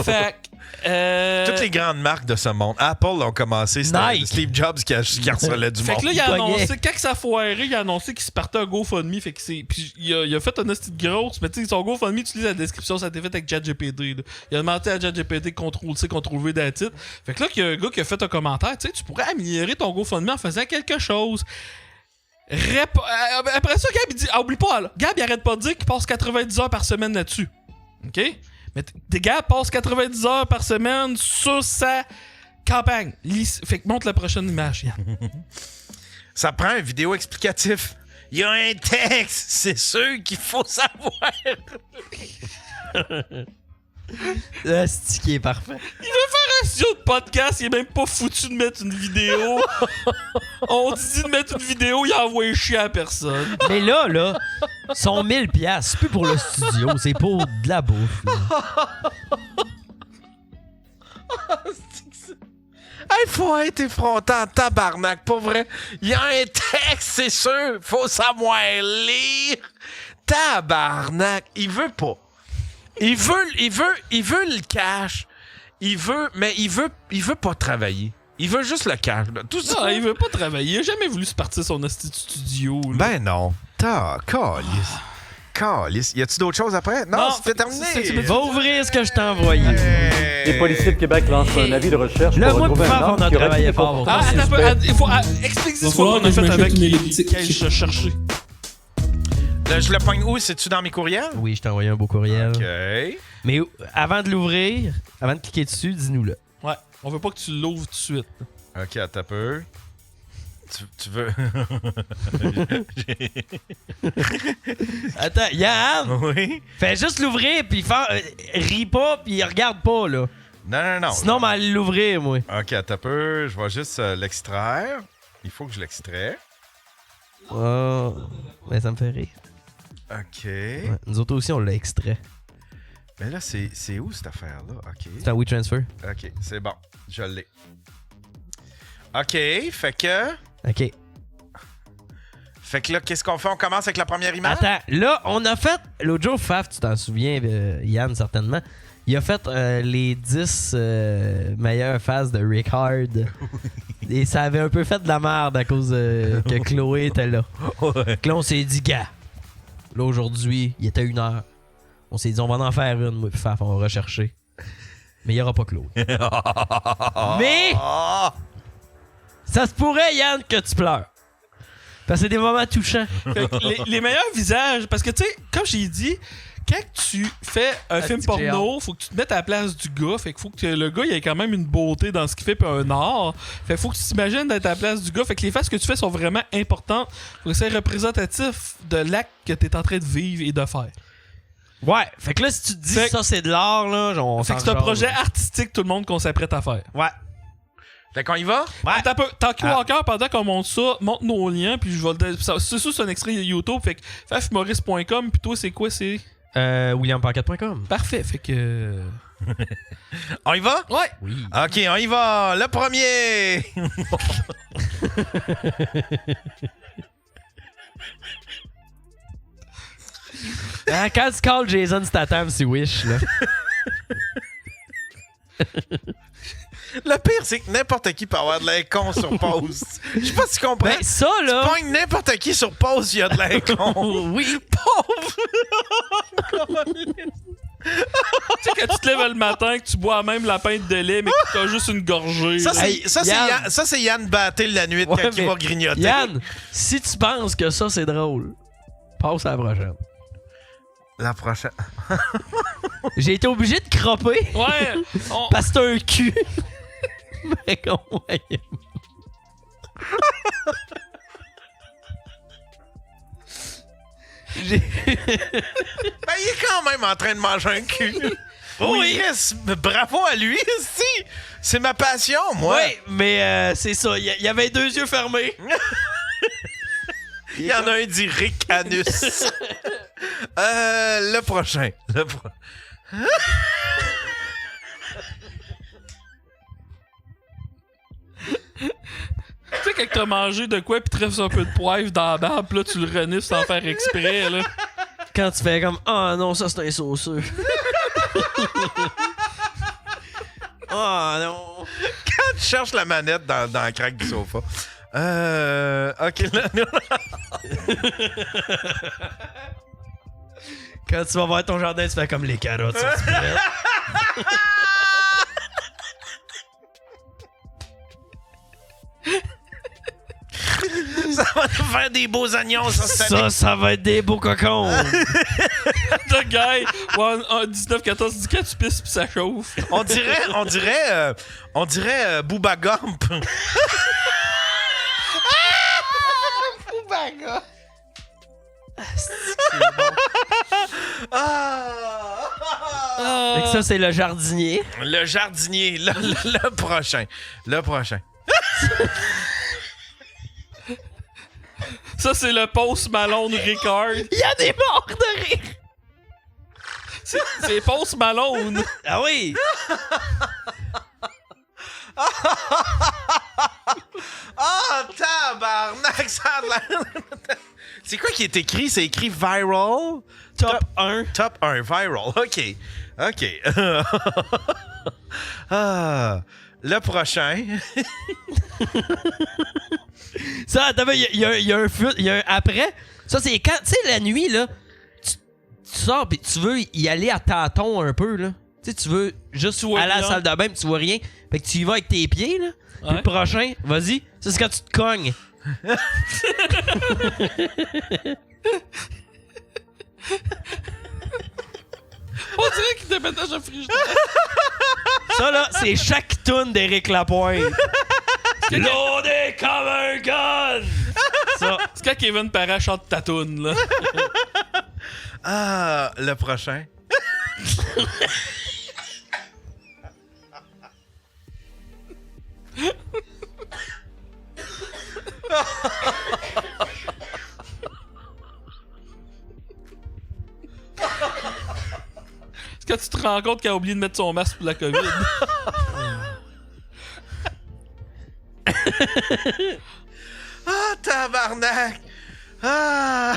Fait que, Toutes les grandes marques de ce monde. Apple ont commencé. C'était Nike. Steve Jobs qui harcelait du Fait monde. que là, il a annoncé, quand ça a foiré, il a annoncé qu'il se partait un GoFundMe. Fait que puis il a fait une petite grosse, mais tu sais, son GoFundMe, tu lis la description, ça a été fait avec ChatGPT. là. Il a demandé à ChatGPT CTRL-C, CTRL-V d'attitude. Fait que là, il y a un gars qui a fait un commentaire, tu sais, tu pourrais améliorer ton GoFundMe en faisant quelque chose. Après ça, Gab, il dit, oublie pas, là, Gab, il arrête pas de dire qu'il passe 90 heures par semaine là-dessus. OK? Mais Gab passe 90 heures par semaine sur sa campagne. Fait que montre la prochaine image, Yann. Ça prend un vidéo explicatif. Il y a un texte, c'est sûr qu'il faut savoir. C'est qui est parfait. Il veut faire un studio de podcast, il est même pas foutu de mettre une vidéo. On dit de mettre une vidéo, il envoie chier à personne. Mais là, son 1000$, c'est plus pour le studio, c'est pour de la bouffe. Il faut être effronté en tabarnak, pas vrai. Il y a un texte, c'est sûr. Faut savoir lire. Tabarnak. Il veut pas. Il veut le cash. Il veut pas travailler. Il veut juste le cash. Là. Tout ça. Non, il veut pas travailler. Il a jamais voulu se partir son institut studio. Là. Ben non. Calice. Y a-tu d'autres choses après? Non, c'est terminé. Va ouvrir ce que je t'ai envoyé. Les policiers de Québec lancent un avis de recherche Là, pour moi, retrouver pour un faire, homme on a qui aurait travaillé tué fort. Ah, attends un peu. Il faut expliquer ce qu'on a fait avec Cage chercher. Là, je le pogne où? C'est-tu dans mes courriels? Oui, je t'ai envoyé un beau courriel. OK. Mais avant de l'ouvrir, avant de cliquer dessus, dis-nous-le. Ouais, on veut pas que tu l'ouvres tout de suite. OK, attends un peu. Tu veux... Attends, Yann! Oui? Fais juste l'ouvrir, puis ris pas, puis regarde pas, là. Non. Sinon, on aller l'ouvrir, moi. OK, attends un peu. Je vais juste l'extraire. Il faut que je l'extrais. Oh, mais ça me fait rire. OK. Ouais, nous autres aussi, on l'a extrait. Mais là, c'est où cette affaire-là? OK. C'est un WeTransfer. OK, c'est bon. Je l'ai. OK, fait que... OK. Fait que là, qu'est-ce qu'on fait? On commence avec la première image? Attends, là, on a fait... L'autre jour, Faf, tu t'en souviens, Yann, certainement. Il a fait les 10 meilleures phases de Rick Hard. Et ça avait un peu fait de la merde à cause que Chloé était là. Ouais. Là, on s'est dit, gars, là, aujourd'hui, il était 1h. On s'est dit, on va en faire une, moi, puis Faf, on va rechercher. Mais il n'y aura pas Chloé. Mais... ça se pourrait, Yann, que tu pleures. Parce que c'est des moments touchants. Fait que les meilleurs visages, parce que tu sais, comme j'ai dit, quand tu fais un film porno, faut que tu te mettes à la place du gars. Fait qu'il faut que le gars il ait quand même une beauté dans ce qu'il fait, puis un art. Fait qu'il faut que tu t'imagines d'être à la place du gars. Fait que les faces que tu fais sont vraiment importantes. Faut que c'est représentatif de l'acte que t'es en train de vivre et de faire. Ouais, fait que là, si tu te dis ça, c'est de l'art, là, on fait que c'est un projet artistique, tout le monde qu'on s'apprête à faire. Ouais. Fait qu'on y va? Ouais. T'en QR pendant qu'on monte ça, monte nos liens, puis je vais le. C'est ça, c'est un extrait de YouTube. Fait que fafmaurice.com, puis toi, c'est quoi? C'est. WilliamPaquette.com. Parfait, fait que. On y va? Ouais. Oui. OK, on y va. Le premier. Quand tu calls Jason Statham, c'est Wish, là. Le pire, c'est que n'importe qui peut avoir de l'air con sur pause. Je sais pas si tu comprends. Ben, ça, là. Tu pognes n'importe qui sur pause, il y a de l'air con. Oui. Pauvre! Tu sais, quand tu te lèves le matin, que tu bois même la pinte de lait, mais que t'as juste une gorgée. Ça, là. c'est Yann Battel la nuit Ouais, quand il va grignoter. Yann, si tu penses que ça, c'est drôle, passe à la prochaine. La prochaine. J'ai été obligé de cropper. Ouais. Parce que t'as un cul. Mais comment? Ben, il est quand même en train de manger un cul. Oui, yes, bravo à lui, si. C'est ma passion, moi. Oui, mais c'est ça. Il y avait 2 yeux fermés. Il y en a un dit Rick Anus. Le prochain. Tu sais, quand t'as mangé de quoi, pis tu restes un peu de poivre dans la barbe, pis là, tu le renifles sans faire exprès, là. Quand tu fais comme ah non, ça c'est un sauceux. Oh non. Quand tu cherches la manette dans la craque du sofa. Ok, là. Quand tu vas voir ton jardin, tu fais comme les carottes. Ça, tu prêtes? Ça va nous faire des beaux oignons, ça, cette année. Ça va être des beaux cocons. Le gars, 19-14 dit quand tu pisses pis ça chauffe. On dirait Booba Gump. Booba Gump. Fait que ça, c'est le jardinier. Le jardinier, le prochain. Le prochain. Ça, c'est le Post Malone Ricard. Il y a des morts de rire. C'est Post Malone. Ah oui. Ah, tabarnak, ça a l'air... C'est quoi qui est écrit? C'est écrit viral? Top 1. Top 1, viral. OK. Le prochain. Ça, attends, il y a un après. Ça, c'est quand, tu sais, la nuit, là, tu sors pis tu veux y aller à tâtons un peu, là. Tu sais, tu veux juste aller à la salle de bain pis tu vois rien. Fait que tu y vas avec tes pieds, là. Puis le prochain, vas-y, ça, c'est quand tu te cognes. On dirait qu'il déménage un frigidaire. Ça, là, c'est chaque toune d'Éric Lapointe. Loadé comme un gun! Ça, c'est quand Kevin Parra chante ta toune, là. Ah, le prochain. C'est quand tu te rends compte qu'il a oublié de mettre son masque pour la COVID. Ah, tabarnak! Ah!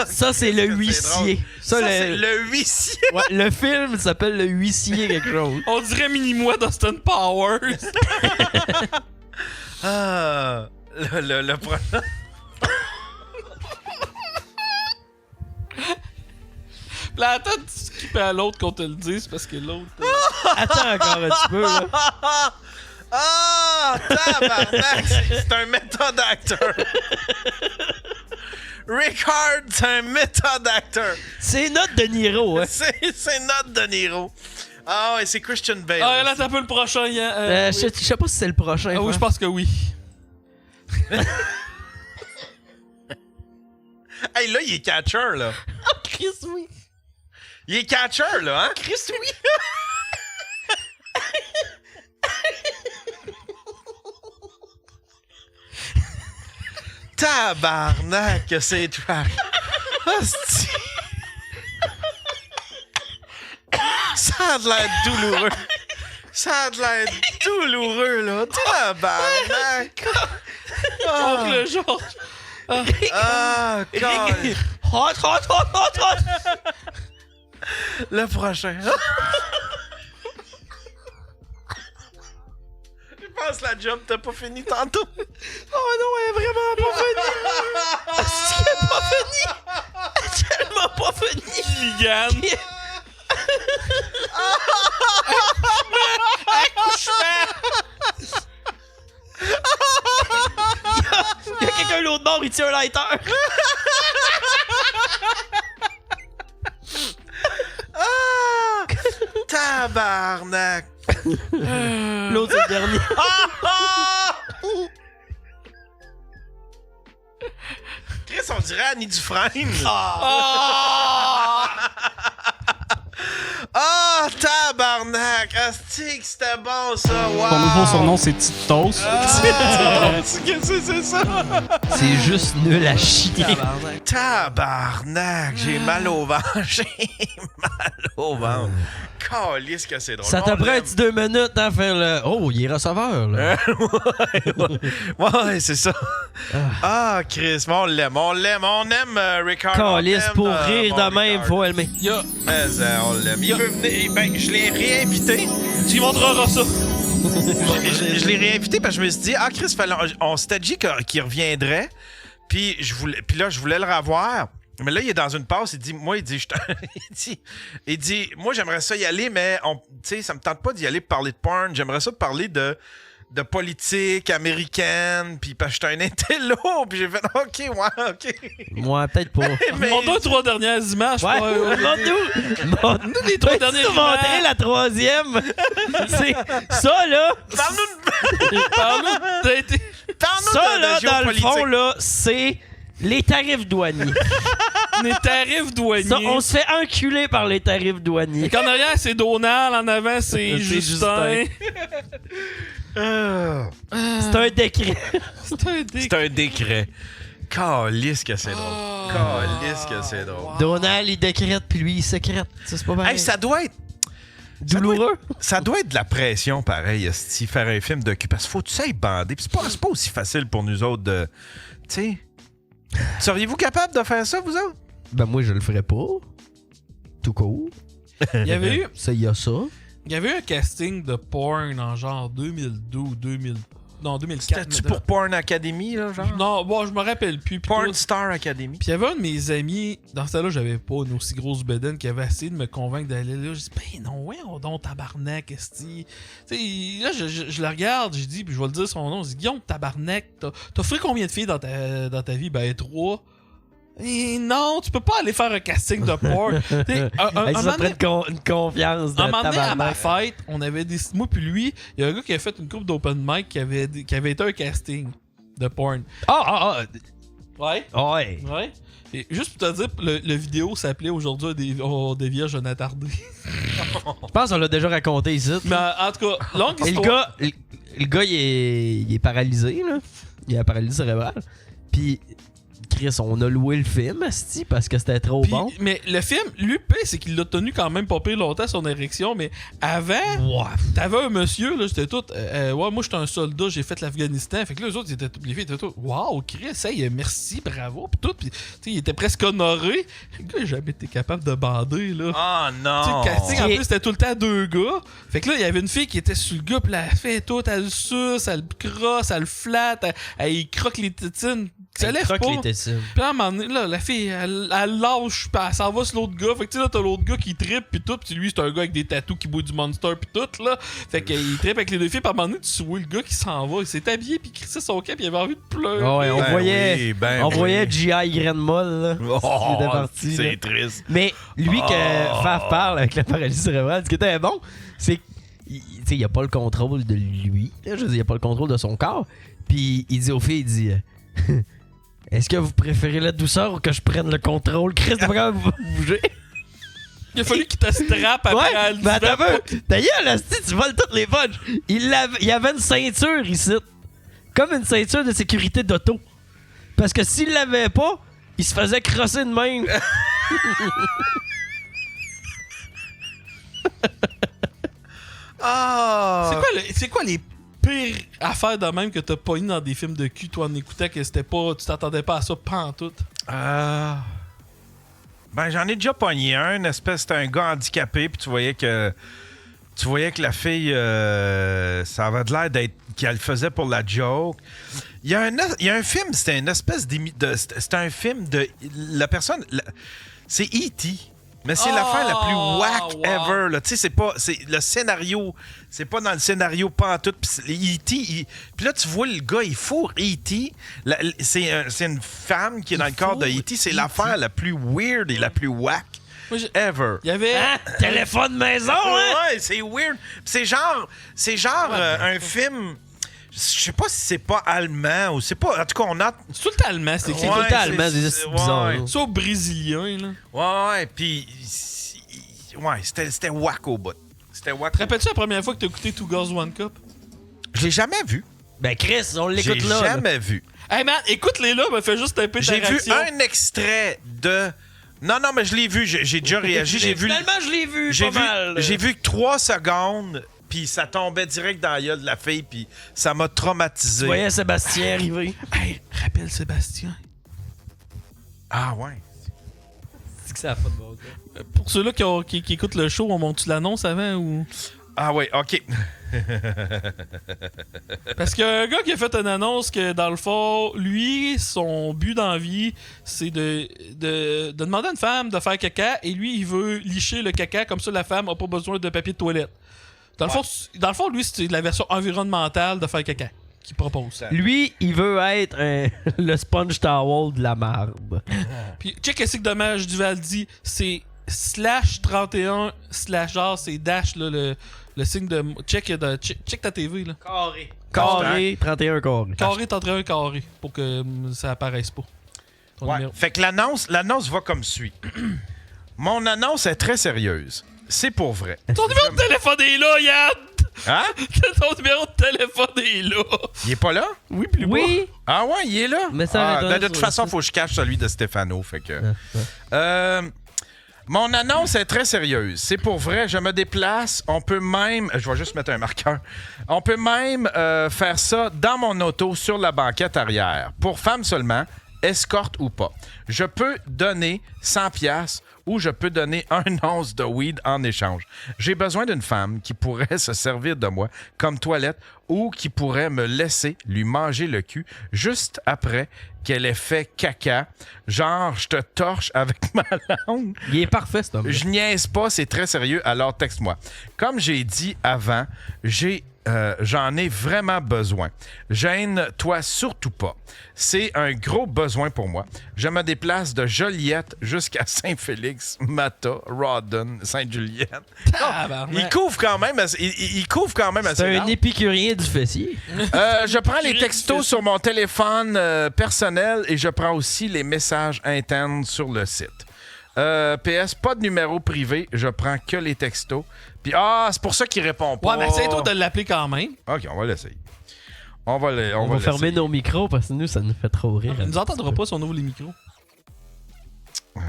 Ça, c'est le huissier. Ça, c'est le huissier. Ouais, le film s'appelle Le Huissier quelque chose. On dirait Mini-moi d'Austin Powers. Ah! Le prochain. Là, attends, tu skippes à l'autre qu'on te le dise parce que l'autre. Attends encore un petit peu, là. Ah! Tabarnak! C'est un méthode acteur. Ricard, c'est un méthode acteur. C'est notre De Niro, hein. C'est notre De Niro. Ah ouais, c'est Christian Bale. Ah, là, t'as pas le prochain. Je sais pas si c'est le prochain. Ah oui, je pense que oui. Hey, là, il est catcher, là. Oh, Chris, oui. Il est catcher, là, hein? Chris, oui. Tabarnak, que c'est trash. Hostie. Ça a de l'air douloureux. Ça a de l'air douloureux, là. Tabarnak. Oncle Georges. Ah, God. Hot. Le prochain. Je pense que la job t'as pas fini tantôt. Oh non, elle est vraiment pas finie. C'est qu'elle est pas finie. Elle est tellement pas finie. Ligane. Accouchement. Il y a quelqu'un l'autre bord, il tient un lighter. Ah! Tabarnak! L'autre, c'est le dernier. Chris, on dirait Annie Dufresne. Ah, tabarnak! Asti, que c'était bon, ça! Wow! Ton nouveau surnom, c'est Tite Toast. Qu'est-ce que c'est ça? C'est juste nul à chier. Tabarnak! J'ai mal au ventre. J'ai mal au ventre. Calisse que c'est drôle. Ça t'a On pris un l'aime. petit 2 minutes à faire le. Oh, il est receveur, là. Ouais, c'est ça. Ah, Chris, on l'aime. On aime Ricard. Calisse, pour rire de même, faut aimer. Mais on l'aime. Il veut venir. Ben, je l'ai réinvité. Tu lui montreras ça. je l'ai réinvité parce que je me suis dit, ah, Chris, on s'était dit qu'il reviendrait. Puis là, je voulais le revoir. Mais là, il est dans une passe. Il dit, moi, moi, j'aimerais ça y aller, mais tu sais, ça me tente pas d'y aller pour parler de porn. J'aimerais ça parler de politique américaine. Puis parce que j'étais un intello. Puis j'ai fait, OK. Moi, peut-être pas. Montre-nous 3 dernières images. Ouais, montre-nous les 3 dernières images. Montrer la 3e. C'est ça, là. Parle-nous ça, là, de dans le géopolitique. fond, là, c'est les tarifs douaniers. Les tarifs douaniers. Ça, on se fait enculer par les tarifs douaniers. En arrière, c'est Donald. En avant, c'est Justin. C'est un décret. C'est un décret. Calisse que c'est drôle. Calisse que c'est drôle. Donald, il décrète, puis lui, il sécrète. Ça, c'est pas pareil. Hey, ça doit être douloureux. Ça doit être de la pression, pareil, esti, faire un film de cul. Parce qu'il faut que tu sais bander. Puis c'est pas aussi facile pour nous autres de. Tu sais. Seriez-vous capable de faire ça, vous autres? Ben, moi, je le ferais pas. Tout court. Il y avait eu. Ça, il y a ça. Il y avait eu un casting de porn en genre 2012, 2000. Non, 2004. C'était-tu pour Porn Academy, là, genre? Non, bon, je me rappelle plus. Porn Star Academy. Puis il y avait un de mes amis, dans ce temps-là, j'avais pas une aussi grosse bedaine, qui avait essayé de me convaincre d'aller là. Je dis, ben non, ouais, on donne tabarnak, esti. Tu sais, là, je le regarde, je dis, puis je vais le dire son nom, je dis, Guillaume, tabarnak, t'as fait combien de filles dans ta vie? Ben, 3. Et non, tu peux pas aller faire un casting de porn. Ça prend une confiance de un moment donné, à ma tabarnak. fête, on avait décidé, moi puis lui, il y a un gars qui a fait une couple d'open mic qui avait été un casting de porn. Ouais. Ouais. Et juste pour te dire, le vidéo s'appelait aujourd'hui On dévie jeune attardé. Je pense qu'on l'a déjà raconté ici. Mais en tout cas, longue Et histoire. le gars, il est paralysé, là. Il a la paralysie cérébrale. Puis, Chris, on a loué le film, asti, parce que c'était trop bon. Mais le film, l'UP, c'est qu'il l'a tenu quand même pas pire longtemps, son érection. Mais avant, t'avais un monsieur, là, j'étais tout. Ouais, moi, j'étais un soldat, j'ai fait l'Afghanistan. Fait que là, les autres, les filles étaient tout. Waouh, Chris, hey, merci, bravo. Puis tout. Puis, tu sais, il était presque honoré. Le gars, j'ai jamais été capable de bander, là. Oh non! Tu sais, le casting, en plus, c'était tout le temps 2 gars. Fait que là, il y avait une fille qui était sur le gars, puis elle fait tout, elle le suce, elle le crosse, elle le flatte, elle croque les tétines. Ça lève pas. Puis là, à un moment donné, là, la fille, elle lâche, puis elle s'en va sur l'autre gars. Fait que tu sais, là, t'as l'autre gars qui trippe, puis tout. Puis lui, c'est un gars avec des tatous qui boit du Monster, puis tout, là. Fait qu'il trippe avec les 2 filles. Puis à un moment donné, tu vois le gars qui s'en va. Il s'est habillé, puis il crissait son cap, puis il avait envie de pleurer. Ouais, on voyait G.I. Grain molle, là. Oh, était parti. c'est là. triste. Mais lui, que Faf parle avec la paralysie cérébrale, ce qui était bon, c'est qu'il n'y a pas le contrôle de lui. Là, je veux dire, il n'y a pas le contrôle de son corps. Puis il dit aux filles, il dit est-ce que vous préférez la douceur ou que je prenne le contrôle? Chris, t'es pas capable de bouger. Il a fallu qu'il te strappe après. Ouais, mais attends un peu. D'ailleurs, là, tu voles toutes les punches. Il y avait une ceinture ici. Comme une ceinture de sécurité d'auto. Parce que s'il l'avait pas, il se faisait crosser de même. C'est quoi les pires affaires de même que t'as pas eu dans des films de cul, toi, en écoutant que c'était pas. Tu t'attendais pas à ça pantoute? Ben, j'en ai déjà pogné un. C'était un gars handicapé, puis tu voyais que la fille, ça avait de l'air d'être qu'elle faisait pour la joke. Il y a un film, c'était une espèce c'était un film de la personne. C'est E.T. Mais c'est l'affaire la plus whack ever. Là. Tu sais, c'est le scénario. C'est pas dans le scénario pantoute. Puis E.T. Puis là, tu vois le gars, il fourre E.T. C'est une femme qui est dans le corps de E.T. C'est l'affaire la plus weird et la plus whack ever. Il y avait téléphone maison, hein? Ouais, c'est weird. C'est genre un film. Je sais pas si c'est pas allemand ou c'est pas. En tout cas, on a. C'est tout le temps allemand, c'est tout le temps allemand, des bizarres. Soit brésilien, là. Ouais, puis. Ouais, c'était whack au bout. C'était whack. Te rappelles-tu la première fois que t'as écouté Two Girls One Cup? Je l'ai jamais vu. Ben, Chris, on l'écoute là. J'ai jamais vu. Hey man, écoute-les là, me fais juste un peu J'ai vu réaction. un extrait de Non, mais je l'ai vu. J'ai déjà réagi. Finalement, je l'ai vu pas mal. J'ai vu que 3 secondes, puis ça tombait direct dans la gueule de la fille, puis ça m'a traumatisé. Tu voyais Sébastien arriver. Hey, rappelle Sébastien. Ah ouais. C'est que ça a pas de bon. Pour ceux-là qui écoutent le show, on monte-tu l'annonce avant ou... Ah ouais, OK. Parce qu'il y a un gars qui a fait une annonce que, dans le fond, lui, son but dans la vie, c'est de demander à une femme de faire caca, et lui, il veut licher le caca, comme ça, la femme n'a pas besoin de papier de toilette. Dans le fond, lui, c'est la version environnementale de faire caca qu'il propose. Lui, il veut être le sponge towel de la marde. Puis, check qu'est-ce que Dommage Duval dit, c'est /31 /, c'est dash, là, le signe de... Check ta TV, là. Carré, 31 carré. Carré, 31 carré, pour que ça apparaisse pas. Ouais. Fait que l'annonce va comme suit. Mon annonce est très sérieuse. C'est pour vrai. Ton numéro de téléphone est là, Yann! Hein? Ton numéro de téléphone est là! Il est pas là? Oui, plus bas. Ah ouais, il est là? Mais ça de toute façon, faut que je cache celui de Stéphano, fait que... Mon annonce est très sérieuse. C'est pour vrai, je me déplace. On peut même... Je vais juste mettre un marqueur. On peut même faire ça dans mon auto sur la banquette arrière. Pour femmes seulement, escorte ou pas. Je peux donner 100$ ou je peux donner 1 once de weed en échange. J'ai besoin d'une femme qui pourrait se servir de moi comme toilette ou qui pourrait me laisser lui manger le cul juste après qu'elle ait fait caca. Genre, je te torche avec ma langue. Il est parfait, cet homme. Je niaise pas, c'est très sérieux, alors texte-moi. Comme j'ai dit avant, j'en ai vraiment besoin. Gêne-toi surtout pas. C'est un gros besoin pour moi. Je me déplace de Joliette jusqu'à Saint-Félix, Mata, Rawdon, Sainte-Juliette. Il couvre quand même assez C'est un large. épicurien du fessier. Je prends les textos sur mon téléphone personnel et je prends aussi les messages internes sur le site. PS, pas de numéro privé, je prends que les textos. Puis, c'est pour ça qu'il répond pas. Ouais, mais essaye-toi de l'appeler quand même. OK, on va l'essayer. On va fermer nos micros parce que nous, ça nous fait trop rire. Il nous entendra pas si on ouvre les micros.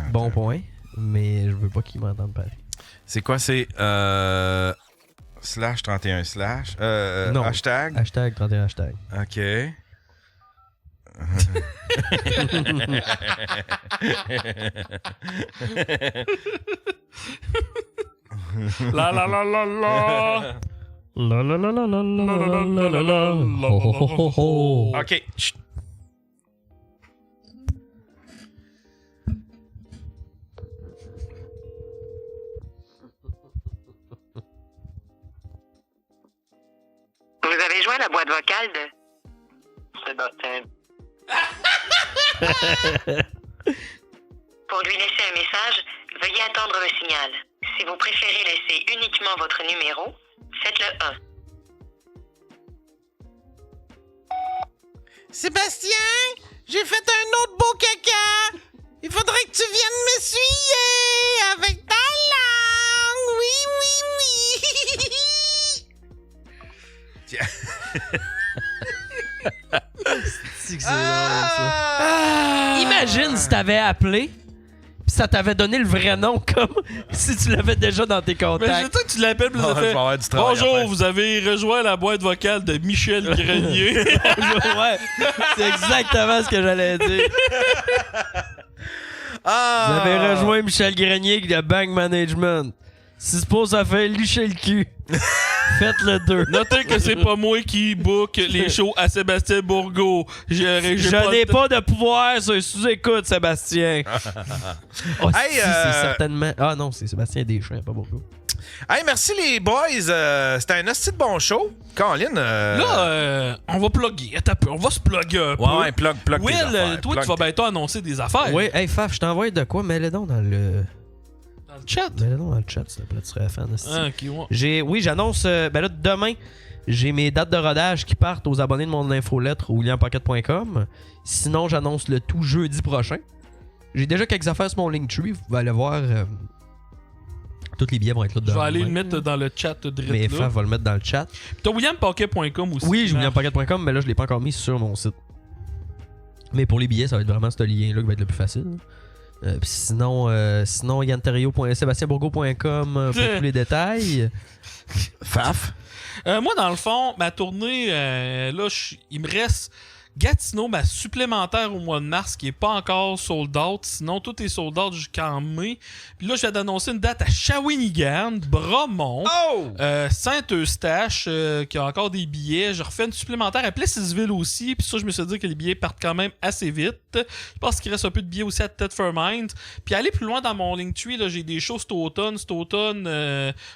Bon point, mais je veux pas qu'il m'entende parler. C'est quoi? C'est /31 / Non. hashtag? Hashtag 31 hashtag. OK. La la la la la. La la la la la la la la la. Ho ho ho ho. OK. Chut. Vous avez joint la boîte vocale de Sébastien. Pour lui laisser un message, veuillez attendre le signal. Si vous préférez laisser uniquement votre numéro, faites-le 1. Sébastien, j'ai fait un autre beau caca. Il faudrait que tu viennes m'essuyer avec ta langue. Oui, oui, oui. Tiens. C'est que c'est drôle, ça. Imagine si t'avais appelé pis ça t'avait donné le vrai nom comme si tu l'avais déjà dans tes contacts. Mais je sais que tu l'appelles pis ça fait bonjour, vous avez rejoint la boîte vocale de Michel Grenier. Ouais, c'est exactement ce que j'allais dire. Vous avez rejoint Michel Grenier de Bank Management. Si c'est pour ça fait licher le cul. Faites le 2. Notez que c'est pas moi qui book les shows à Sébastien Bourgault. Je n'ai pas de pouvoir sur sous-écoute, Sébastien. Hey, c'est certainement... Ah non, c'est Sébastien Deschamps, pas Bourgault. Hey, merci les boys. C'était un hostie de bon show. Caroline. Là, on va plugger. Attends un peu. On va se plugger un peu. Ouais, plug Will, tes affaires. toi, tu vas bientôt annoncer des affaires. Oui, hey Faf, je t'envoie de quoi? Mets-le donc dans le... Dans le chat? Mets-le donc dans le chat, s'il te plaît. Tu serais fan. Ah, ok, ouais. Oui, j'annonce... ben là, demain, j'ai mes dates de rodage qui partent aux abonnés de mon infolettre williampocket.com. Sinon, j'annonce le tout jeudi prochain. J'ai déjà quelques affaires sur mon Linktree. Vous pouvez aller voir... tous les billets vont être là dedans. Je vais aller le mettre dans le chat de Mais Faf va le mettre dans le chat. Puis t'as williampocket.com aussi. Oui, j'ai williampocket.com, mais là, je l'ai pas encore mis sur mon site. Mais pour les billets, ça va être vraiment ce lien-là qui va être le plus facile. Puis sinon, yanterio.sebastienbourgault.com pour tous les détails. Faf? Moi, dans le fond, ma tournée, là, il me reste Gatineau, ma supplémentaire au mois de mars, qui est pas encore sold out. Sinon, tout est sold out jusqu'en mai. Puis là, je viens d'annoncer une date à Shawinigan, Bromont, Saint-Eustache, qui a encore des billets. Je refais une supplémentaire à Plessisville aussi. Puis ça, je me suis dit que les billets partent quand même assez vite. Je pense qu'il reste un peu de billets aussi à Thetford-Mines. Puis aller plus loin dans mon Linktree, là, j'ai des shows cet automne. Cet automne,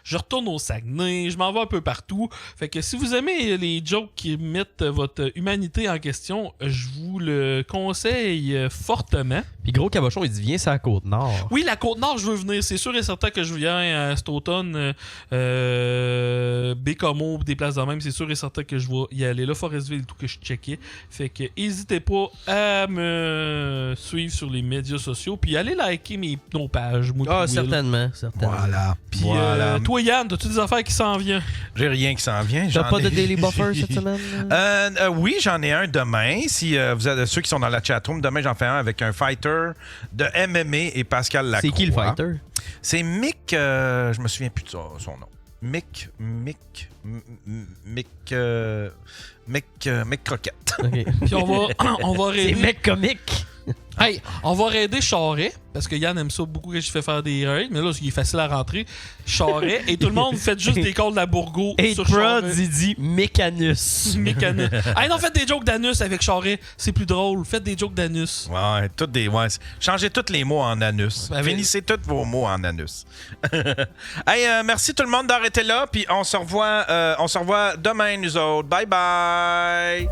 je retourne au Saguenay. Je m'en vais un peu partout. Fait que si vous aimez les jokes qui mettent votre humanité en question, je vous le conseille fortement. Puis Gros Cabochon, il dit viens sur la Côte-Nord. Oui, la Côte-Nord, je veux venir. C'est sûr et certain que je viens cet automne. Bécomo, des places de même, c'est sûr et certain que je vais y aller. Là, Forestville, tout que je checkais. Fait que n'hésitez pas à me suivre sur les médias sociaux. Puis allez liker nos pages. Certainement. Voilà. Puis toi, Yann, as-tu des affaires qui s'en viennent? J'ai rien qui s'en vient. T'as pas de Daily Buffer cette semaine? Oui, j'en ai un demain. Si vous êtes ceux qui sont dans la chatroom, demain j'en fais un avec un fighter de MMA et Pascal Lacroix. C'est qui le fighter? C'est Mick, je me souviens plus de son nom. Mick Croquette. Okay. Puis on va raider. C'est Mick Comique. Hey, on va raider Charret, parce que Yann aime ça beaucoup que je fais faire des raids, mais là, il est facile à rentrer. Charret, et tout le monde fait juste des calls de la Bourgo sur Charret. il dit Mécanus. Mécanus. Hey, non, faites des jokes d'anus avec Charret, c'est plus drôle. Faites des jokes d'anus. Ouais, changez tous les mots en anus. Finissez tous vos mots en anus. Hey, merci tout le monde d'arrêter là, puis on se revoit demain, nous autres. Bye bye!